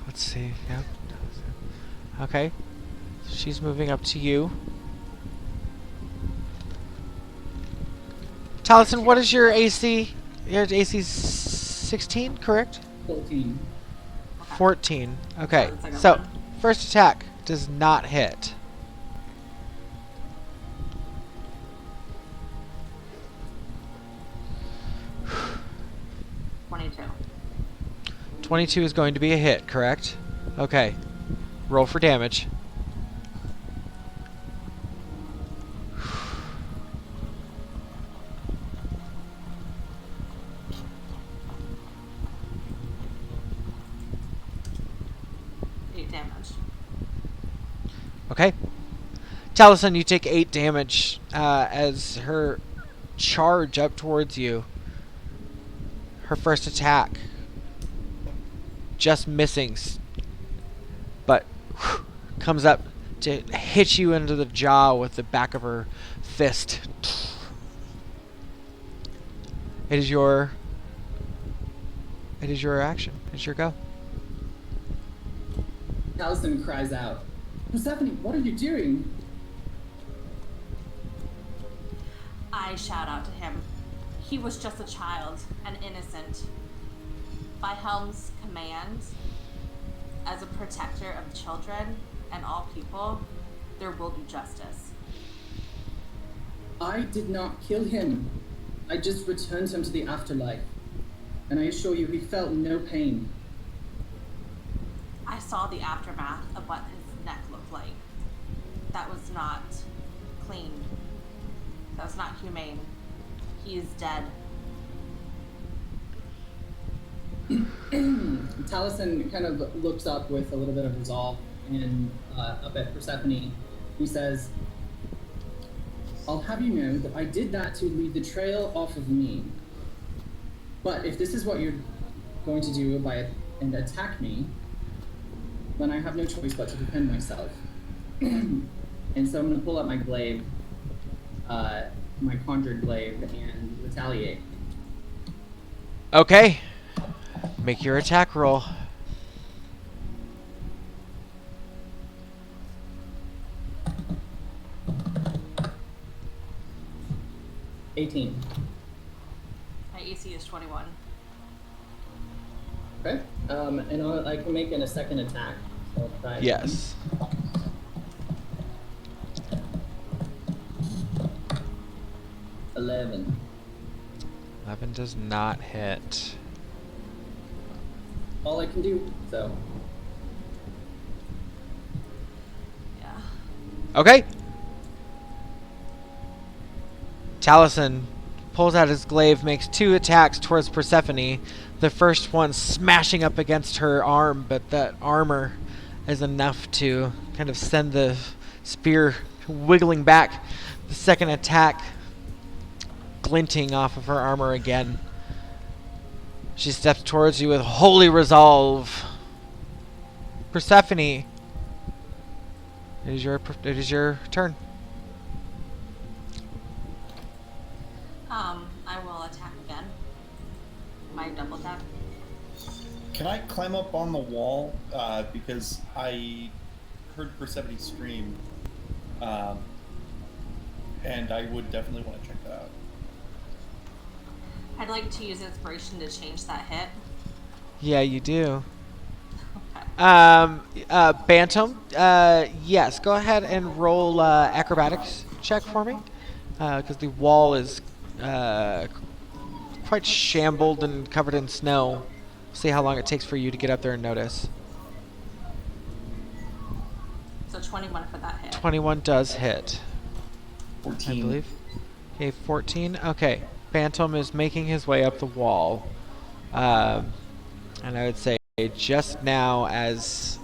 B: Let's see. Yep. Okay. She's moving up to you. Taliesin, what is your AC? Your AC 16, correct?
A: 14.
B: 14. Okay.
E: That's like a
B: So,
E: one.
B: first attack does not hit.
E: $22.
B: 22 is going to be a hit, correct? Okay. Roll for damage.
E: Damage.
B: Okay. Taliesin, you take 8 damage as her charge up towards you. Her first attack. Just missing. But comes up to hit you into the jaw with the back of her fist. It is your action. It's your go.
A: Taliesin cries out, Persephone, what are you doing?
E: I shout out to him. He was just a child, an innocent. By Helm's command, as a protector of children and all people, there will be justice.
A: I did not kill him. I just returned him to the afterlife. And I assure you, he felt no pain.
E: I saw the aftermath of what his neck looked like. That was not clean. That was not humane. He is dead.
A: Taliesin kind of looks up with a little bit of resolve and up at Persephone. He says, I'll have you know that I did that to leave the trail off of me. But if this is what you're going to do and attack me, then I have no choice but to defend myself. And so I'm going to pull out my glaive, my conjured glaive, and retaliate.
B: Okay. Make your attack roll.
A: $18.
E: My AC is 21.
A: Okay. And I can make a second attack. So I'll try again.
B: Yes.
A: $11.
B: 11 does not hit.
A: All I can do, so.
E: Yeah.
B: Okay. Taliesin pulls out his glaive, makes 2 attacks towards Persephone. The first one smashing up against her arm, but that armor is enough to kind of send the spear wiggling back. The second attack glinting off of her armor again. She steps towards you with holy resolve. Persephone, it is your turn.
E: I will attack again. My double attack.
C: Can I climb up on the wall? Because I heard Persephone scream. And I would definitely want to check that out.
E: I'd like to use inspiration to change that hit.
B: Yeah, you do.
E: Okay.
B: Bantam, yes, go ahead and roll acrobatics check for me, because the wall is quite shambled and covered in snow. See how long it takes for you to get up there and notice.
E: So 21 for that hit.
B: 21 does hit,
C: 14.
B: I believe. Okay, 14. Okay, Bantam is making his way up the wall, and I would say just now as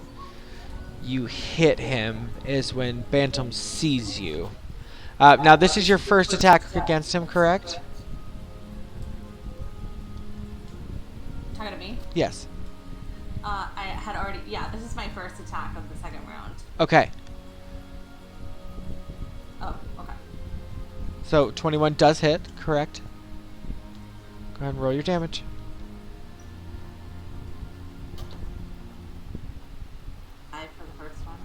B: you hit him is when Bantam sees you. Now this is your first attack against him, correct? Yes.
E: I had already. Yeah, this is my first attack of the second round.
B: Okay.
E: Oh, okay.
B: So 21 does hit, correct? Go ahead and roll your damage.
E: Five for the first one.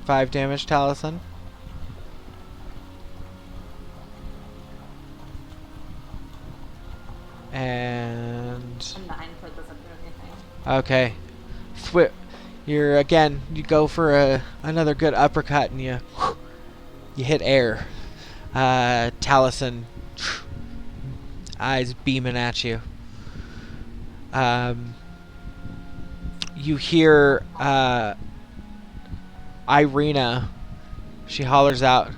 B: 5 damage, Taliesin. And
E: And 9 for doesn't do anything.
B: okay, you go for another good uppercut and you hit air. Taliesin, eyes beaming at you. You hear Irina. She hollers out,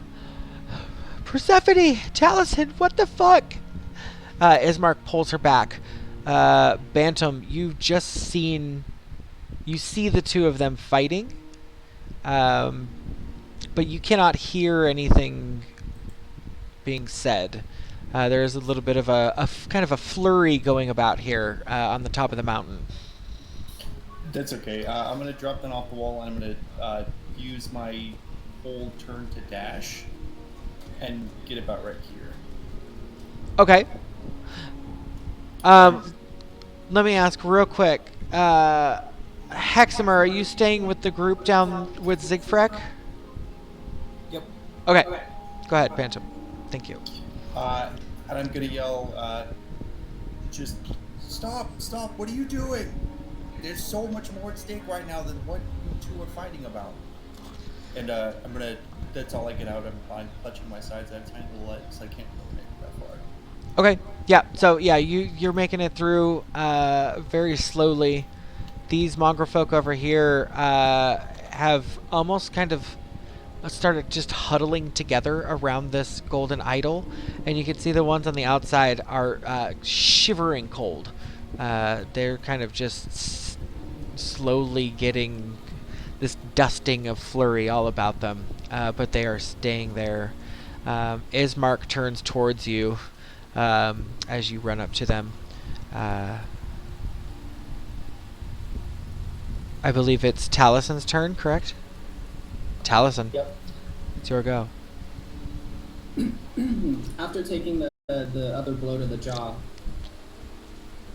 B: "Persephone, Taliesin, what the fuck?" Ismark pulls her back. Bantam, you see the two of them fighting, but you cannot hear anything being said. There is a little bit of kind of a flurry going about here on the top of the mountain.
C: That's okay. I'm going to drop them off the wall, and I'm going to use my whole turn to dash and get about right here.
B: Okay. Let me ask real quick. Heximer, are you staying with the group down with Zigfrek?
D: Yep.
B: Okay. Go ahead, Bantam. Thank you.
C: And I'm going to yell, just stop, what are you doing? There's so much more at stake right now than what you two are fighting about. And I'm going to, that's all I get out. I'm clutching my sides. I have tiny little legs, so I can't really make it that far.
B: Okay. Yeah. So yeah, you're making it through very slowly. These mongrel folk over here have almost kind of started just huddling together around this golden idol, and you can see the ones on the outside are shivering cold. They're kind of just slowly getting this dusting of flurry all about them, but they are staying there. Ismark turns towards you as you run up to them. I believe it's Taliesin's turn, correct? Taliesin.
A: Yep.
B: It's your go.
A: After taking the other blow to the jaw,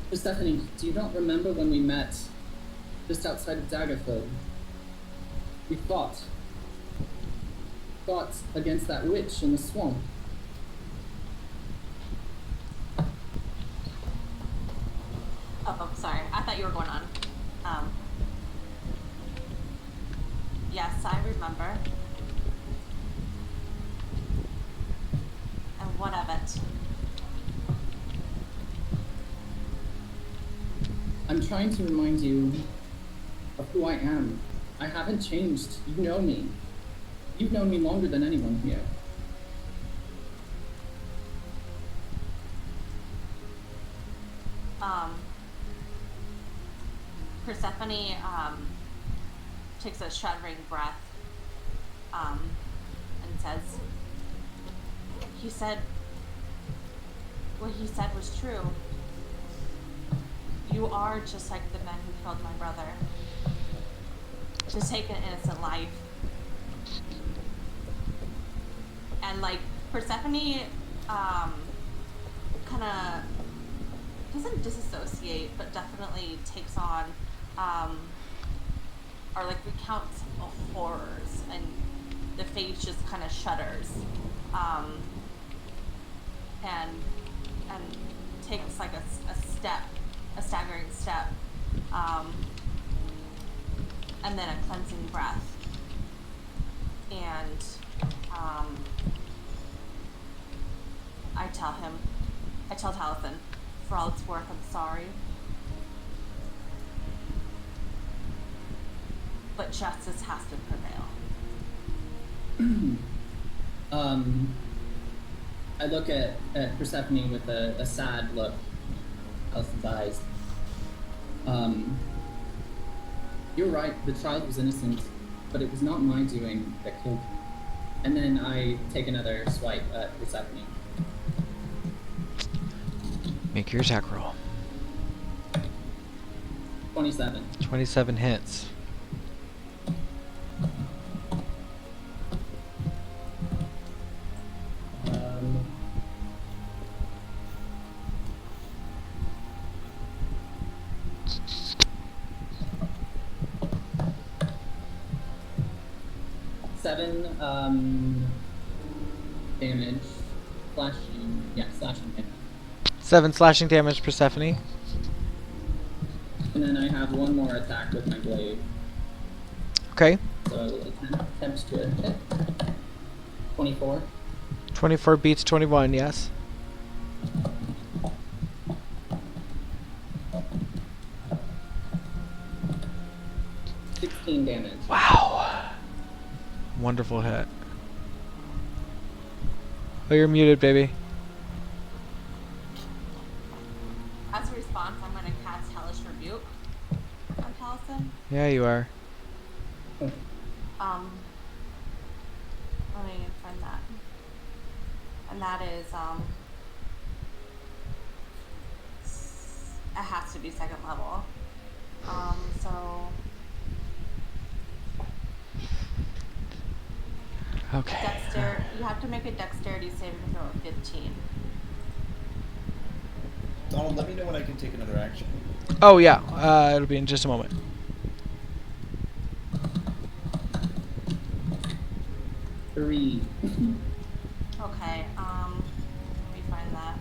A: Persephone, do you not remember when we met just outside of Daggerford? We fought against that witch in the swamp.
E: Oh, sorry. I thought you were going on. Yes, I remember. And what of it?
A: I'm trying to remind you of who I am. I haven't changed. You know me. You've known me longer than anyone here.
E: Persephone takes a shuddering breath and says, what he said was true. You are just like the men who killed my brother. To take an innocent life. And like Persephone kind of doesn't disassociate, but definitely takes on or like recounts horrors, and the face just kind of shudders, and takes like a staggering step, and then a cleansing breath, and I tell Taliesin, for all it's worth, I'm sorry. But justice has to prevail.
A: I look at Persephone with a sad look out his eyes. You're right, the child was innocent, but it was not my doing that killed him. And then I take another swipe at Persephone.
B: Make your attack roll.
A: 27.
B: 27 hits.
A: Um, seven damage. Slashing. Yeah, slashing damage.
B: 7 slashing damage, Persephone.
A: And then I have one more attack with my blade.
B: Okay.
A: So attempt to hit. 24.
B: 24 beats 21, yes.
A: Damage.
B: Wow. Wonderful hit. Oh, you're muted, baby.
E: As a response, I'm going to cast Hellish Rebuke on Taliesin.
B: Yeah, you are.
E: Let me find that. And that is, it has to be 2nd level. So
B: Okay.
E: you have to make a dexterity saving throw of 15.
C: Donald, let me know when I can take another action.
B: Oh, yeah. It'll be in just a moment.
A: 3.
E: Okay, let me find that.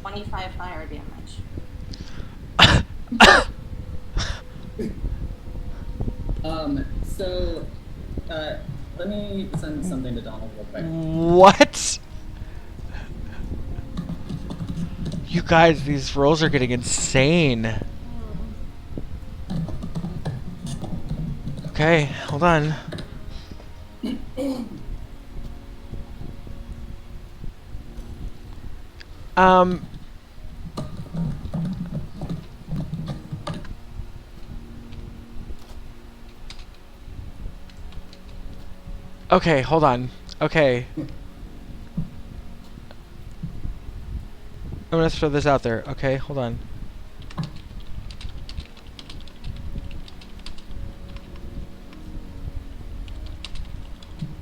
E: 25 fire damage.
A: So, let me send something to Donald real quick.
B: What? You guys, these rolls are getting insane. Okay, hold on. Okay, hold on. Okay. I'm gonna throw this out there. Okay, hold on.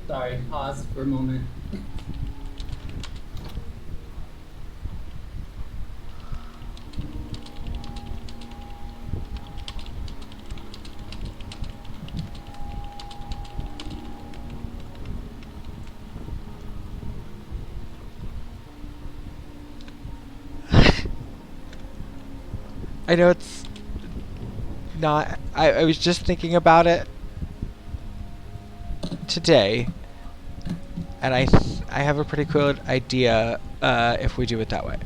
A: Sorry, pause for a moment.
B: I know it's not. I was just thinking about it today, and I have a pretty cool idea if we do it that way.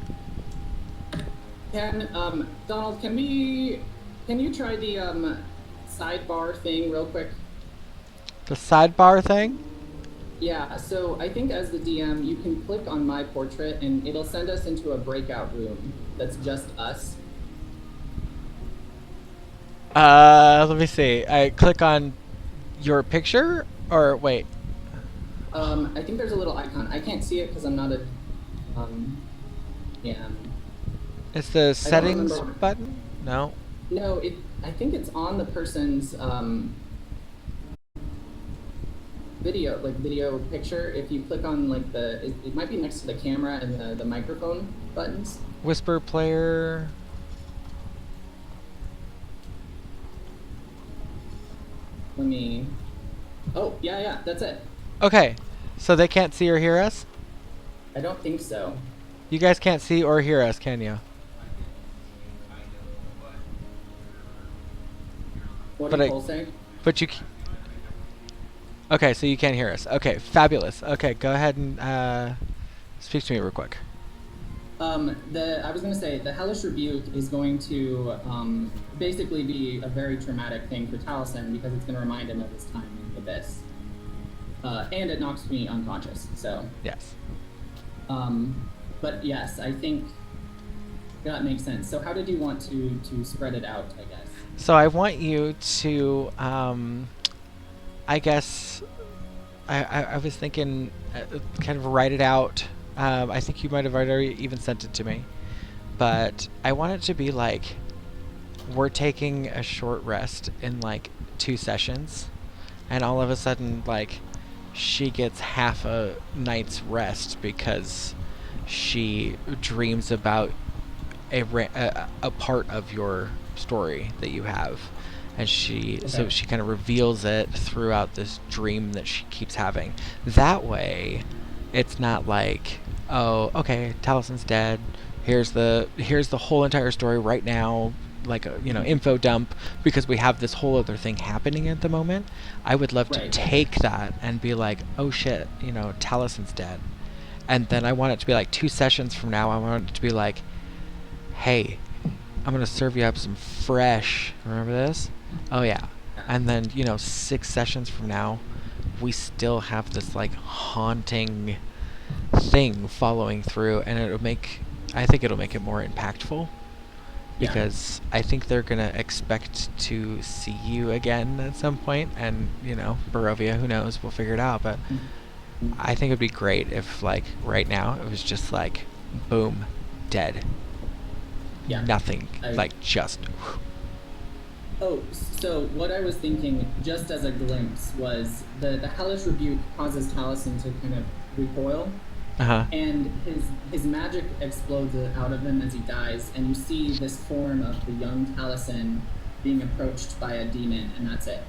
A: Donald, can you try the sidebar thing real quick?
B: The sidebar thing?
A: Yeah, so I think as the DM, you can click on my portrait and it'll send us into a breakout room that's just us.
B: Let me see. I click on your picture, or wait.
A: I think there's a little icon. I can't see it because I'm not a, yeah.
B: It's the settings
A: remember.
B: button? No.
A: No, I think it's on the person's, video picture. If you click on, like, it might be next to the camera and the microphone buttons.
B: Whisper player.
A: Let me, oh, yeah, that's it.
B: Okay, so they can't see or hear us?
A: I don't think so.
B: You guys can't see or hear us, can you?
A: What
B: But
A: did
B: I-
A: Cole say?
B: But you. Okay, so you can't hear us. Okay, fabulous. Okay, go ahead and speak to me real quick.
A: I was going to say, the Hellish Rebuke is going to basically be a very traumatic thing for Taliesin because it's going to remind him of his time in the Abyss. And it knocks me unconscious, so.
B: Yes.
A: But yes, I think that makes sense. So how did you want to spread it out, I guess?
B: So I want you to, I guess, I was thinking, kind of write it out. I think you might have already even sent it to me. But I want it to be like, we're taking a short rest in like 2 sessions. And all of a sudden, like, she gets half a night's rest because she dreams about a part of your story that you have, and so she kind of reveals it throughout this dream that she keeps having. That way, it's not like, oh, okay, Taliesin's dead. Here's the whole entire story right now, like a info dump, because we have this whole other thing happening at the moment. I would love to take that and be like, oh shit, Taliesin's dead, and then I want it to be like 2 sessions from now. I want it to be like, hey, I'm gonna serve you up some fresh. Remember this? Oh yeah. And then 6 sessions from now, we still have this like haunting thing following through, and I think it'll make it more impactful. Because I think they're gonna expect to see you again at some point, and Barovia, who knows? We'll figure it out. But I think it'd be great if, like, right now it was just like, boom, dead.
A: Yeah.
B: Nothing. Just.
A: Oh, so what I was thinking, just as a glimpse, was the hellish rebuke causes Taliesin to kind of recoil. And his magic explodes out of him as he dies, and you see this form of the young Taliesin being approached by a demon, and that's it.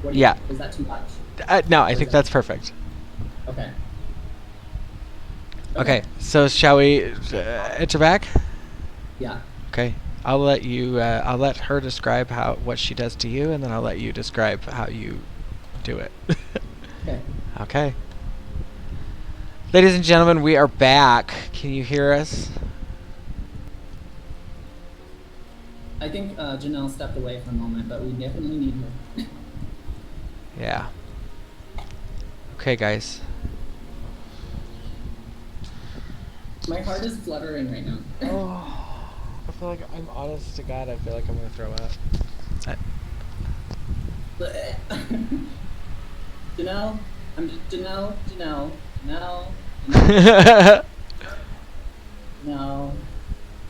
A: Is that too much?
B: No, I think that's perfect.
A: Okay,
B: so shall we enter back?
A: Yeah.
B: Okay, I'll let you. I'll let her describe what she does to you, and then I'll let you describe how you do it. Okay. Ladies and gentlemen, we are back. Can you hear us?
A: I think Janelle stepped away for a moment, but we definitely need her.
B: Yeah. Okay, guys.
A: My heart is fluttering right now.
B: Oh, I feel like I'm honest to God. I feel like I'm gonna throw up.
A: Janelle, Janelle. No.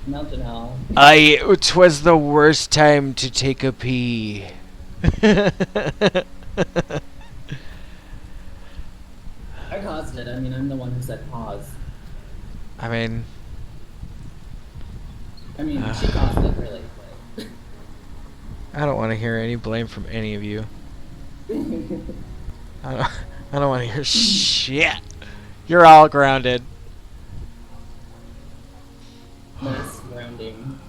A: Janelle.
B: 'Twas the worst time to take a pee.
A: I caused it. I mean, I'm the one who said pause.
B: I mean,
A: she caused it, really.
B: I don't want to hear any blame from any of you. I don't want to hear shit. You're all grounded.
A: Nice grounding.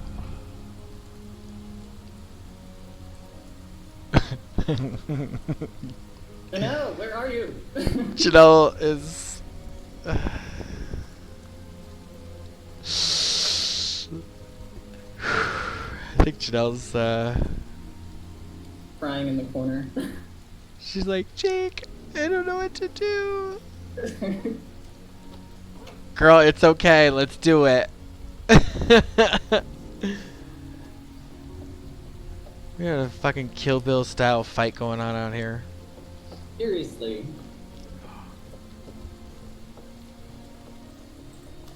A: Janelle, where are you?
B: Janelle is... I think Janelle's
A: crying in the corner.
B: She's like, Jake, I don't know what to do. Girl, it's okay. Let's do it. We got a fucking Kill Bill style fight going on out here.
A: Seriously.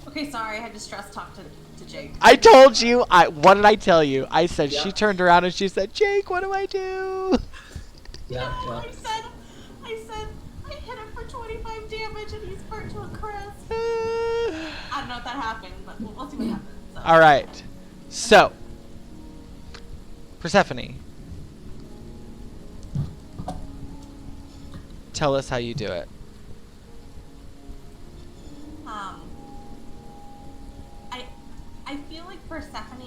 E: Okay, sorry, I had to stress talk to Jake.
B: I told you. What did I tell you? I said she turned around and she said, Jake, what do I do?
A: Yeah.
E: I said, I hit him for 25 damage and he's burnt to a crisp. I don't know if that happened, but we'll see what happens. So.
B: All right. So, Persephone, tell us how you do it.
E: I feel like Persephone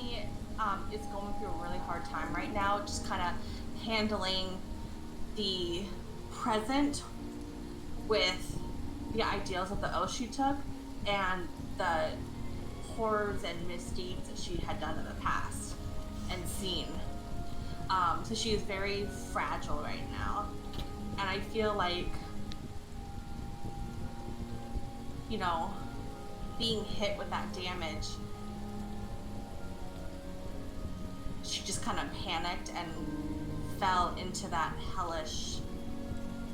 E: is going through a really hard time right now, just kind of handling the present with the ideals of the oath she took and the horrors and misdeeds that she had done in the past and seen. So she is very fragile right now. And I feel like, being hit with that damage, she just kind of panicked and fell into that hellish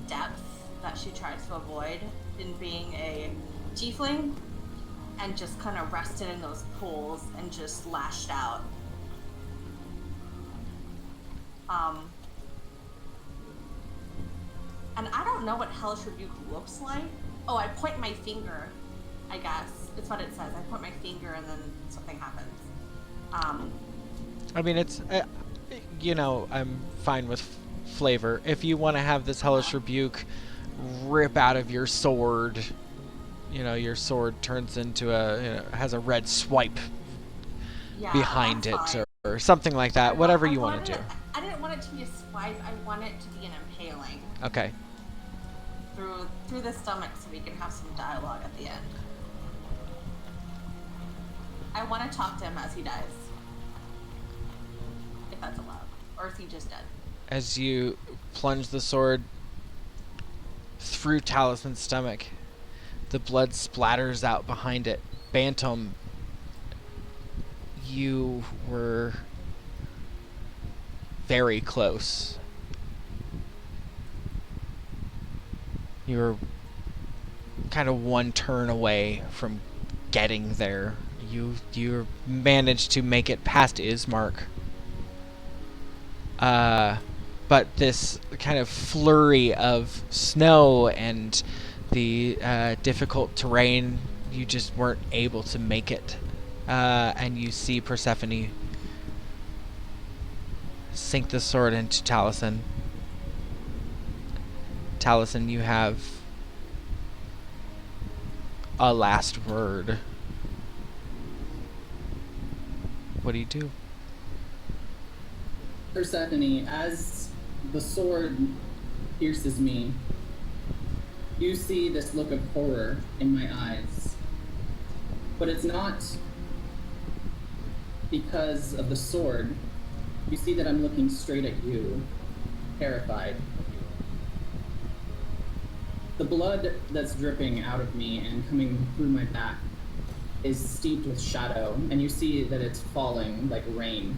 E: depth that she tries to avoid in being a tiefling, and just kind of rested in those pools and just lashed out. And I don't know what hellish rebuke looks like. Oh, I point my finger, I guess. It's what it says. I point my finger and then something happens.
B: I mean, it's, you know, I'm fine with flavor. If you want to have this hellish rebuke rip out of your sword, you know, your sword turns into a, you know, has a red swipe behind it, or something like that. Whatever you want to do.
E: I didn't want it to be a swipe. I want it to be an impaling.
B: Okay.
E: Through the stomach, so we can have some dialogue at the end. I want to talk to him as he dies, if that's allowed, or is he just dead?
B: As you plunge the sword through Talison's stomach, the blood splatters out behind it. Bantam, you were very close. You were kind of one turn away from getting there. You managed to make it past Ismark. But this kind of flurry of snow and the difficult terrain, you just weren't able to make it. And you see Persephone sink the sword into Taliesin. Taliesin, you have a last word. What do you do?
A: Persephone, as the sword pierces me, you see this look of horror in my eyes. But it's not because of the sword. You see that I'm looking straight at you, terrified. The blood that's dripping out of me and coming through my back is steeped with shadow, and you see that it's falling like rain.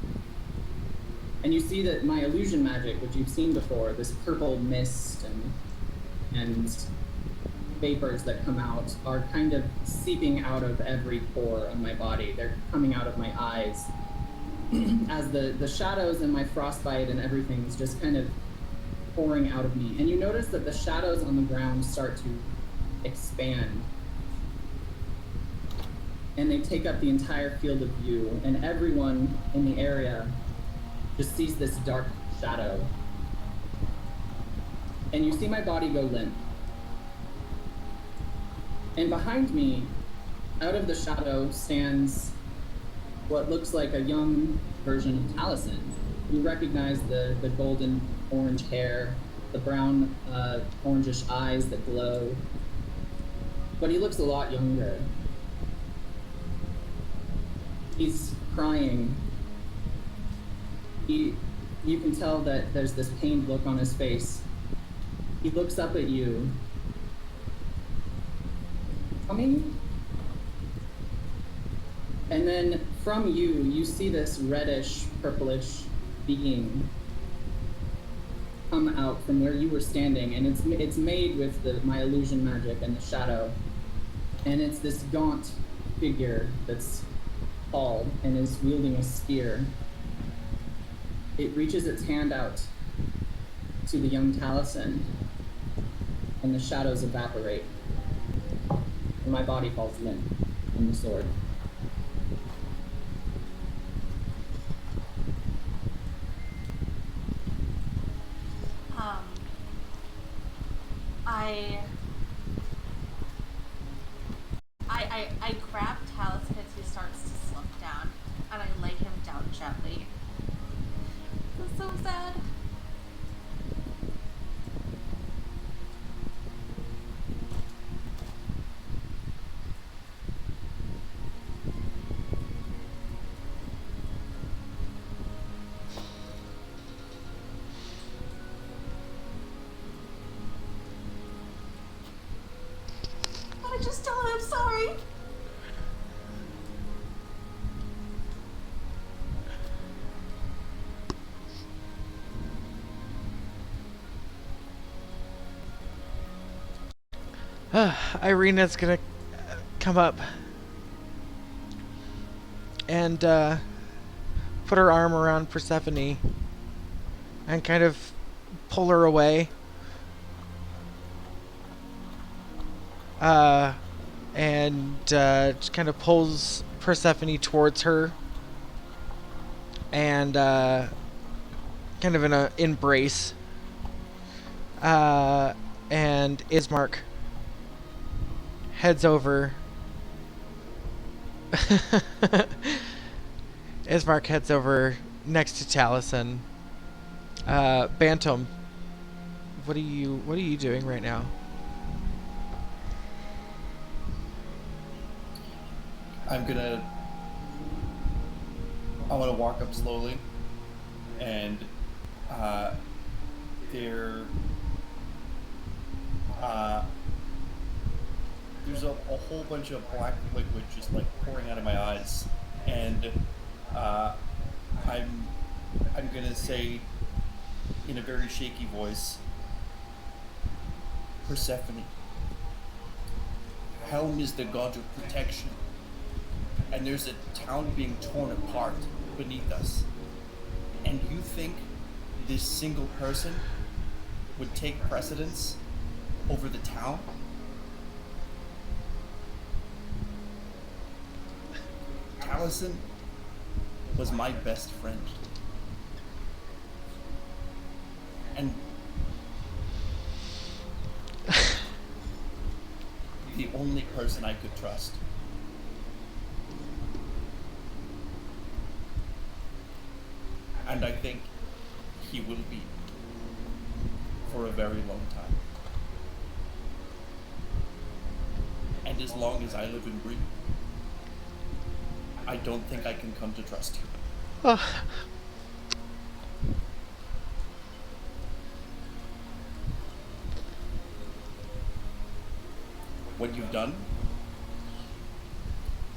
A: And you see that my illusion magic, which you've seen before, this purple mist and vapors that come out, are kind of seeping out of every pore of my body. They're coming out of my eyes. As the shadows and my frostbite and everything is just kind of pouring out of me. And you notice that the shadows on the ground start to expand. And they take up the entire field of view, and everyone in the area just sees this dark shadow. And you see my body go limp. And behind me, out of the shadow, stands what looks like a young version of Taliesin. You recognize the golden orange hair, the brown orangish eyes that glow. But he looks a lot younger. He's crying. You can tell that there's this pained look on his face. He looks up at you. Coming? And then from you, you see this reddish, purplish being come out from where you were standing, and it's made with my illusion magic and the shadow. And it's this gaunt figure that's tall and is wielding a spear. It reaches its hand out to the young Taliesin, and the shadows evaporate. And my body falls limp from the sword.
E: I grab Taliesin as he starts to slump down, and I lay him down gently. It's so sad. I just tell him I'm sorry.
B: Irina's gonna come up and put her arm around Persephone and kind of pull her away. And just kind of pulls Persephone towards her, and kind of in a embrace. And Ismark heads over. Ismark heads over next to Taliesin. Bantam, what are you doing right now?
C: I want to walk up slowly, and there's a whole bunch of black liquid just like pouring out of my eyes, and I'm gonna say in a very shaky voice, Persephone, Helm is the god of protection, and there's a town being torn apart beneath us. And you think this single person would take precedence over the town? Taliesin was my best friend. And the only person I could trust. And I think he will be for a very long time. And as long as I live and breathe, I don't think I can come to trust you. What you've done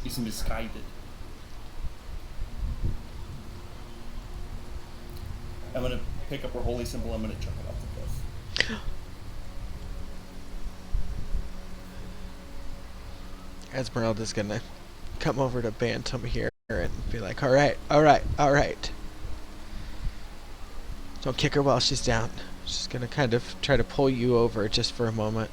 C: is misguided. I'm gonna pick up her holy symbol, I'm gonna chuck it off the cliff.
B: Esmeralda's gonna come over to Bantam here and be like, alright. Don't kick her while she's down. She's gonna kind of try to pull you over just for a moment.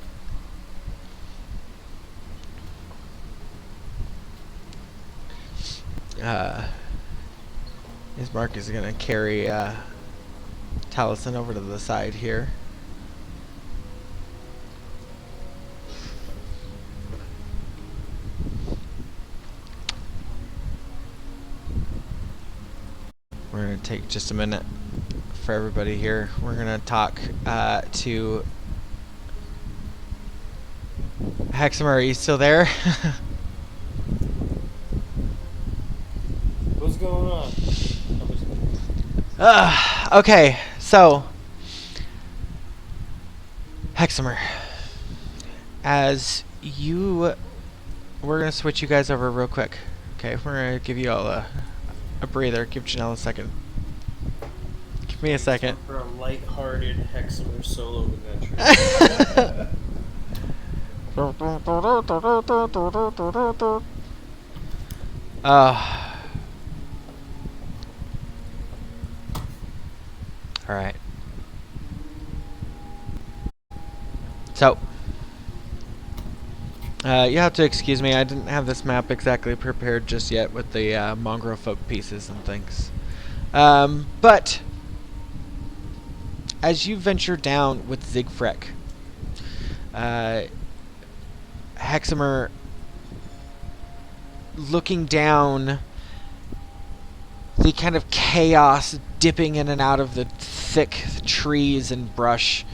B: Ismark is gonna carry Taliesin over to the side here. We're gonna take just a minute for everybody here. We're gonna talk to Heximer. Are you still there?
D: What's going on?
B: Okay, so Heximer, as you, we're gonna switch you guys over real quick. Okay, we're gonna give you all a breather. Give Janelle a second. Give me a second.
D: For a light-hearted Heximer solo adventure.
B: Alright. So, you have to excuse me, I didn't have this map exactly prepared just yet with the mongrel folk pieces and things. But, as you venture down with Zigfrek, Heximer, looking down the kind of chaos dipping in and out of the thick trees and brush,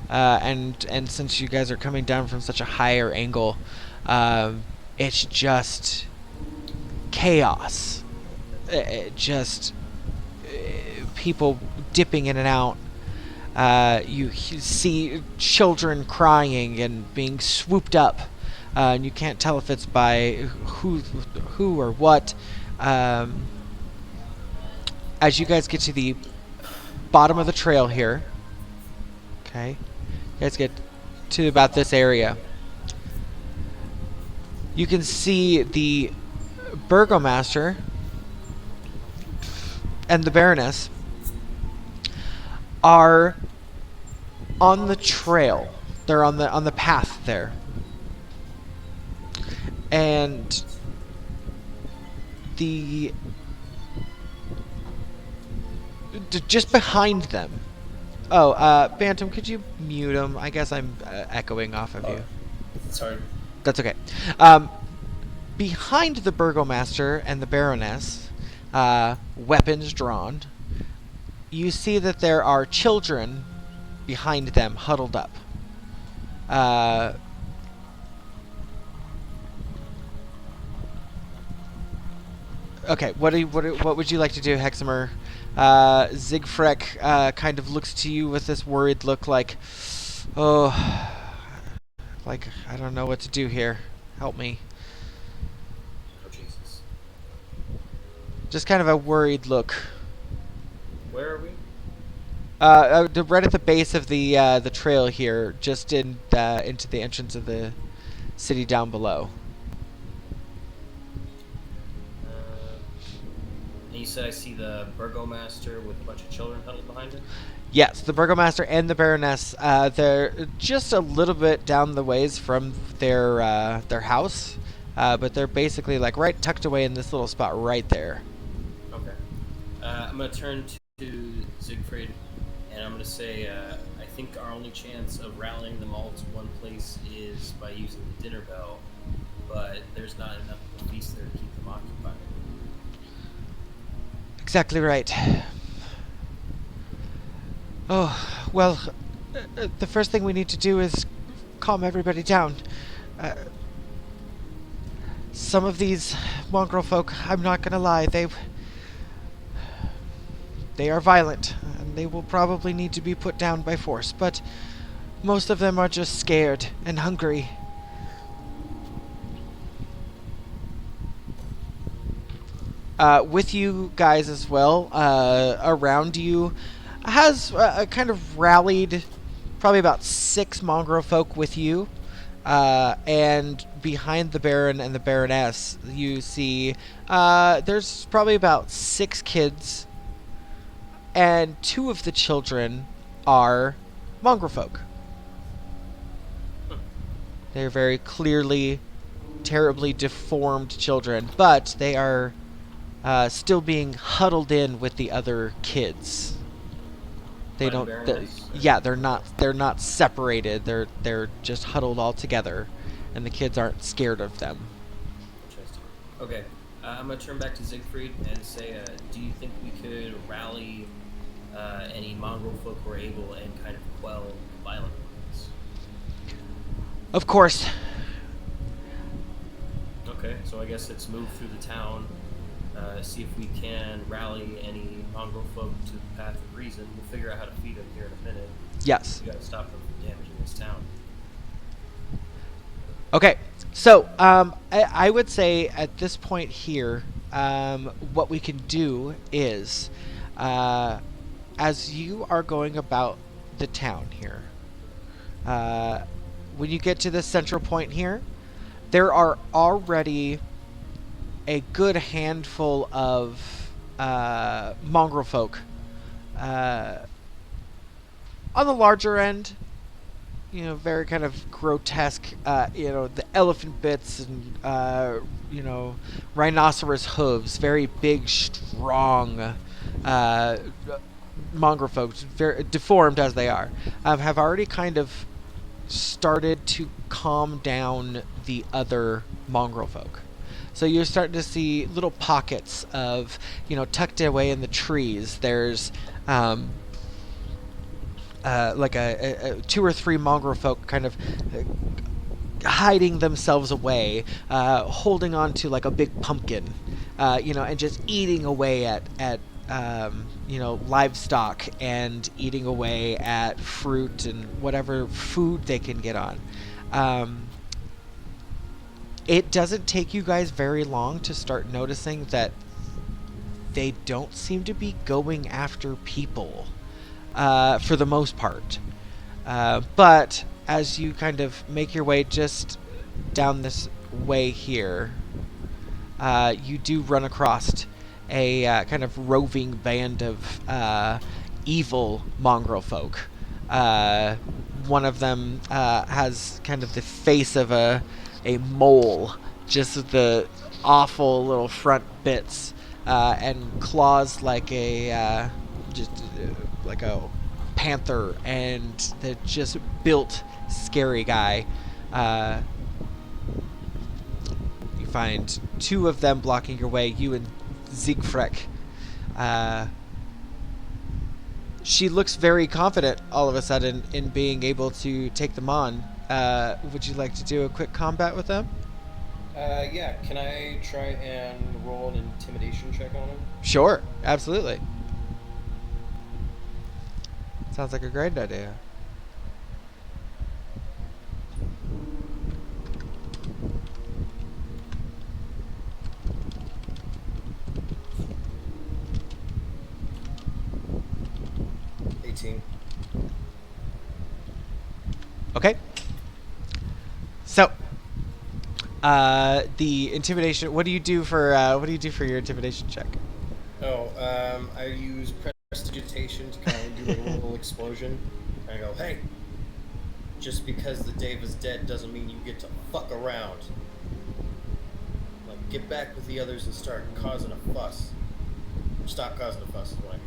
B: and since you guys are coming down from such a higher angle, it's just chaos. People dipping in and out. You see children crying and being swooped up, and you can't tell if it's by who or what. As you guys get to the bottom of the trail here, okay, you guys get to about this area. You can see the Burgomaster and the Baroness are on the trail. They're on the path there. And just behind them. Oh, Bantam, could you mute him? I guess I'm echoing off of you.
C: Sorry.
B: That's okay. Behind the Burgomaster and the Baroness, weapons drawn, you see that there are children behind them, huddled up. Okay, what would you like to do, Heximer? Zigfrek kind of looks to you with this worried look, like, oh, like I don't know what to do here. Help me.
D: Oh, Jesus.
B: Just kind of a worried look.
D: Where are we?
B: Right at the base of the trail here, just into the entrance of the city down below.
D: And you said I see the Burgomaster with a bunch of children huddled behind him?
B: Yes, the Burgomaster and the Baroness. They're just a little bit down the ways from their house, but they're basically like right tucked away in this little spot right there.
D: Okay. I'm gonna turn to Siegfried, and I'm gonna say I think our only chance of rallying them all to one place is by using the dinner bell, but there's not enough of a feast there to keep them occupied.
B: Exactly right. Oh, well, the first thing we need to do is calm everybody down. Some of these mongrel folk, I'm not gonna lie, they are violent, and they will probably need to be put down by force, but most of them are just scared and hungry. With you guys as well, around you has kind of rallied probably about 6 mongrel folk with you, and behind the Baron and the Baroness you see there's probably about 6 kids, and 2 of the children are mongrel folk. They're very clearly terribly deformed children, but they are still being huddled in with the other kids. They don't. Yeah, they're not separated. They're just huddled all together, and the kids aren't scared of them.
D: Interesting. Okay, I'm gonna turn back to Siegfried and say, do you think we could rally any mongrel folk who are able and kind of quell the violent ones?
B: Of course.
D: Okay, so I guess let's move through the town. See if we can rally any mongrel folk to the path of reason. We'll figure out how to feed them here in a minute.
B: Yes.
D: We gotta stop them from damaging this town.
B: Okay, so I would say at this point here, what we can do is, as you are going about the town here, when you get to the central point here, there are already a good handful of mongrel folk. On the larger end, very kind of grotesque, the elephant bits and, rhinoceros hooves, very big, strong mongrel folk, very deformed as they are, have already kind of started to calm down the other mongrel folk. So you're starting to see little pockets of, tucked away in the trees. There's like a 2 or 3 mongrel folk kind of hiding themselves away, holding on to like a big pumpkin, and just eating away at livestock and eating away at fruit and whatever food they can get on. It doesn't take you guys very long to start noticing that they don't seem to be going after people, for the most part. But as you kind of make your way just down this way here, you do run across a kind of roving band of evil mongrel folk. One of them has kind of the face of a mole, just the awful little front bits, and claws like a like a panther, and the just built scary guy. You find two of them blocking your way, you and Siegfried. She looks very confident all of a sudden in being able to take them on. Would you like to do a quick combat with them?
D: Yeah. Can I try and roll an intimidation check on him?
B: Sure, absolutely. Sounds like a great idea. Okay. So, the intimidation. What do you do for your intimidation check?
D: Oh, I use prestidigitation to kind of do like a little explosion. I go, hey, just because the Dave is dead doesn't mean you get to fuck around. Like, get back with the others and start causing a fuss. Stop causing a fuss is what I mean.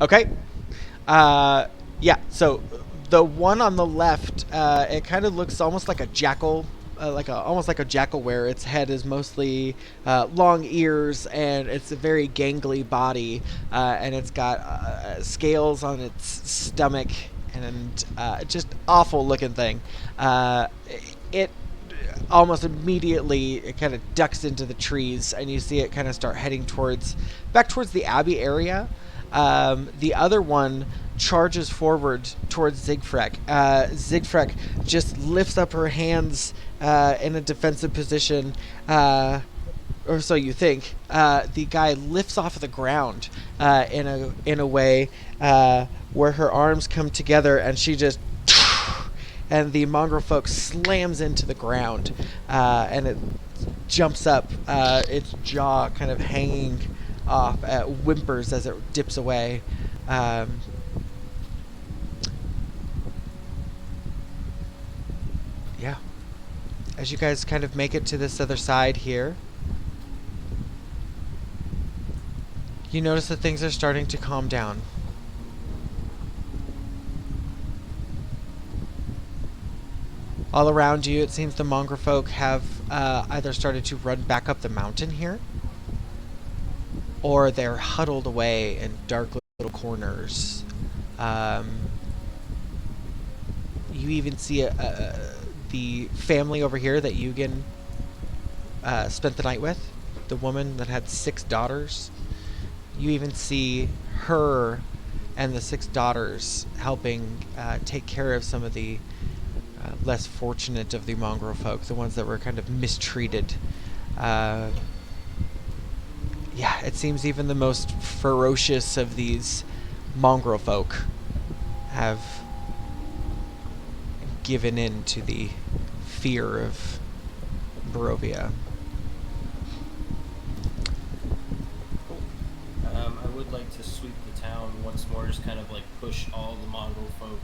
B: Okay. Yeah. So the one on the left, it kind of looks almost like a jackal. Almost like a jackal, where its head is mostly long ears, and it's a very gangly body, and it's got scales on its stomach, and just awful looking thing. It almost immediately it kind of ducks into the trees, and you see it kind of start heading back towards the Abbey area. The other one charges forward towards Siegfried. Siegfried just lifts up her hands in a defensive position, or so you think. The guy lifts off of the ground in a way where her arms come together, and she just and the mongrel folk slams into the ground, and it jumps up, its jaw kind of hanging off, whimpers as it dips away. Yeah. As you guys kind of make it to this other side here, you notice that things are starting to calm down. All around you, it seems the mongrel folk have either started to run back up the mountain here, or they're huddled away in dark little corners. You even see the family over here that Yoogan spent the night with, the woman that had 6 daughters. You even see her and the 6 daughters helping take care of some of the less fortunate of the mongrel folk, the ones that were kind of mistreated. Yeah, it seems even the most ferocious of these mongrel folk have given in to the fear of Barovia.
D: I would like to sweep the town once more, just kind of like push all the mongrel folk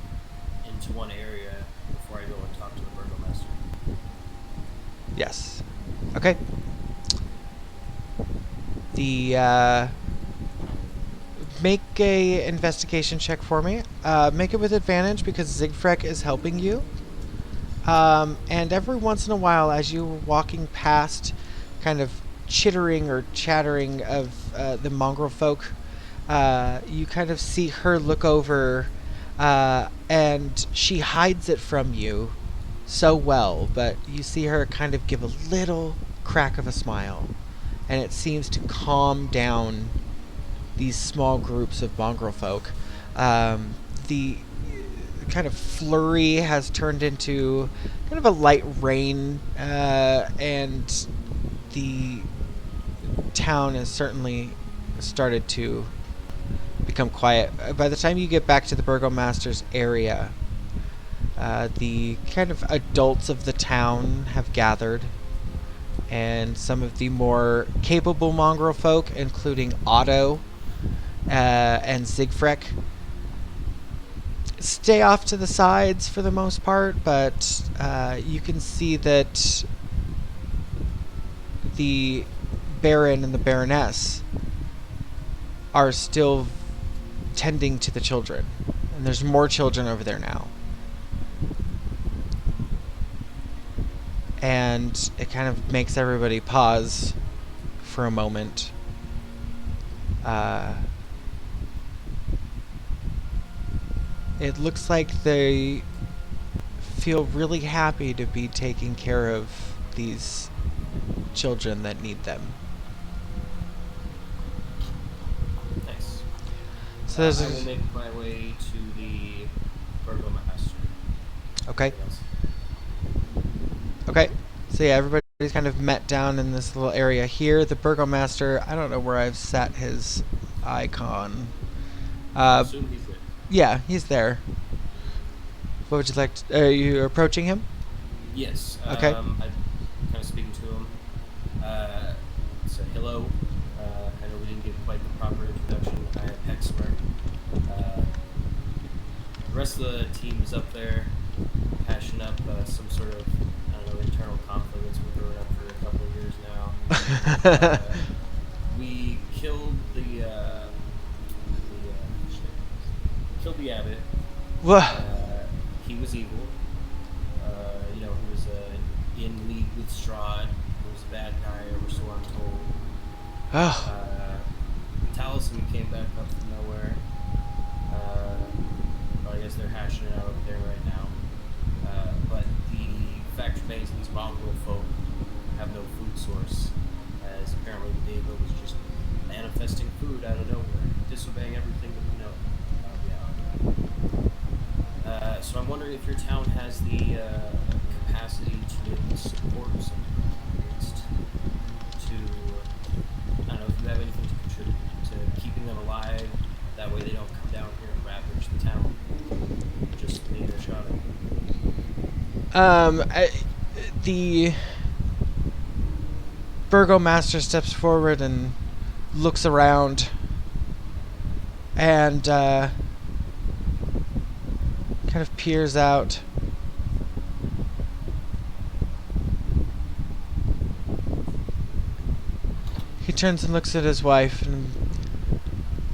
D: into one area before I go and talk to the burgomaster.
B: Yes. Okay. The make a investigation check for me. Make it with advantage because Siegfried is helping you. And every once in a while, as you're walking past, kind of chittering or chattering of the mongrel folk, you kind of see her look over, and she hides it from you so well, but you see her kind of give a little crack of a smile, and it seems to calm down these small groups of mongrel folk. The kind of flurry has turned into kind of a light rain, and the town has certainly started to become quiet. By the time you get back to the burgomaster's area, the kind of adults of the town have gathered. and some of the more capable mongrel folk, including Otto and Siegfried, stay off to the sides for the most part, but you can see that the Baron and the Baroness are still tending to the children. And there's more children over there now. And it kind of makes everybody pause for a moment. It looks like they feel really happy to be taking care of these children that need them.
D: Nice.
B: So there's
D: I will make my way to the Burgomaster.
B: okay. Okay. So yeah, everybody's kind of met down in this little area here. The Burgomaster, I don't know where I've set his icon.
D: I assume he's there.
B: Yeah, he's there. What would you like to... Are you approaching him?
D: Yes.
B: Okay.
D: I'm kind of speaking to him. Said hello. I know we didn't give quite the proper introduction. I am Heximer. The rest of the team is up there, hashing up some sort of, I don't know, internal conflict that's been brewing up for a couple of years now. We killed the abbot.
B: Whoa.
D: He was evil. He was in league with Strahd. He was a bad guy, or so I'm told.
B: Oh.
D: Taliesin came back up from nowhere. But I guess they're hashing it out up there right now. But the fact remains these mongrel folk have no food source, as apparently the David was just manifesting food out of nowhere, disobeying everything that we know about reality. So I'm wondering if your town has the capacity to maybe support some priest to, I don't know, if you have anything to contribute to keeping them alive, that way they don't come down here and ravage the town. Just need a shot at it.
B: The Burgomaster steps forward and looks around and kind of peers out. He turns and looks at his wife, and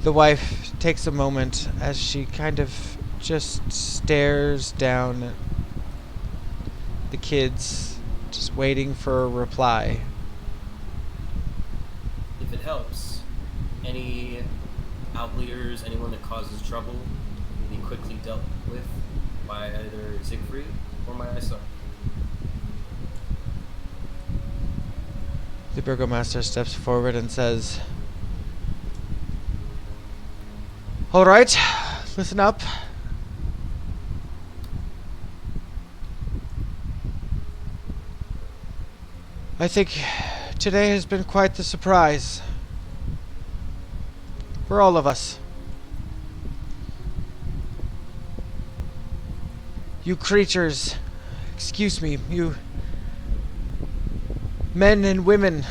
B: the wife takes a moment as she kind of just stares down at the kids, just waiting for a reply.
D: If it helps, any outliers, anyone that causes trouble, will be quickly dealt with by either Siegfried or myself.
B: The Burgomaster steps forward and says, "All right, listen up. I think today has been quite the surprise for all of us. You creatures, excuse me, you men and women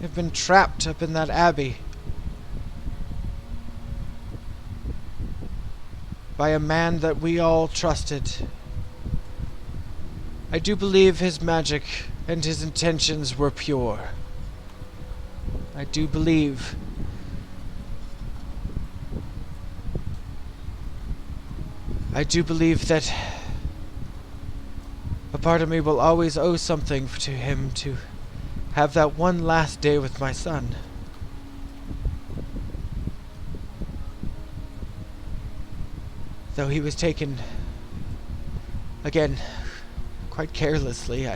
B: have been trapped up in that abbey by a man that we all trusted. I do believe his magic and his intentions were pure. I do believe that a part of me will always owe something to him to have that one last day with my son. Though he was taken, again, quite carelessly,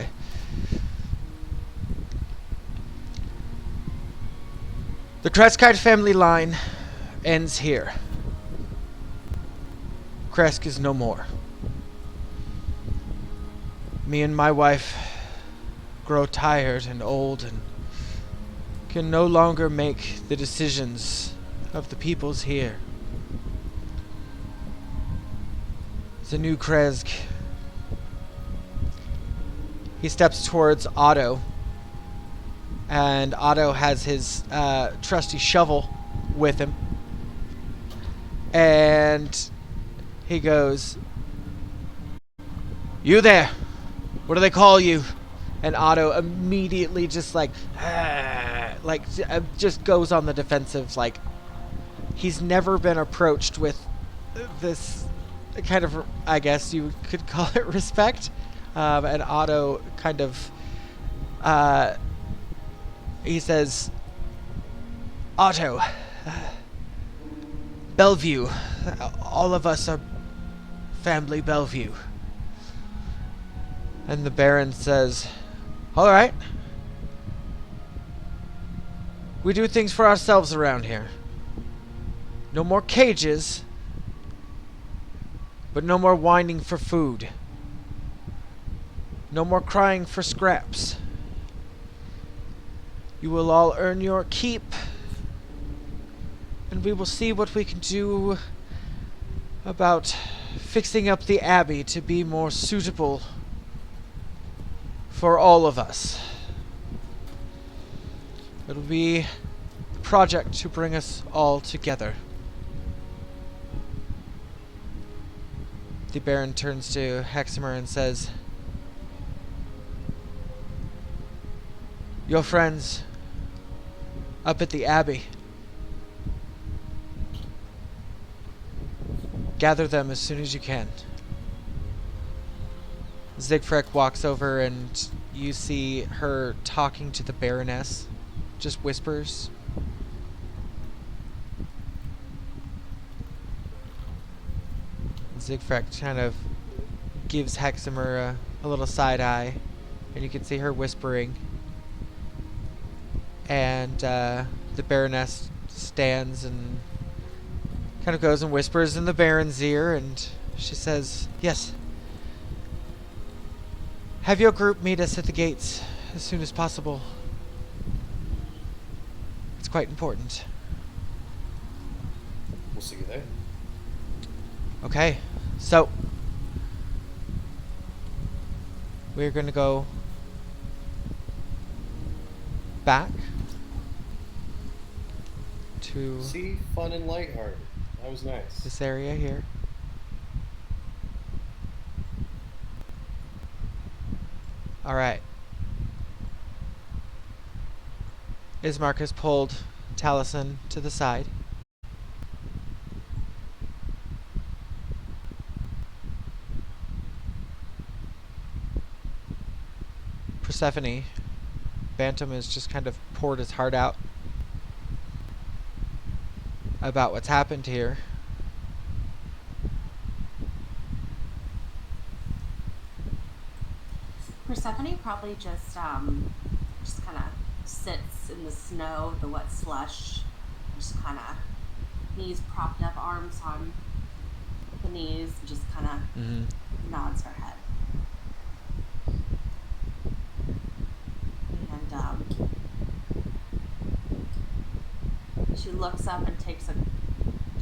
B: The Kresk family line ends here. Kresk is no more. Me and my wife grow tired and old and can no longer make the decisions of the peoples here. The new Kresk he steps towards Otto. And Otto has his trusty shovel with him. And he goes, "You there? What do they call you?" And Otto immediately just just goes on the defensive. Like, he's never been approached with this kind of, I guess you could call it, respect. And Otto kind of, he says, "Otto, Bellevue, all of us are family Bellevue." And the Baron says, "All right. We do things for ourselves around here. No more cages, but no more whining for food. No more crying for scraps. You will all earn your keep, and we will see what we can do about fixing up the Abbey to be more suitable for all of us. It'll be a project to bring us all together." The Baron turns to Heximer and says, "Your friends up at the Abbey, gather them as soon as you can." Siegfried walks over and you see her talking to the Baroness. Just whispers. Siegfried kind of gives Heximer a little side eye, and you can see her whispering. And the Baroness stands and kind of goes and whispers in the Baron's ear, and she says, "Yes. Have your group meet us at the gates as soon as possible. It's quite important."
D: We'll see you there.
B: Okay, so we're going to go back to
D: See, fun and lighthearted. That was nice.
B: this area here. Alright. Ismark has pulled Taliesin to the side. Persephone, Bantam has just kind of poured his heart out about what's happened here.
E: Persephone probably just kind of sits in the snow, the wet slush, just kind of knees propped up, arms on the knees, just kind of nods her head. And she looks up and takes a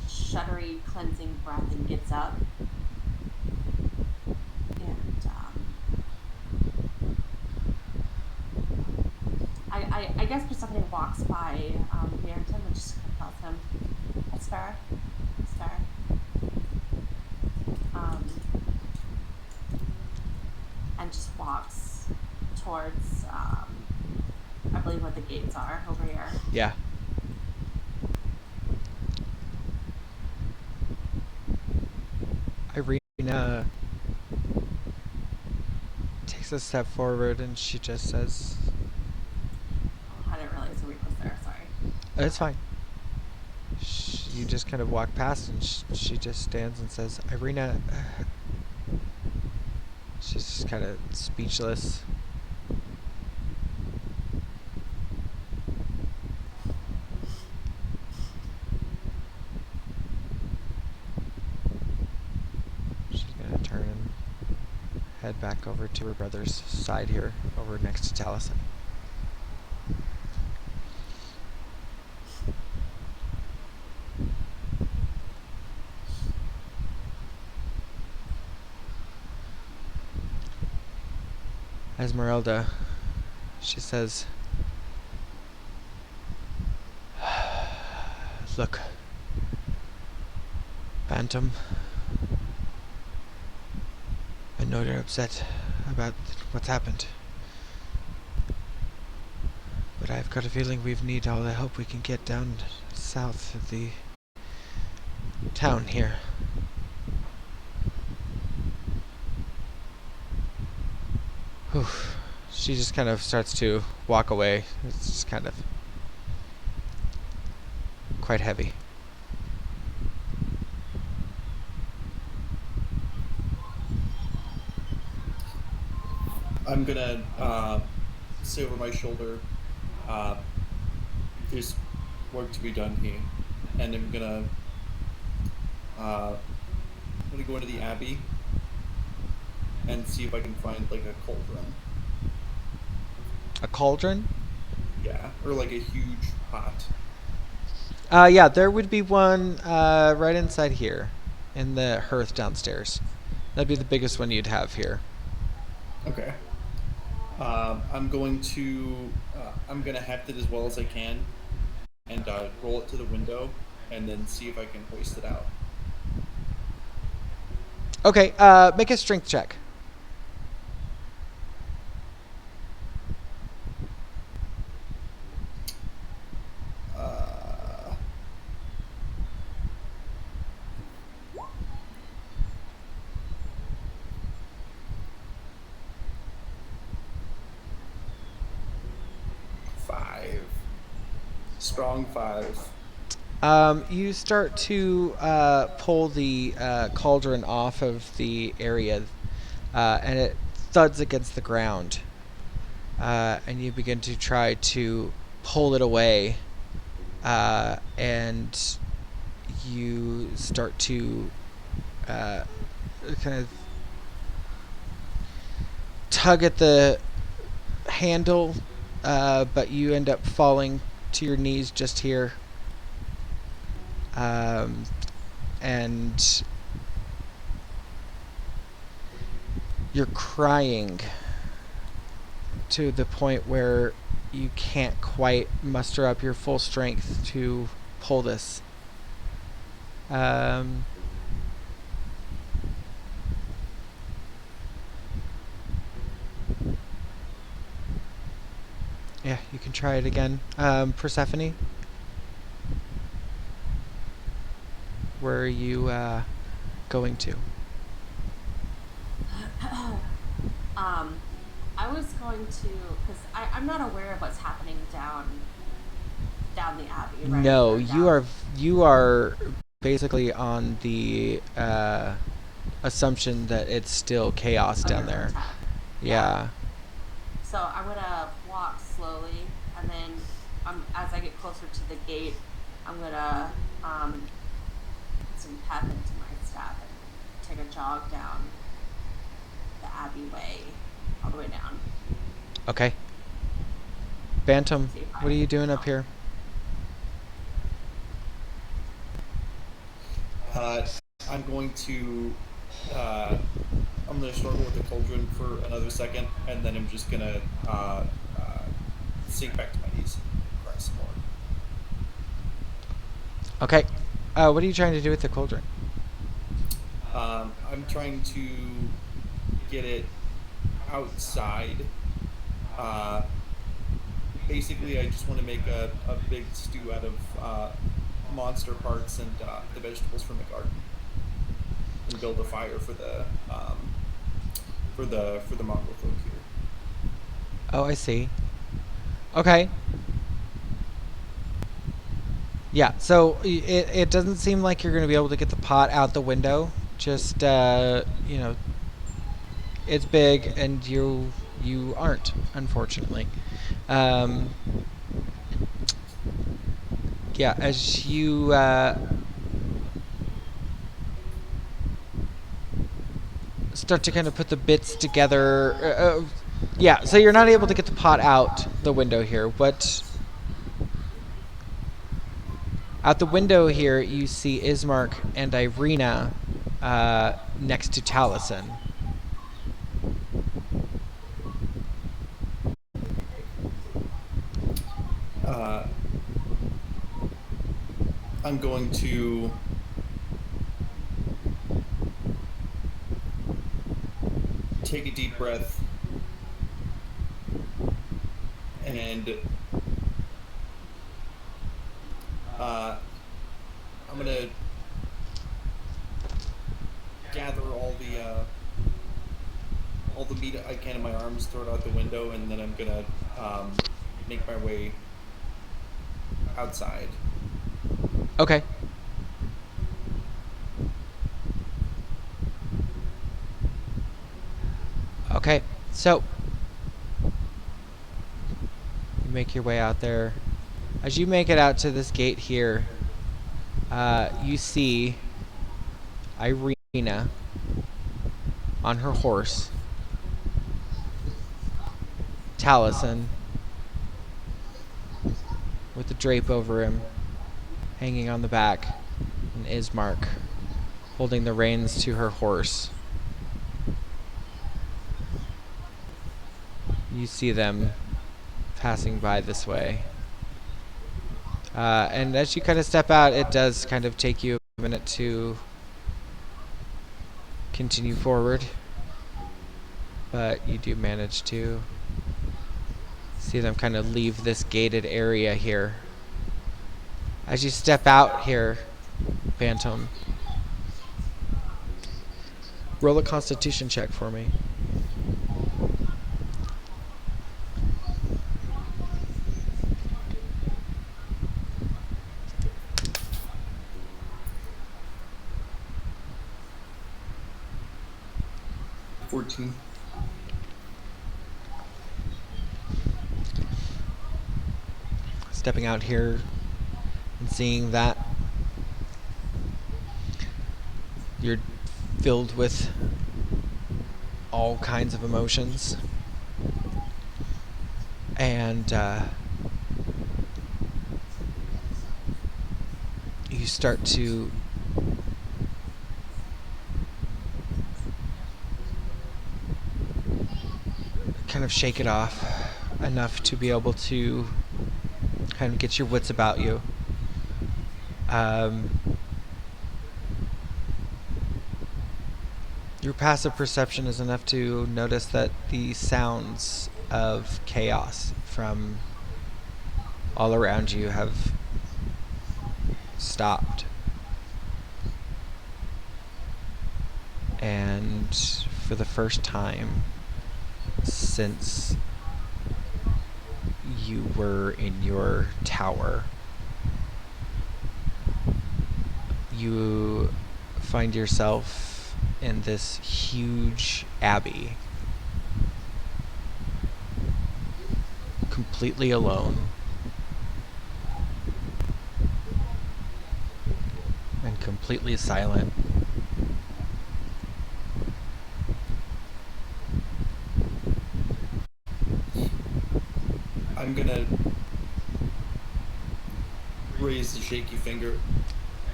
E: shuddery, cleansing breath and gets up. I guess Persephone walks by Bantam and just tells him, "That's fair. That's fair." And just walks towards, I believe what the gates are over here.
B: Yeah. Irina takes a step forward and she just says,
E: I didn't realize the week was there, sorry.
B: "It's fine." You just kind of walk past and she just stands and says, "Irina," she's just kind of speechless. She's going to turn and head back over to her brother's side here, over next to Taliesin. Esmeralda. She says, "Look, Bantam, I know you're upset about what's happened, but I've got a feeling we need all the help we can get down south of the town here. Whew." She just kind of starts to walk away. It's just kind of quite heavy.
C: I'm gonna say over my shoulder, there's work to be done here, and I'm gonna go into the Abbey and see if I can find like a cauldron.
B: A cauldron?
C: Yeah, or like a huge pot.
B: Yeah, there would be one right inside here, in the hearth downstairs. That'd be the biggest one you'd have here.
C: Okay. I'm gonna heft it as well as I can, and roll it to the window, and then see if I can hoist it out.
B: Okay, make a strength check.
C: Strong 5.
B: You start to pull the cauldron off of the area, and it thuds against the ground. And you begin to try to pull it away, and you start to kind of tug at the handle, but you end up falling to your knees just here. And you're crying to the point where you can't quite muster up your full strength to pull this. Yeah, you can try it again. Persephone? Where are you going to?
E: I was going to, because I'm not aware of what's happening down the Abbey, right?
B: No,
E: Or
B: you are basically on the assumption that it's still chaos down
E: under
B: there.
E: attack.
B: Yeah.
E: So I'm gonna walk slowly, and then as I get closer to the gate, I'm gonna put some pep into my staff and take a jog down the Abbey way, all the way down.
B: Okay. Bantam, what are you doing up here?
C: I'm going to struggle with the cauldron for another second, and then I'm just gonna sink back to my knees and cry some more.
B: Okay. What are you trying to do with the cauldron?
C: I'm trying to get it outside. Basically, I just want to make a big stew out of monster parts and the vegetables from the garden, and build a fire for the Mongol folk here.
B: Oh, I see. Okay. Yeah, so it doesn't seem like you're going to be able to get the pot out the window. Just, you know, it's big and you aren't, unfortunately. Yeah, as you start to kind of put the bits together, yeah, so you're not able to get the pot out the window here. What out the window here, you see Ismark and Irina next to Taliesin.
C: I'm going to take a deep breath and I'm gonna gather all the meat I can in my arms, throw it out the window, and then I'm gonna make my way outside.
B: Okay. Okay, so you make your way out there. As you make it out to this gate here, you see Irina on her horse, Taliesin with the drape over him, hanging on the back, and Ismark holding the reins to her horse. You see them passing by this way. And as you kind of step out, it does kind of take you a minute to continue forward. But you do manage to see them kind of leave this gated area here. As you step out here, Bantam, roll a Constitution check for me. Stepping out here and seeing that you're filled with all kinds of emotions, and you start to kind of shake it off enough to be able to kind of get your wits about you. Your passive perception is enough to notice that the sounds of chaos from all around you have stopped. And for the first time since you were in your tower, you find yourself in this huge abbey, completely alone and completely silent.
C: I'm gonna raise the shaky finger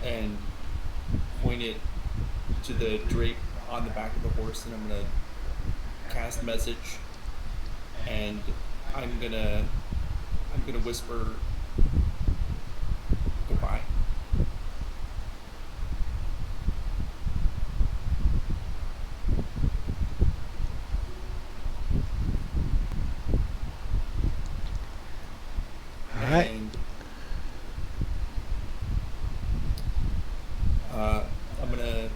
C: and point it to the drape on the back of the horse, and I'm gonna cast message, and I'm gonna whisper goodbye.
B: Alright.
C: And I'm gonna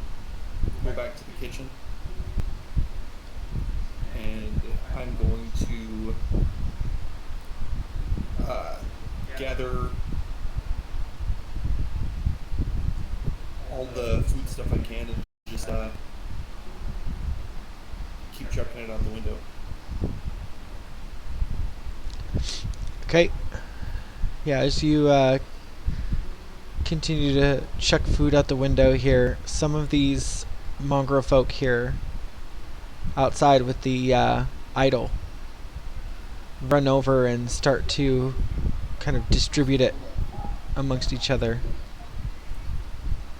C: go back to the kitchen, and I'm going to gather all the food stuff I can and just keep chucking it out the window.
B: Okay. Yeah, as you continue to chuck food out the window here, some of these mongrel folk here outside with the idol run over and start to kind of distribute it amongst each other.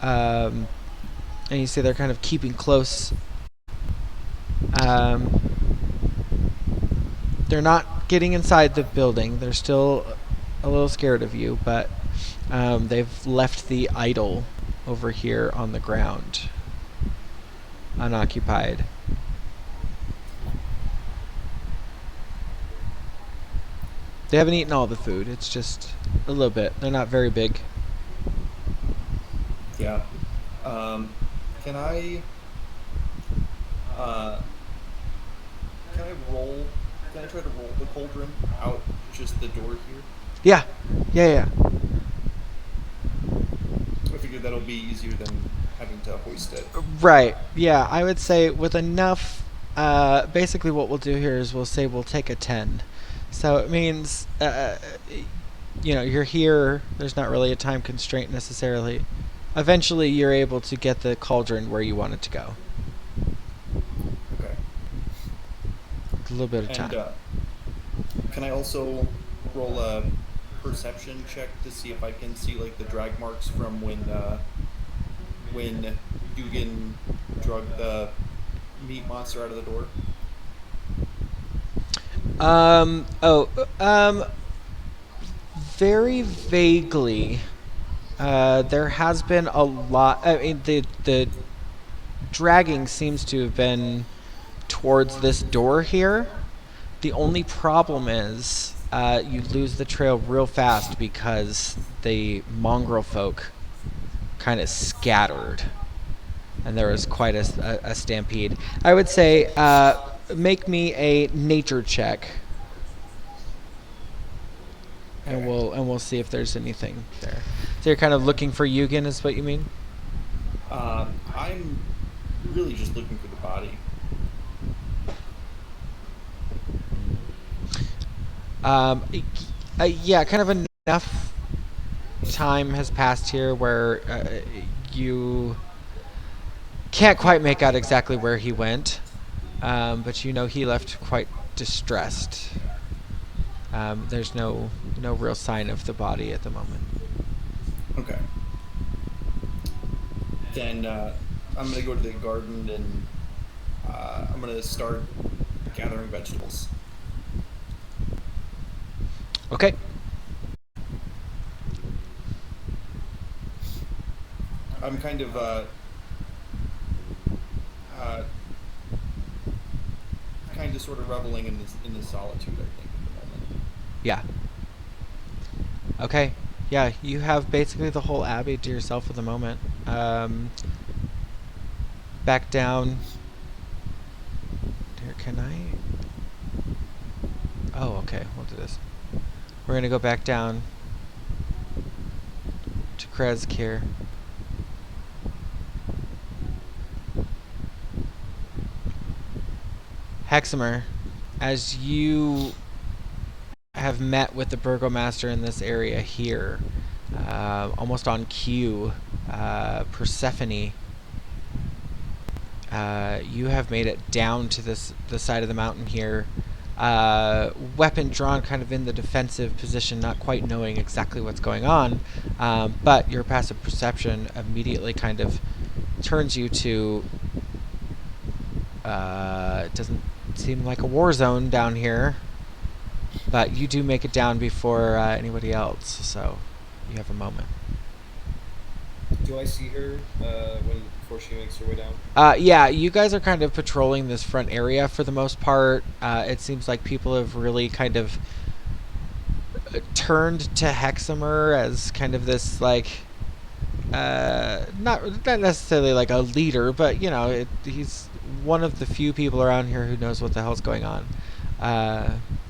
B: And you see they're kind of keeping close. They're not getting inside the building. They're still a little scared of you, but They've left the idol over here on the ground, unoccupied. They haven't eaten all the food. It's just a little bit. They're not very big.
C: Yeah. Can I roll? Can I try to roll the cauldron out just the door here?
B: Yeah.
C: I figured that'll be easier than having to hoist it.
B: Right. Yeah, I would say with enough. Basically, what we'll do here is we'll take a 10. So it means, you're here. There's not really a time constraint necessarily. Eventually, you're able to get the cauldron where you want it to go.
C: Okay.
B: A little bit of time.
C: Can I also roll a perception check to see if I can see like the drag marks from when Yoogan drugged the meat monster out of the door?
B: Very vaguely. There has been a lot. I mean, the dragging seems to have been towards this door here. The only problem is you lose the trail real fast because the mongrel folk kind of scattered, and there was quite a stampede. I would say make me a nature check, and we'll see if there's anything there. So you're kind of looking for Yoogan, is what you mean?
C: I'm really just looking for the body.
B: Yeah, kind of enough time has passed here where you can't quite make out exactly where he went, but he left quite distressed. There's no real sign of the body at the moment.
C: Okay. Then I'm gonna go to the garden and I'm gonna start gathering vegetables.
B: Okay.
C: I'm kind of sort of reveling in this solitude, I think, at the moment.
B: Yeah. Okay. Yeah, you have basically the whole Abbey to yourself at the moment. Back down. Here, can I? Oh, okay. We'll do this. We're gonna go back down to Kresk here. Heximer, as you have met with the burgomaster in this area here, almost on cue, Persephone, you have made it down to the side of the mountain here, weapon drawn kind of in the defensive position, not quite knowing exactly what's going on, but your passive perception immediately kind of turns you to, it doesn't seem like a war zone down here, but you do make it down before anybody else, so you have a moment.
D: Do I see her before she makes her way down?
B: Yeah, you guys are kind of patrolling this front area for the most part. It seems like people have really kind of turned to Heximer as kind of this, like, not necessarily like a leader, but, he's one of the few people around here who knows what the hell's going on.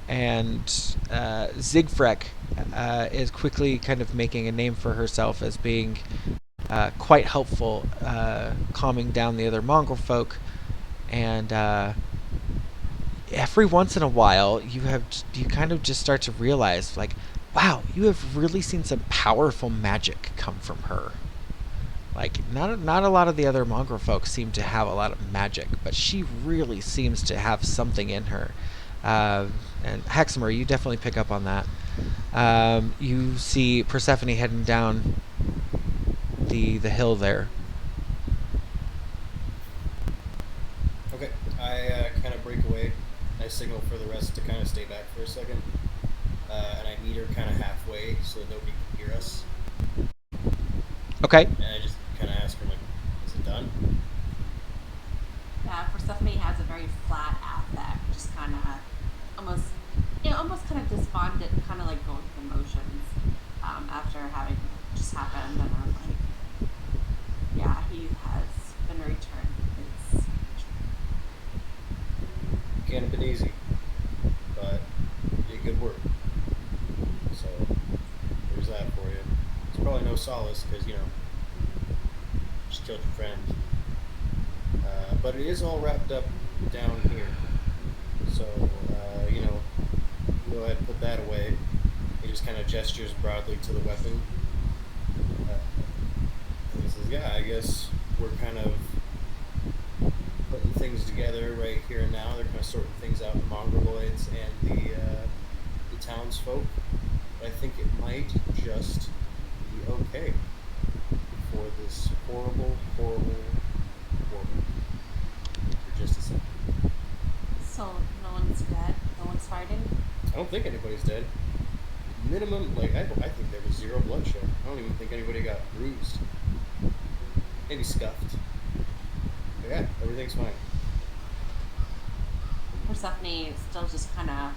B: And Zigfrek is quickly kind of making a name for herself as being quite helpful, calming down the other mongrel folk, and every once in a while you kind of just start to realize, like, wow, you have really seen some powerful magic come from her. Like, not a lot of the other mongrel folk seem to have a lot of magic, but she really seems to have something in her. And Heximer, you definitely pick up on that. You see Persephone heading down the hill there.
D: Okay, I kind of break away. I signal for the rest to kind of stay back for a second, and I meet her kind of halfway so that nobody can hear us.
B: Okay.
D: And I just kind of ask her, like, is it done?
E: Yeah, Persephone has a very flat affect, just kind of almost, almost kind of despondent, kind of like going through the motions after having just happened. And I'm like, yeah, he has been returned.
D: Can't have been easy, but you did good work. So there's that for you. It's probably no solace because just killed your friend. But it is all wrapped up down here. So go ahead and put that away. He just kind of gestures broadly to the weapon. And he says, "Yeah, I guess we're kind of putting things together right here and now. They're kind of sorting things out, the Mongoloids and the townsfolk. But I think it might just be okay for this horrible war for just a second."
E: So no one's dead. No one's fighting.
D: I don't think anybody's dead. Minimum, I think there was 0 bloodshed. I don't even think anybody got bruised. Maybe scuffed. But yeah, everything's fine.
E: Persephone is still just kind of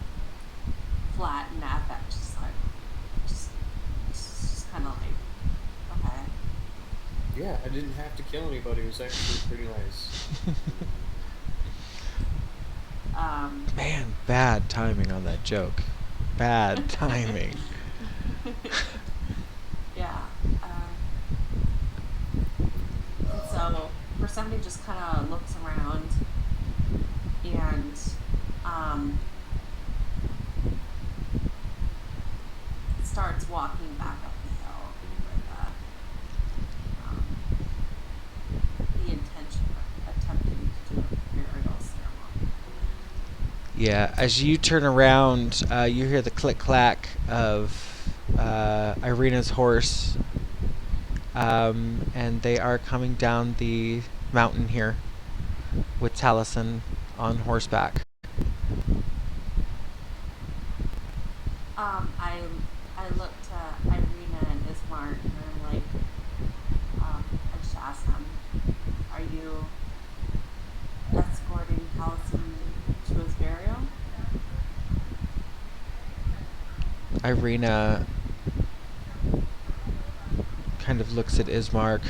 E: flat and affect, just kind of like, okay.
D: Yeah, I didn't have to kill anybody. It was actually pretty nice.
B: Man, bad timing on that joke. Bad timing.
E: Yeah. So Persephone just kind of looks around and starts walking back up the hill with the intention of attempting to do a burial ceremony.
B: Yeah, as you turn around, you hear the click-clack of Irina's horse, and they are coming down the mountain here with Taliesin on horseback.
E: I looked at Irina and Ismark and I'm like, I just asked them, are you escorting Taliesin to his burial?
B: Irina kind of looks at Ismark,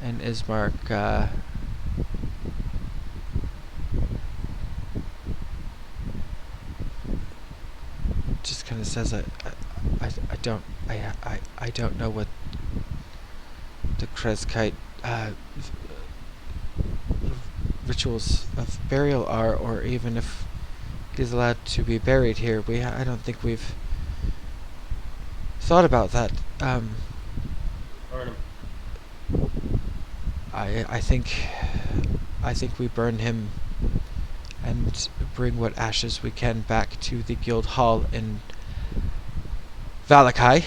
B: and Ismark just kind of says, I don't know what the Kreskite rituals of burial are, or even if he's allowed to be buried here. I don't think we've thought about that.
D: Burn him.
B: I think we burn him and bring what ashes we can back to the guild hall in Valakai.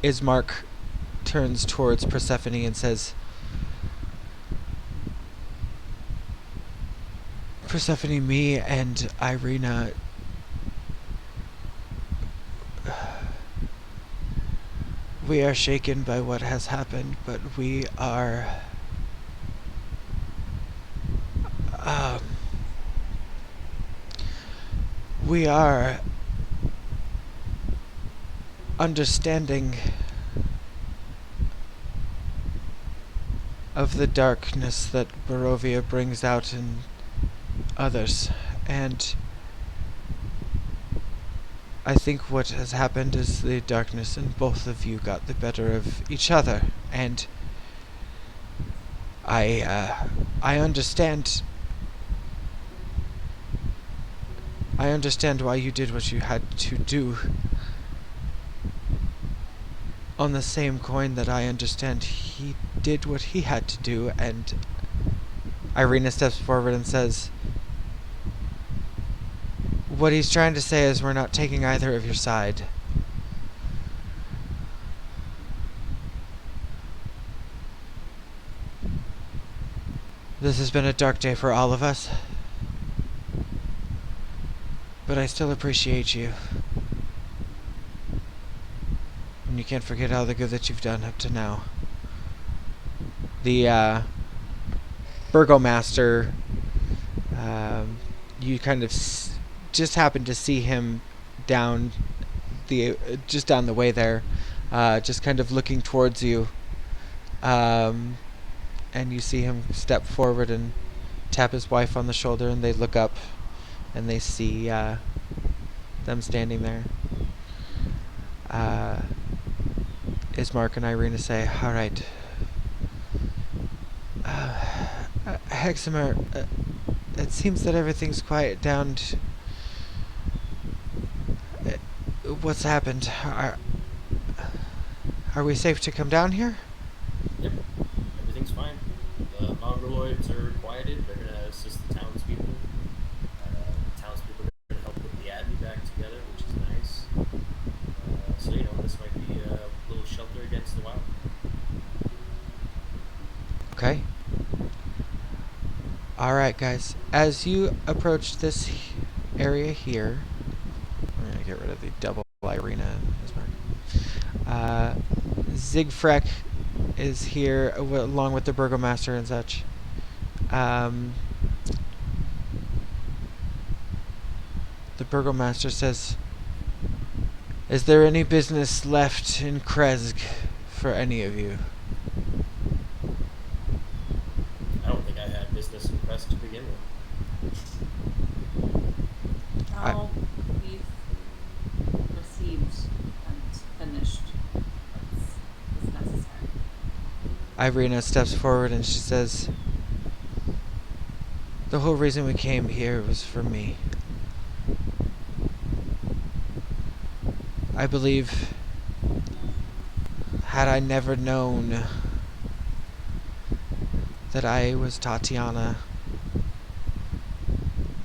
B: Ismark turns towards Persephone and says, Persephone, me and Irina we are shaken by what has happened, but we are understanding of the darkness that Barovia brings out in others, and I think what has happened is the darkness in both of you got the better of each other, and I understand. I understand why you did what you had to do. On the same coin that I understand he did what he had to do, and Irina steps forward and says, what he's trying to say is we're not taking either of your side. This has been a dark day for all of us. but I still appreciate you. And you can't forget all the good that you've done up to now. The Burgomaster, you kind of just happened to see him down just down the way there, just kind of looking towards you, and you see him step forward and tap his wife on the shoulder, and they look up and they see them standing there. Ismark and Irina say, "All right, Heximer, it seems that everything's quiet down. What's happened? Are we safe to come down here?"
D: Yep, everything's fine. The mongoloids are quieted. They're gonna assist the townspeople. Townspeople are gonna help put the Abbey back together, which is nice. So this might be a little shelter against the wild.
B: Okay. Alright, guys. As you approach this area here, we're going to get rid of the double Irina and Ismark. Zigfrek is here along with the Burgomaster and such. The Burgomaster says, "Is there any business left in Kresk for any of you?"
D: I don't think I had business in Kresk to begin with.
E: No, we've received and finished what's necessary.
B: Irina steps forward and she says, "The whole reason we came here was for me. I believe, had I never known that I was Tatiana,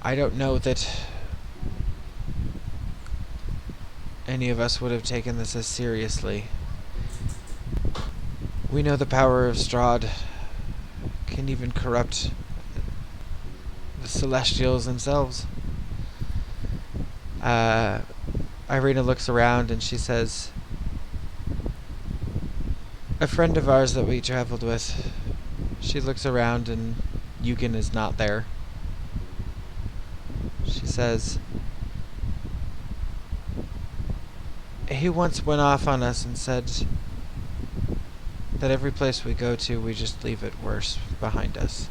B: I don't know that any of us would have taken this as seriously. We know the power of Strahd can even corrupt the Celestials themselves." Irina looks around and she says, "A friend of ours that we traveled with," she looks around and Yoogan is not there. She says, "He once went off on us and said that every place we go to, we just leave it worse behind us."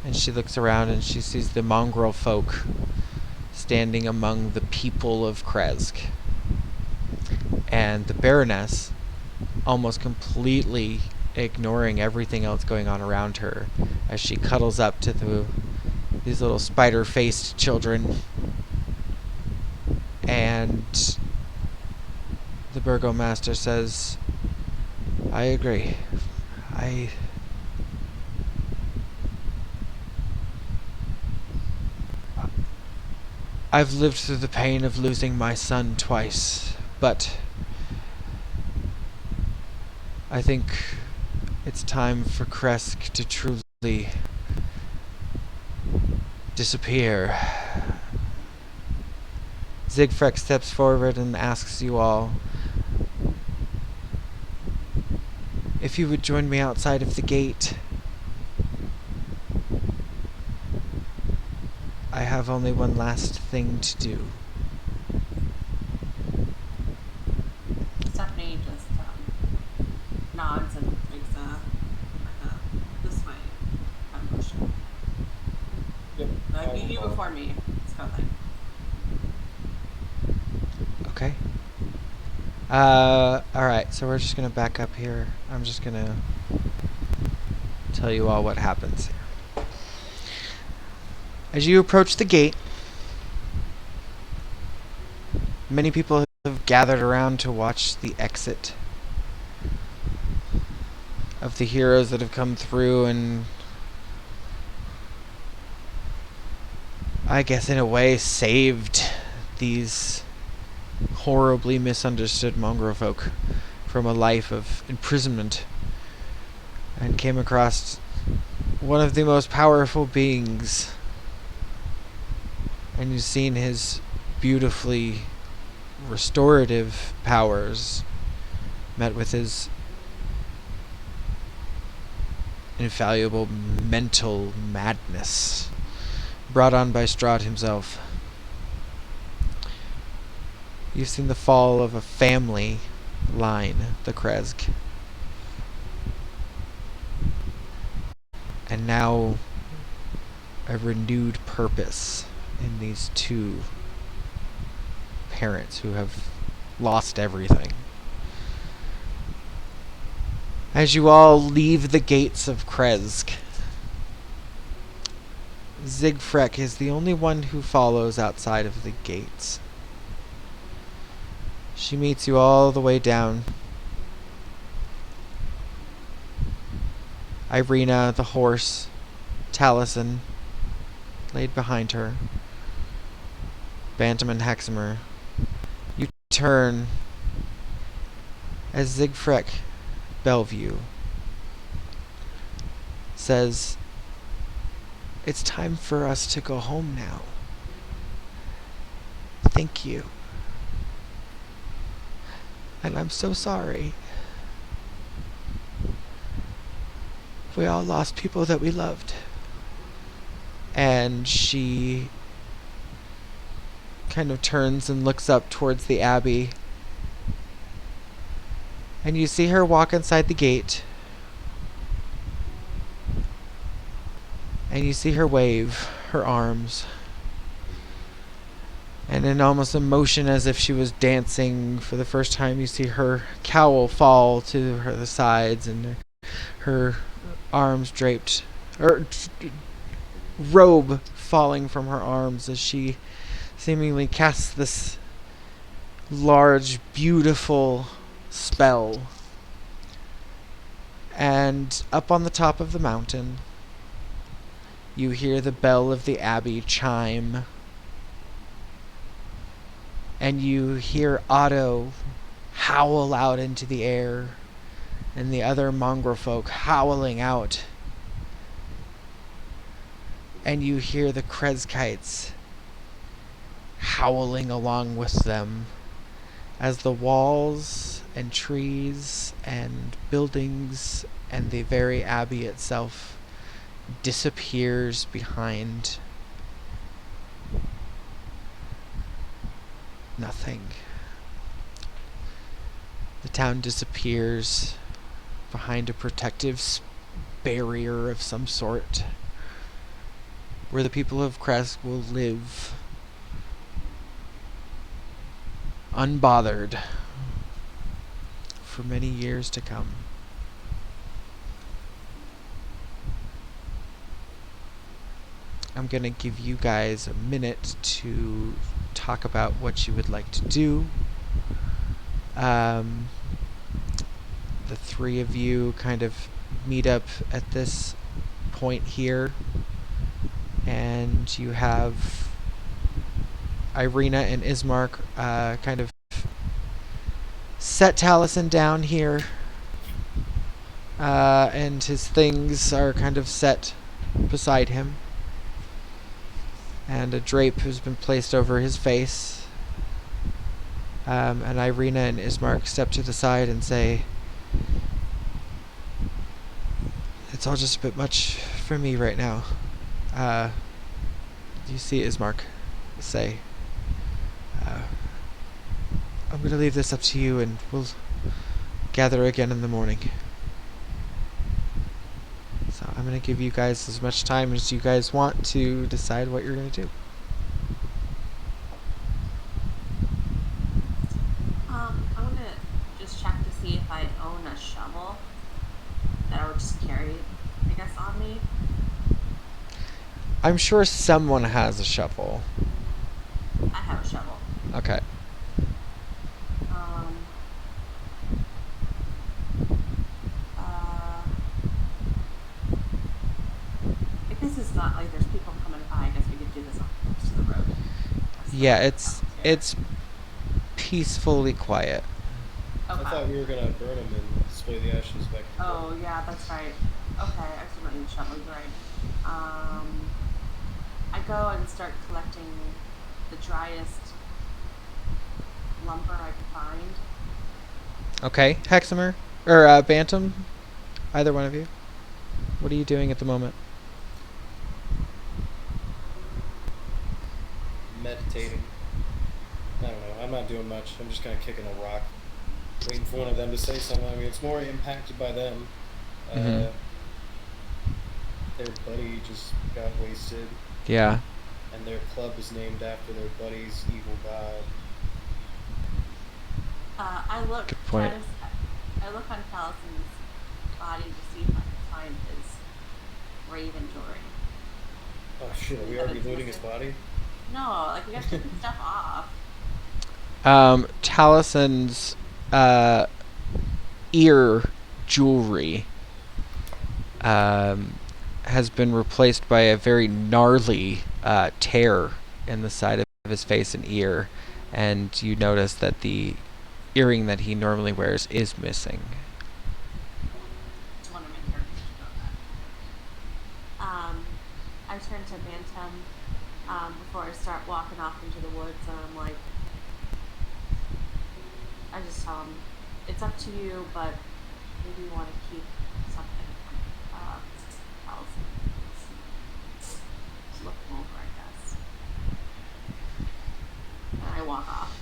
B: And she looks around and she sees the mongrel folk standing among the people of Kresk. And the Baroness, almost completely ignoring everything else going on around her, as she cuddles up to these little spider-faced children. And the Burgomaster says, "I agree. I've lived through the pain of losing my son twice, but I think it's time for Kresk to truly disappear." Zigfrek steps forward and asks you all if you would join me outside of the gate. I have only one last thing to do.
E: Stephanie just nods and makes a this way kind of motion.
D: Yep.
E: You before me. It's kind of thing.
B: Okay. Alright, so we're just gonna back up here. I'm just gonna tell you all what happens here. As you approach the gate, many people have gathered around to watch the exit of the heroes that have come through and, I guess in a way, saved these horribly misunderstood mongrel folk from a life of imprisonment and came across one of the most powerful beings And you've seen his beautifully restorative powers met with his infallible mental madness brought on by Strahd himself. You've seen the fall of a family line, the Kresk. And now a renewed purpose in these two parents who have lost everything. As you all leave the gates of Kresk, Zigfrek is the only one who follows outside of the gates. She meets you all the way down. Irina, the horse, Taliesin, laid behind her. Bantam and Heximer. You turn as Zigfrek Bellevue says, "It's time for us to go home now. Thank you. And I'm so sorry. We all lost people that we loved." And she kind of turns and looks up towards the Abbey. And you see her walk inside the gate. And you see her wave her arms. And in almost a motion as if she was dancing for the first time, you see her cowl fall to the sides and her arms draped, or robe falling from her arms as she seemingly casts this large, beautiful spell. And up on the top of the mountain, you hear the bell of the Abbey chime. And you hear Otto howl out into the air, and the other mongrel folk howling out. And you hear the Kreskites howling along with them as the walls and trees and buildings and the very Abbey itself disappears behind nothing. The town disappears behind a protective barrier of some sort, where the people of Kresk will live unbothered for many years to come. I'm going to give you guys a minute to talk about what you would like to do. The three of you kind of meet up at this point here, and you have Irina and Ismark kind of set Taliesin down here, and his things are kind of set beside him, and a drape has been placed over his face. And Irina and Ismark step to the side and say, "It's all just a bit much for me right now." You see Ismark say, "I'm going to leave this up to you, and we'll gather again in the morning." So I'm going to give you guys as much time as you guys want to decide what you're going to do.
E: I want to just check to see if I own a shovel that I would just carry, I guess, on me.
B: I'm sure someone has a shovel.
E: I have a shovel.
B: Okay.
E: I guess it's not like there's people coming by. I guess we could do this close to the road.
B: Yeah, it's peacefully quiet.
E: Okay.
D: I thought we were gonna burn them and spray the ashes back.
E: Oh, yeah, that's right. Okay, I actually don't need a shovel, you're right. I go and start collecting the driest lumber I could find.
B: Okay, Heximer or Bantam, either one of you. What are you doing at the moment?
D: Meditating. I don't know. I'm not doing much. I'm just kind of kicking a rock, waiting for one of them to say something. I mean, it's more impacted by them.
B: Mhm.
D: Their buddy just got wasted,
B: Yeah.
D: and their club is named after their buddy's evil god.
E: I look.
B: Good point.
E: I look on Talison's body to see if I can find his raven jewelry.
D: Oh shit, are we already looting his body?
E: No, like we gotta take the stuff off.
B: Talison's ear jewelry has been replaced by a very gnarly tear in the side of his face and ear, and you notice that the earring that he normally wears is missing.
E: One of my characters should know that. I turn to Bantam before I start walking off into the woods, and I'm like, I just tell him, it's up to you, but maybe you want to keep something from Taliesin. Just look him over, I guess. And I walk off.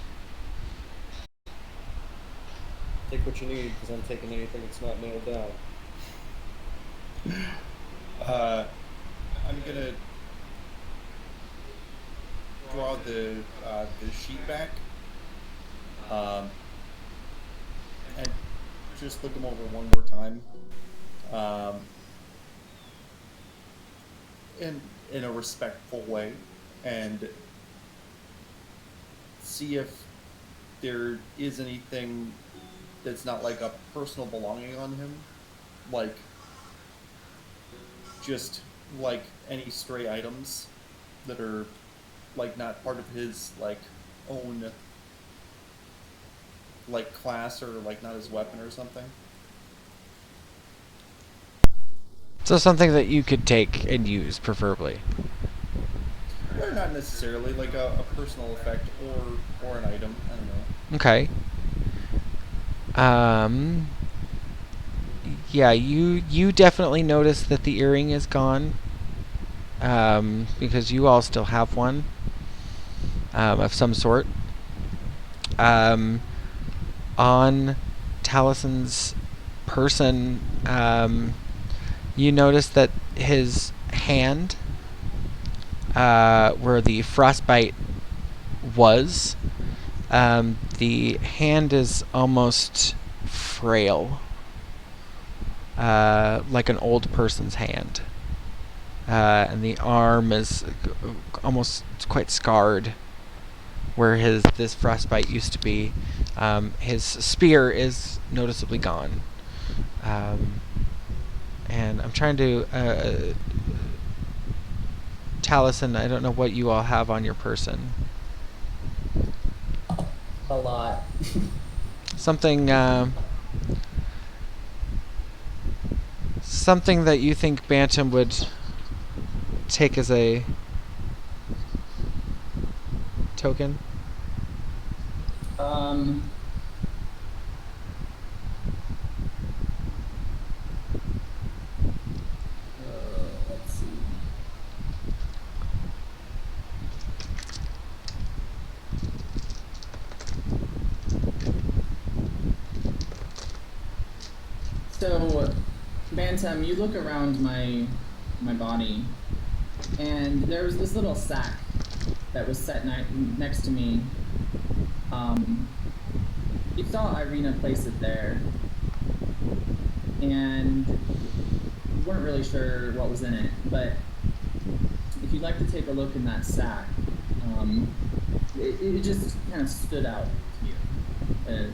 D: Take what you need, because I'm taking anything that's not nailed down.
C: I'm gonna draw the sheet back, and just look them over one more time, in a respectful way, and see if there is anything that's not like a personal belonging on him, like just like any stray items that are like not part of his like own like class, or like not his weapon or something.
B: So something that you could take and use, preferably.
C: Or not necessarily like a personal effect or an item. I don't know.
B: Okay. Yeah, you definitely notice that the earring is gone. Because you all still have one. Of some sort. On Talison's person, you notice that his hand, where the frostbite was, the hand is almost frail, like an old person's hand, and the arm is almost quite scarred where this frostbite used to be. His spear is noticeably gone, and I'm trying to Taliesin, I don't know what you all have on your person.
A: A lot.
B: Something something that you think Bantam would take as a token?
A: Let's see. So, Bantam, you look around my body, and there was this little sack that was set next to me. You saw Irina place it there, and you weren't really sure what was in it, but if you'd like to take a look in that sack, it just kind of stood out to you.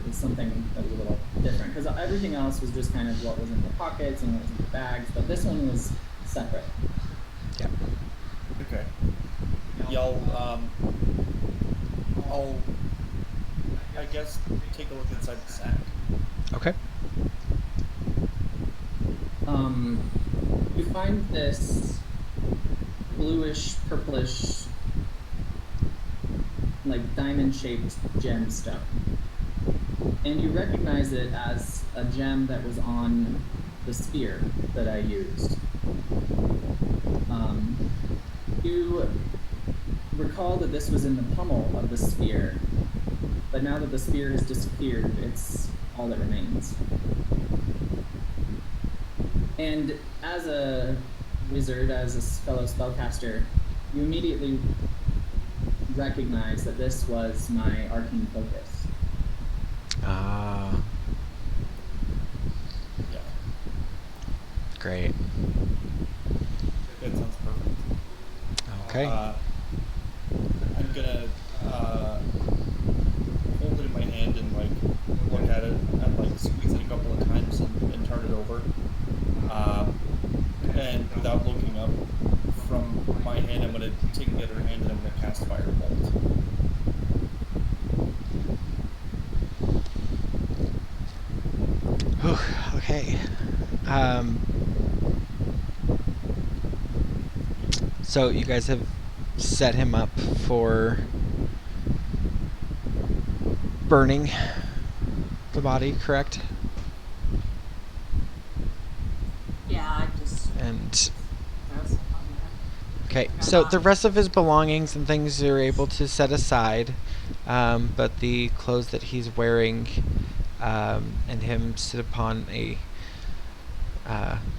A: It's something that was a little different, because everything else was just kind of what was in the pockets and what was in the bags, but this one was separate.
B: Yeah.
C: Okay. Y'all, I'll, I guess, take a look inside the sack.
B: Okay.
A: You find this bluish, purplish like diamond-shaped gemstone, and you recognize it as a gem that was on the spear that I used. You recall that this was in the pommel of the spear, but now that the spear has disappeared, it's all that remains. And as a wizard, as a fellow spellcaster, you immediately recognize that this was my arcane focus.
B: Ah,
C: Yeah.
B: great.
C: That sounds perfect.
B: Okay.
C: I'm gonna hold it in my hand and like look at it and like squeeze it a couple of times and turn it over. And without looking up from my hand, I'm gonna take the other hand and I'm gonna cast Firebolt.
B: Whew, okay. So you guys have set him up for burning the body, correct?
E: Yeah, I just
B: And
E: throw stuff on there.
B: okay, so the rest of his belongings and things you're able to set aside, but the clothes that he's wearing and him sit upon a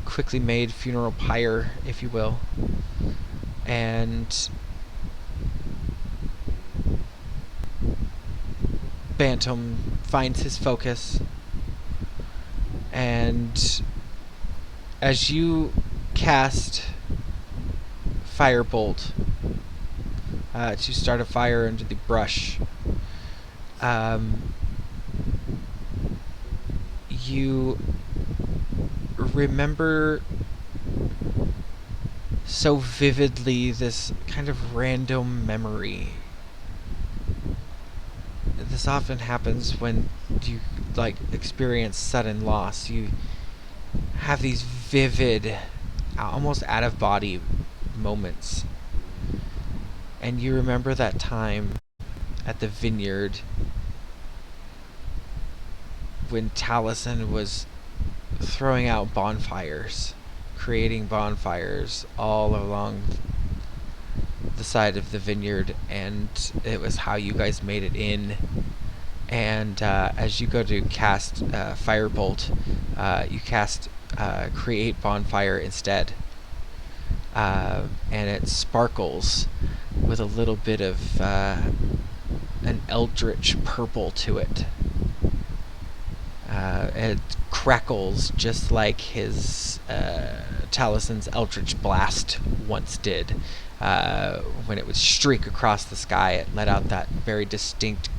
B: quickly made funeral pyre, if you will, and Bantam finds his focus, and as you cast Firebolt to start a fire into the brush, you remember so vividly this kind of random memory. This often happens when you like experience sudden loss. You have these vivid, almost out of body moments. And you remember that time at the vineyard when Taliesin was throwing out bonfires, creating bonfires all along the side of the vineyard, and it was how you guys made it in. And as you go to cast Firebolt, you cast Create Bonfire instead. And it sparkles with a little bit of an eldritch purple to it. It crackles just like his Taliesin's Eldritch Blast once did. When it would streak across the sky, it let out that very distinct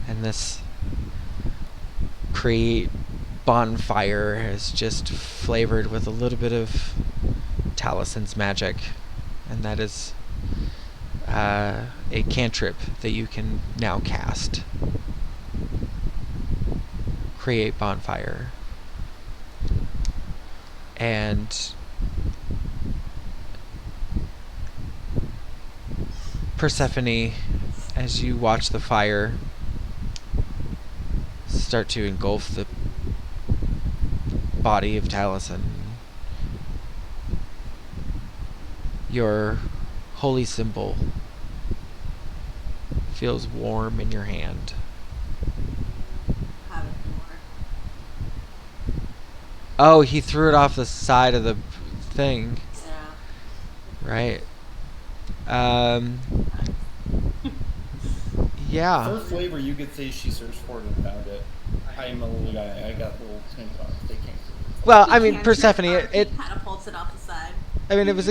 B: and this Create Bonfire is just flavored with a little bit of Taliesin's magic, and that is a cantrip that you can now cast. Create Bonfire. And Persephone, as you watch the fire start to engulf the body of Taliesin, your holy symbol feels warm in your hand.
E: Have it more.
B: Oh, he threw it off the side of the thing.
E: Yeah.
B: Right. Yeah.
C: For flavor, you could say she searched for it and found it. I'm a little guy. I got little things on it. They can't.
B: Well,
E: He
B: I mean,
E: can't
B: Persephone,
E: trip up,
B: it
E: he catapults it off the side.
B: I mean, it's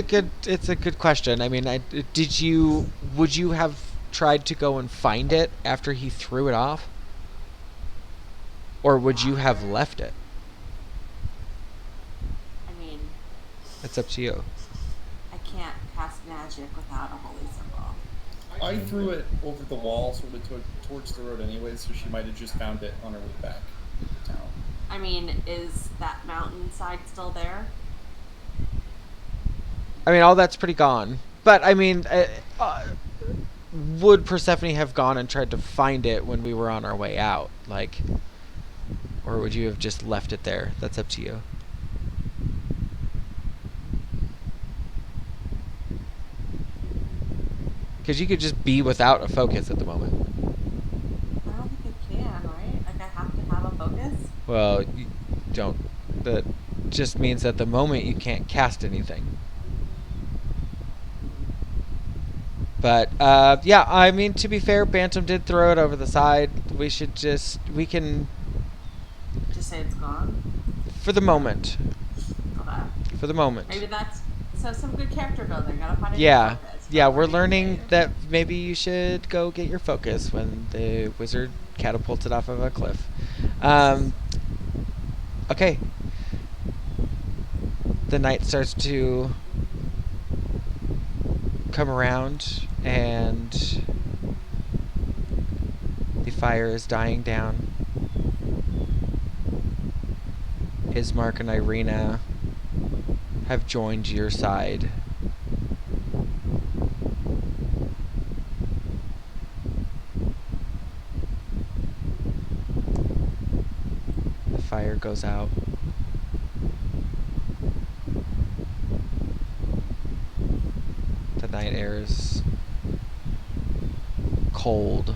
B: a good question. I mean, would you have tried to go and find it after he threw it off? Or would you have left it?
E: I mean,
B: It's up to you.
E: I can't cast magic without a holy symbol.
C: I threw it over the wall, sort of towards the road anyway, so she might have just found it on her way back to town.
E: I mean, is that mountainside still there?
B: I mean, all that's pretty gone. But I mean, would Persephone have gone and tried to find it when we were on our way out? Like, or would you have just left it there? That's up to you. Because you could just be without a focus at the moment.
E: I don't think I can, right? Like, I have to have a focus?
B: Well, you don't. That just means at the moment you can't cast anything. But, yeah, I mean, to be fair, Bantam did throw it over the side. We can...
E: Just say it's gone?
B: For the moment.
E: Okay.
B: For the moment.
E: Maybe that's... So some good character building. Gotta find a
B: Yeah.
E: new focus.
B: Yeah, we're learning that maybe you should go get your focus when the wizard catapulted off of a cliff. Okay. The night starts to come around, and the fire is dying down. Ismark and Irina have joined your side. The fire goes out. The night air is cold,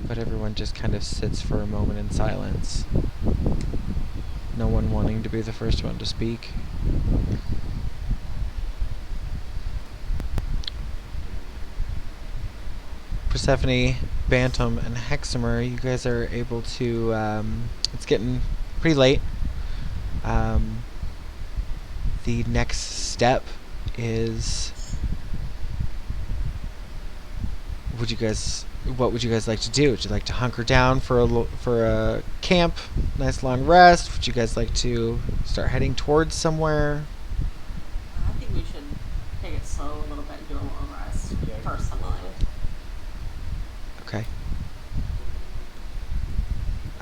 B: but everyone just kind of sits for a moment in silence. No one wanting to be the first one to speak. Persephone, Bantam, and Heximer, you guys are able to, it's getting pretty late. The next step is, what would you guys like to do? Would you like to hunker down for a camp, nice long rest? Would you guys like to start heading towards somewhere?
E: I think we should take it slow a little bit and do a long rest, personally.
B: Okay.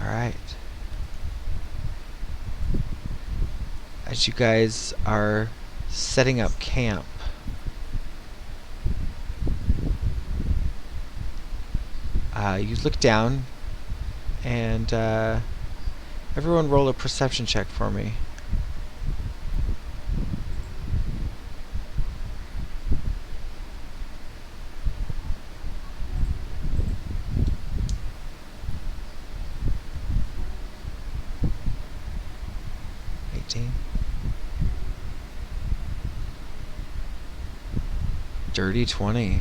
B: Alright. As you guys are setting up camp, you look down, and everyone roll a perception check for me. Dirty 20.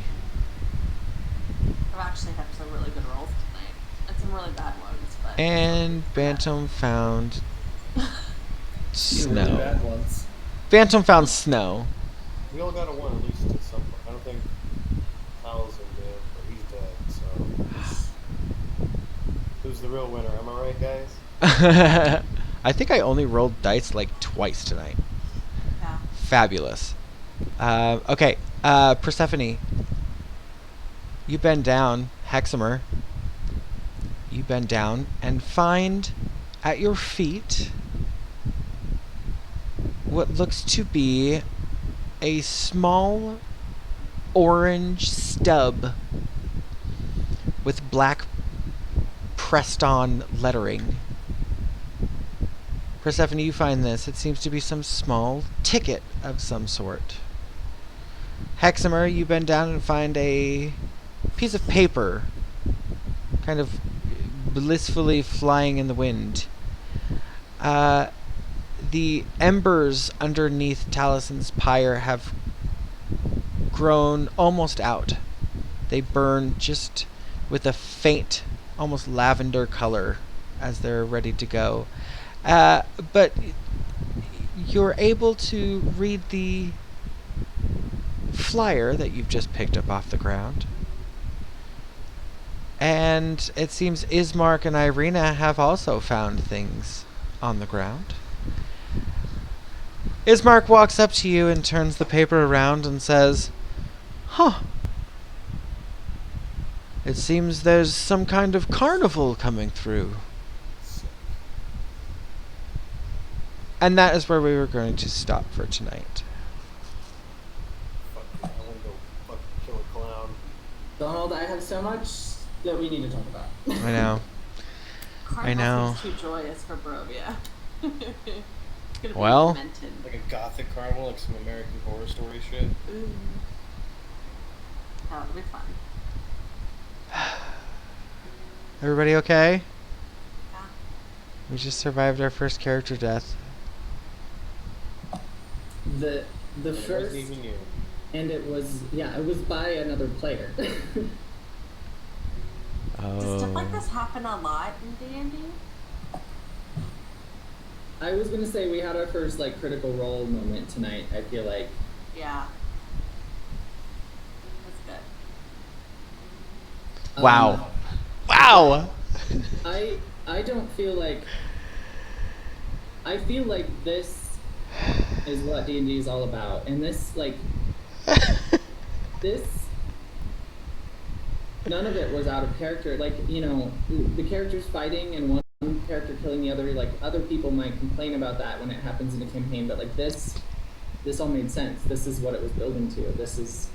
E: I've actually had some really good rolls tonight. And some really bad ones, but...
B: And Bantam found
C: Really
B: snow.
C: bad ones.
B: Bantam found snow.
D: We all got a 1 at least at some point. I don't think Taliesin did, but he's dead, so. Who's the real winner? Am I right, guys?
B: I think I only rolled dice like twice tonight.
E: Yeah.
B: Fabulous. Okay, Persephone. You bend down, Heximer. You bend down and find at your feet what looks to be a small orange stub with black pressed on lettering. Persephone, you find this. It seems to be some small ticket of some sort. Heximer, you bend down and find a piece of paper kind of blissfully flying in the wind. The embers underneath Taliesin's pyre have grown almost out. They burn just with a faint, almost lavender color as they're ready to go. But you're able to read the flyer that you've just picked up off the ground. And it seems Ismark and Irina have also found things on the ground. Ismark walks up to you and turns the paper around and says, "Huh. It seems there's some kind of carnival coming through." And that is where we were going to stop for tonight.
D: Fuck, I won't
A: so much that we need to talk about.
B: I know. I know.
E: Seems too joyous for Barovia. It's gonna be
B: Well.
E: demented.
D: Like a gothic carnival, like some American Horror Story shit.
E: Ooh. That would be fun.
B: Everybody okay?
E: Yeah.
B: We just survived our first character death.
A: The
D: And it
A: first,
D: wasn't even you.
A: and it was by another player.
E: Does stuff like
B: Oh.
E: this happen a lot in D&D?
A: I was gonna say we had our first like critical role moment tonight. I feel like
E: Yeah. That's good.
B: Wow. Wow!
A: I don't feel like. I feel like this is what D&D is all about, and this like this. None of it was out of character. Like, you know, the characters fighting and one character killing the other. Like, other people might complain about that when it happens in a campaign, but like this all made sense. This is what it was building to. This is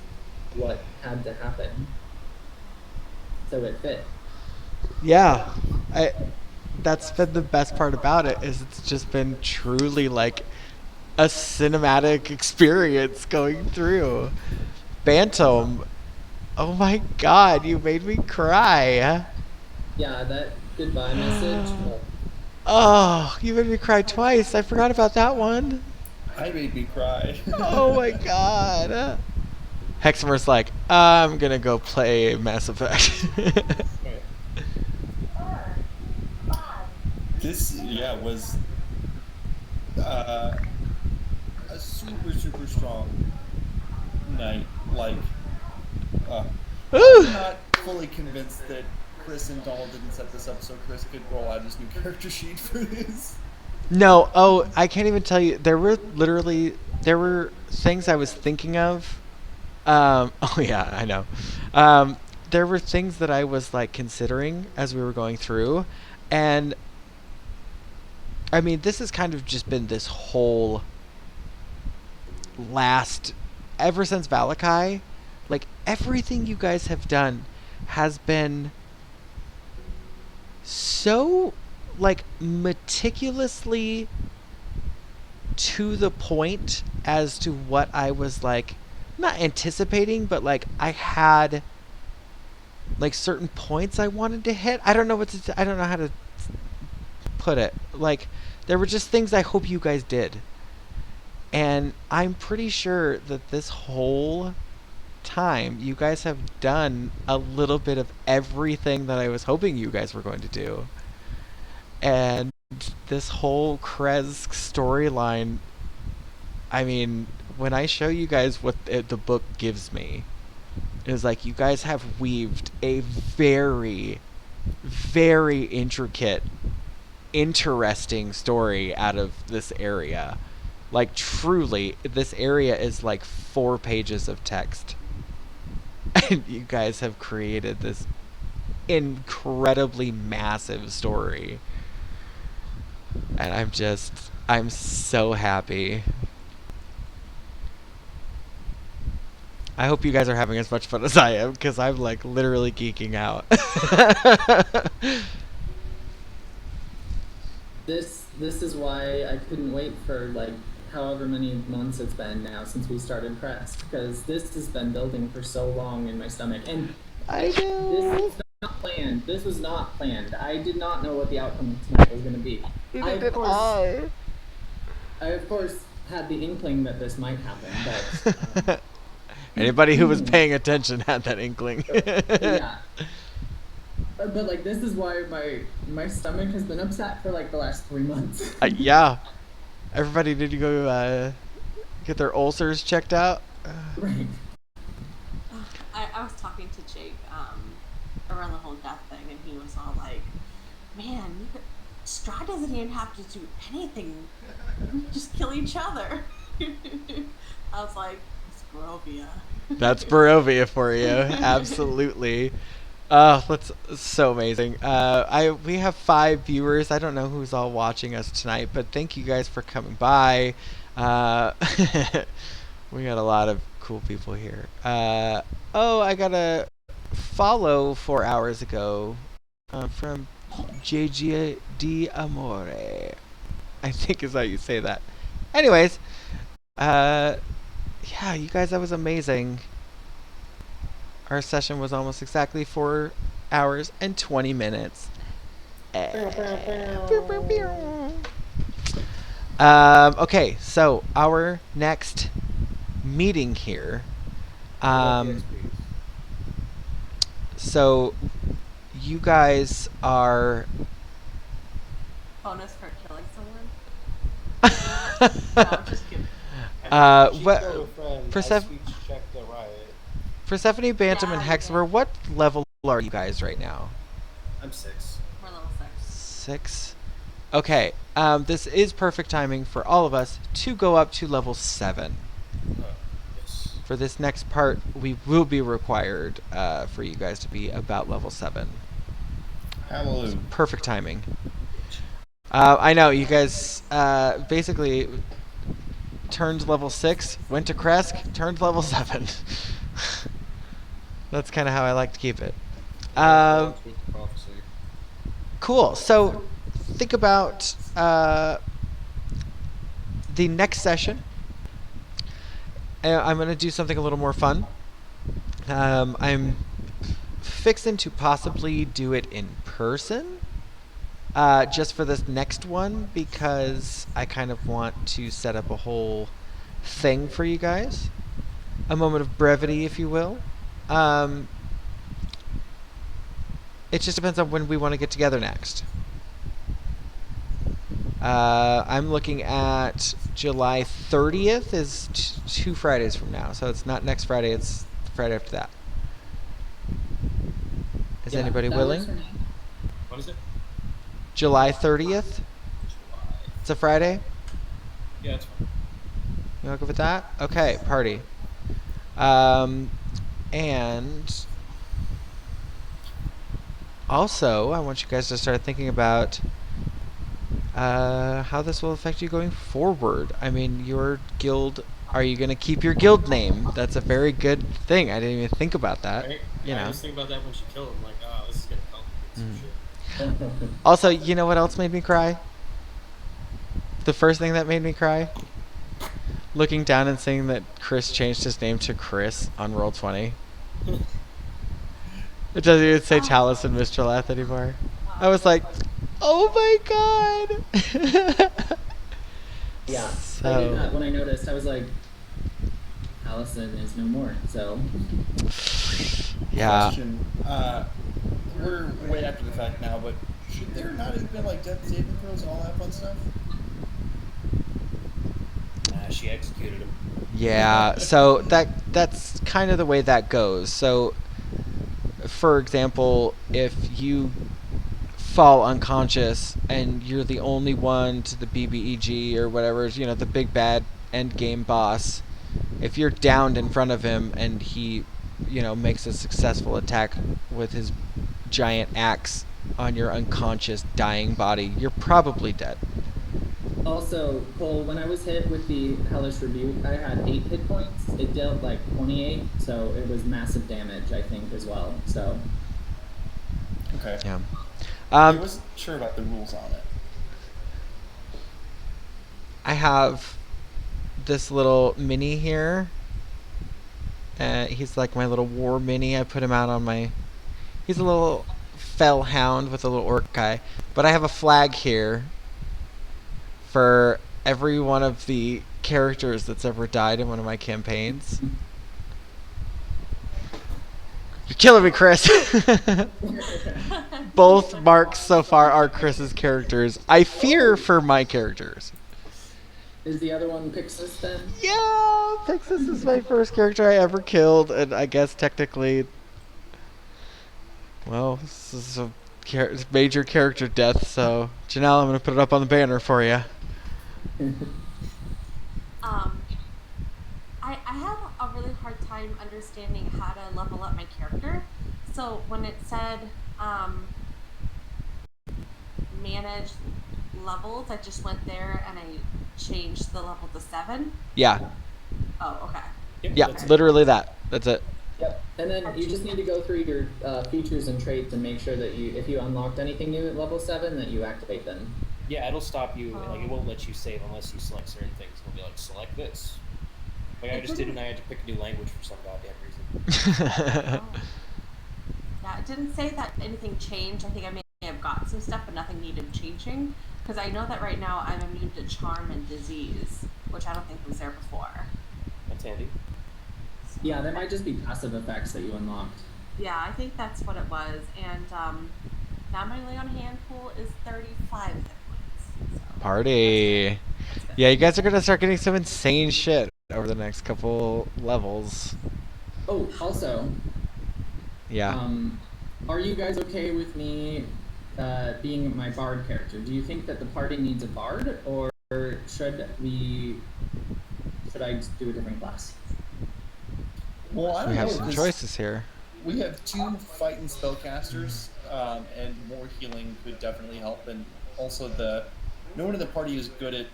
A: what had to happen. So it fit.
B: Yeah. That's been the best part about it, is it's just been truly like a cinematic experience going through. Bantam, oh my god, you made me cry.
A: Yeah, that goodbye message.
B: Oh, you made me cry twice. I forgot about that one.
C: I made me cry.
B: Oh my god. Heximer's like, I'm gonna go play Mass Effect.
C: This, was a super strong night. Like,
B: Ooh.
C: I'm not fully convinced that Chris and Donald didn't set this up so Chris could roll out his new character sheet for this.
B: No, oh, I can't even tell you. There were things I was thinking of. Oh yeah, I know. There were things that I was like considering as we were going through, and I mean, this has kind of just been this whole ever since Valakai, like everything you guys have done has been so like meticulously to the point as to what I was like not anticipating, but like I had like certain points I wanted to hit. I don't know I don't know how to put it. Like there were just things I hope you guys did. And I'm pretty sure that this whole time you guys have done a little bit of everything that I was hoping you guys were going to do. And this whole Kresk storyline, I mean, when I show you guys what the book gives me, is like you guys have weaved a very, very intricate, interesting story out of this area. Like truly, this area is like 4 pages of text. And you guys have created this incredibly massive story. And I'm so happy. I hope you guys are having as much fun as I am, because I'm like literally geeking out.
A: This is why I couldn't wait for like however many months it's been now since we started Kresk, because this has been building for so long in my stomach, and
B: I know.
A: this was not planned. This was not planned. I did not know what the outcome of tonight was going to be. I of course had the inkling that this might happen, but
B: anybody who was paying attention had that inkling.
A: yeah. But like this is why my stomach has been upset for like the last 3 months.
B: Yeah. Everybody need to go get their ulcers checked out.
A: Right.
E: I was talking to Jake around the whole death thing, and he was all like, "Man, Strahd doesn't even have to do anything; just kill each other." I was like, "It's Barovia."
B: That's Barovia for you, absolutely. That's so amazing. We have 5 viewers. I don't know who's all watching us tonight, but thank you guys for coming by. We got a lot of cool people here. I gotta follow 4 hours ago from JG Amore. I think is how you say that. Anyways, yeah, you guys, that was amazing. Our session was almost exactly 4 hours and 20 minutes. Okay, so our next meeting here. So you guys are
E: Bonus for killing someone? No, I'm just kidding.
B: Persephone, Bantam,
E: Yeah,
B: and
E: you
B: Heximer, what level are you guys right now?
F: I'm 6.
E: We're level 6.
B: 6? Okay, this is perfect timing for all of us to go up to level 7.
D: Yes.
B: For this next part, we will be required for you guys to be about level 7.
C: Hallelujah.
B: Perfect timing. I know, you guys basically turned level 6, went to Kresk, turned level 7. That's kind of how I like to keep it. Cool. So think about the next session. I'm going to do something a little more fun. I'm fixing to possibly do it in person. Just for this next one, because I kind of want to set up a whole thing for you guys. A moment of brevity, if you will. It just depends on when we want to get together next. I'm looking at July 30th is 2 Fridays from now, so it's not next Friday, it's the Friday after that. Is anybody willing?
D: What is it?
B: July 30th? It's a Friday?
D: Yeah, it's fine.
B: You want to go with that? Okay, party. And also, I want you guys to start thinking about how this will affect you going forward. I mean, your guild, are you going to keep your guild name? That's a very good thing. I didn't even think about that.
D: Right?
B: You know.
D: I was thinking about that when she killed him. Like, oh, this is gonna complicate some shit.
B: Also, you know what else made me cry? The first thing that made me cry? Looking down and seeing that Chris changed his name to Chris on Roll20. It doesn't even say Taliesin Mystralath anymore. I was like, oh my god!
A: Yeah.
B: So-
A: I did that when I noticed. I was like, Allison is no more. So
B: Yeah.
C: Question. We're way after the fact now, but should there not have been like death saving throws and all that fun stuff?
D: She executed him.
B: Yeah, so that's kind of the way that goes. So, for example, if you fall unconscious and you're the only one to the BBEG or whatever, you know, the big bad end game boss, if you're downed in front of him and he, you know, makes a successful attack with his giant axe on your unconscious dying body, you're probably dead.
A: also, Cole, when I was hit with the Hellish Rebuke, I had 8 hit points. It dealt like 28, so it was massive damage, I think, as well. So
C: Okay.
B: Yeah.
C: I wasn't sure about the rules on it.
B: I have this little mini here. He's like my little war mini. I put him out on my... He's a little fell hound with a little orc guy. But I have a flag here for every one of the characters that's ever died in one of my campaigns. You're killing me, Chris. Both marks so far are Chris's characters. I fear for my characters.
A: is the other one Pixis then?
B: Yeah, Pixis is my first character I ever killed, and I guess technically, well, this is a major character death, so Janelle, I'm going to put it up on the banner for you.
E: I have a really hard time understanding how to level up my character. So when it said manage levels, I just went there and I changed the level to 7.
B: Yeah,
E: Oh, okay.
D: Yep,
B: yeah,
D: that's it.
B: literally that. That's it.
A: Yep. And then you just need to go through your features and traits and make sure that if you unlocked anything new at level 7, that you activate them.
D: Yeah, it'll stop you. Like, it won't let you save unless you select certain things. It'll be like, select this. Like, I just did, and I had to pick a new language for some goddamn reason.
E: Yeah, it didn't say that anything changed. I think I may have got some stuff, but nothing needed changing. Because I know that right now I'm immune to charm and disease, which I don't think was there before.
D: That's handy.
E: So,
A: Yeah, there might just be passive effects that you unlocked.
E: yeah, I think that's what it was. And now my lay on hand pool is 35 hit points. So
B: Party.
E: that's good.
B: Yeah, you guys are gonna start getting some insane shit over the next couple levels.
A: Oh, also,
B: Yeah.
A: are you guys okay with me being my bard character? Do you think that the party needs a bard, or should I do a different class?
C: Well, I don't
B: We have
C: know,
B: some
C: 'cause
B: choices here.
C: we have 2 fighting spellcasters, and more healing could definitely help. And also, no one in the party is good at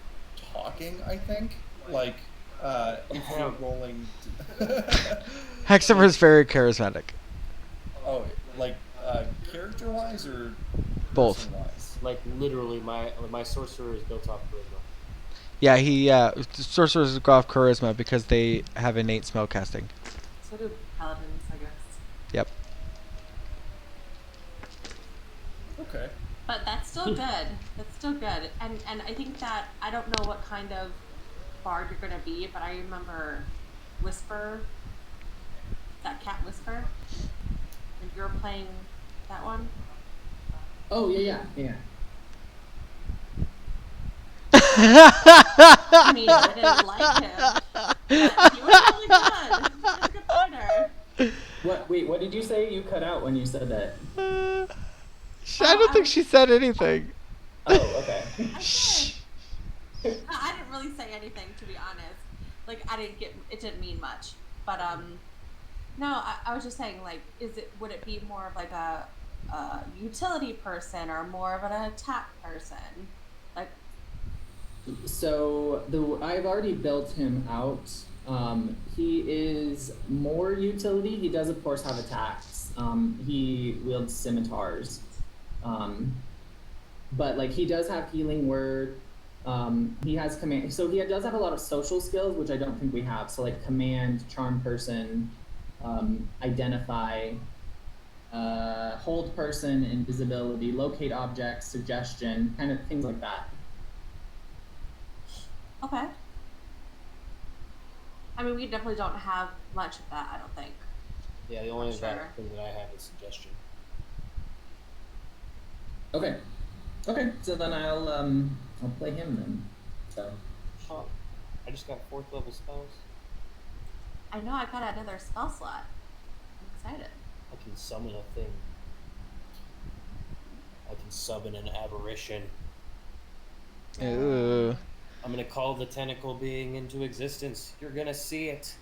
C: talking. I think, like, if you're rolling.
B: Heximer is very charismatic.
C: Oh, like character-wise or
B: Both.
C: person-wise?
D: Like, literally, my sorcerer is built off charisma.
B: Yeah, sorcerers go off charisma because they have innate spell casting.
E: So do paladins, I guess.
B: Yep.
C: Okay.
E: But that's still good. That's still good. And I think that I don't know what kind of bard you're gonna be, but I remember Whisper, that cat Whisper. And you're playing that one.
A: Oh, yeah.
E: I mean, I didn't like him, but he was really good. He was a good fighter.
A: What did you say? You cut out when you said that.
B: I don't think she said anything.
A: Oh, okay.
B: Shh.
E: No, I didn't really say anything, to be honest. Like, it didn't mean much. But, no, I was just saying, like, would it be more of like a utility person or more of an attack person? Like,
A: So I've already built him out. He is more utility. He does, of course, have attacks. He wields scimitars. But like he does have healing word. He has command. So he does have a lot of social skills, which I don't think we have. So like command, charm person, identify, hold person, invisibility, locate objects, suggestion, kind of things like that.
E: okay. I mean, we definitely don't have much of that, I don't think.
D: Yeah, the only
E: Sure.
D: thing that I have is suggestion.
A: Okay. So then I'll play him then. So.
D: Oh, I just got 4th level spells.
E: I know I got another spell slot. I'm excited.
D: I can summon a thing. I can summon an aberration.
B: Ooh.
D: I'm gonna call the tentacle being into existence. You're gonna see it.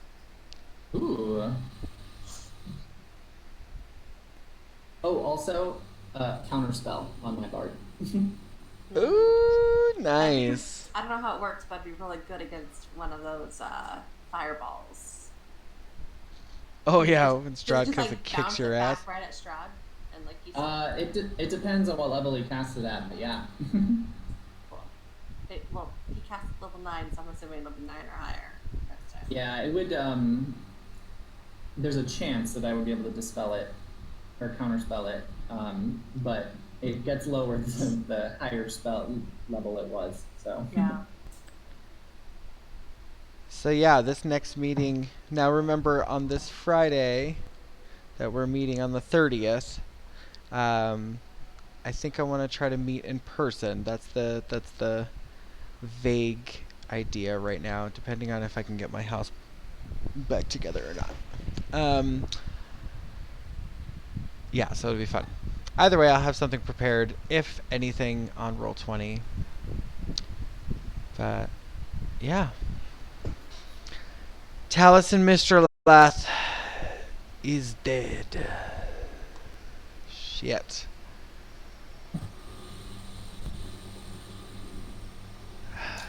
A: Ooh. Oh, also, counterspell on my bard.
B: Ooh, nice.
E: I don't know how it works, but I'd be really good against one of those fireballs.
B: Oh yeah, when
E: Does
B: Strahd
E: it just,
B: because
E: like,
B: it kicks
E: bounce
B: your
E: it
B: ass.
E: back right at Strahd? And like he's
A: It depends on what level he casts it at, but yeah.
E: cool. Well, he cast level 9, so I'm assuming level 9 or higher next time.
A: Yeah, it would, there's a chance that I would be able to dispel it, or counterspell it, but it gets lower than the higher spell level it was, so.
E: Yeah.
B: So yeah, this next meeting. Now remember, on this Friday, that we're meeting on the 30th. I think I want to try to meet in person. That's the vague idea right now, depending on if I can get my house back together or not. Yeah, so it'll be fun. Either way, I'll have something prepared, if anything, on Roll20. But yeah. Taliesin Mystralath is dead. Shit.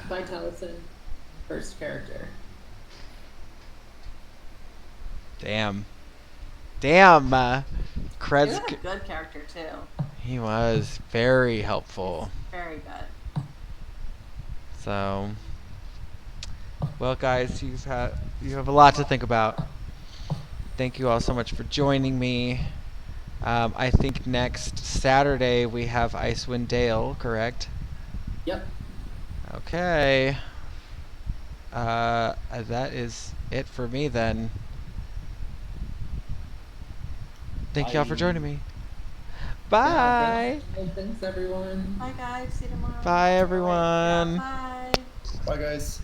A: By Taliesin, first character.
B: Damn. Damn.
E: He was
B: Kresk.
E: a good character too.
B: He was very helpful.
E: Very good.
B: So, well, guys, you have a lot to think about. Thank you all so much for joining me. I think next Saturday we have Icewind Dale, correct?
A: Yep.
B: Okay. That is it for me then. Thank y'all for
C: Bye.
B: joining me.
A: Yeah,
B: Bye.
A: thanks everyone.
E: Bye guys. See you tomorrow.
B: Bye, everyone.
E: Bye.
C: Bye, guys.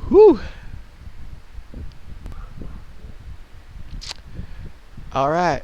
B: Whew. All right.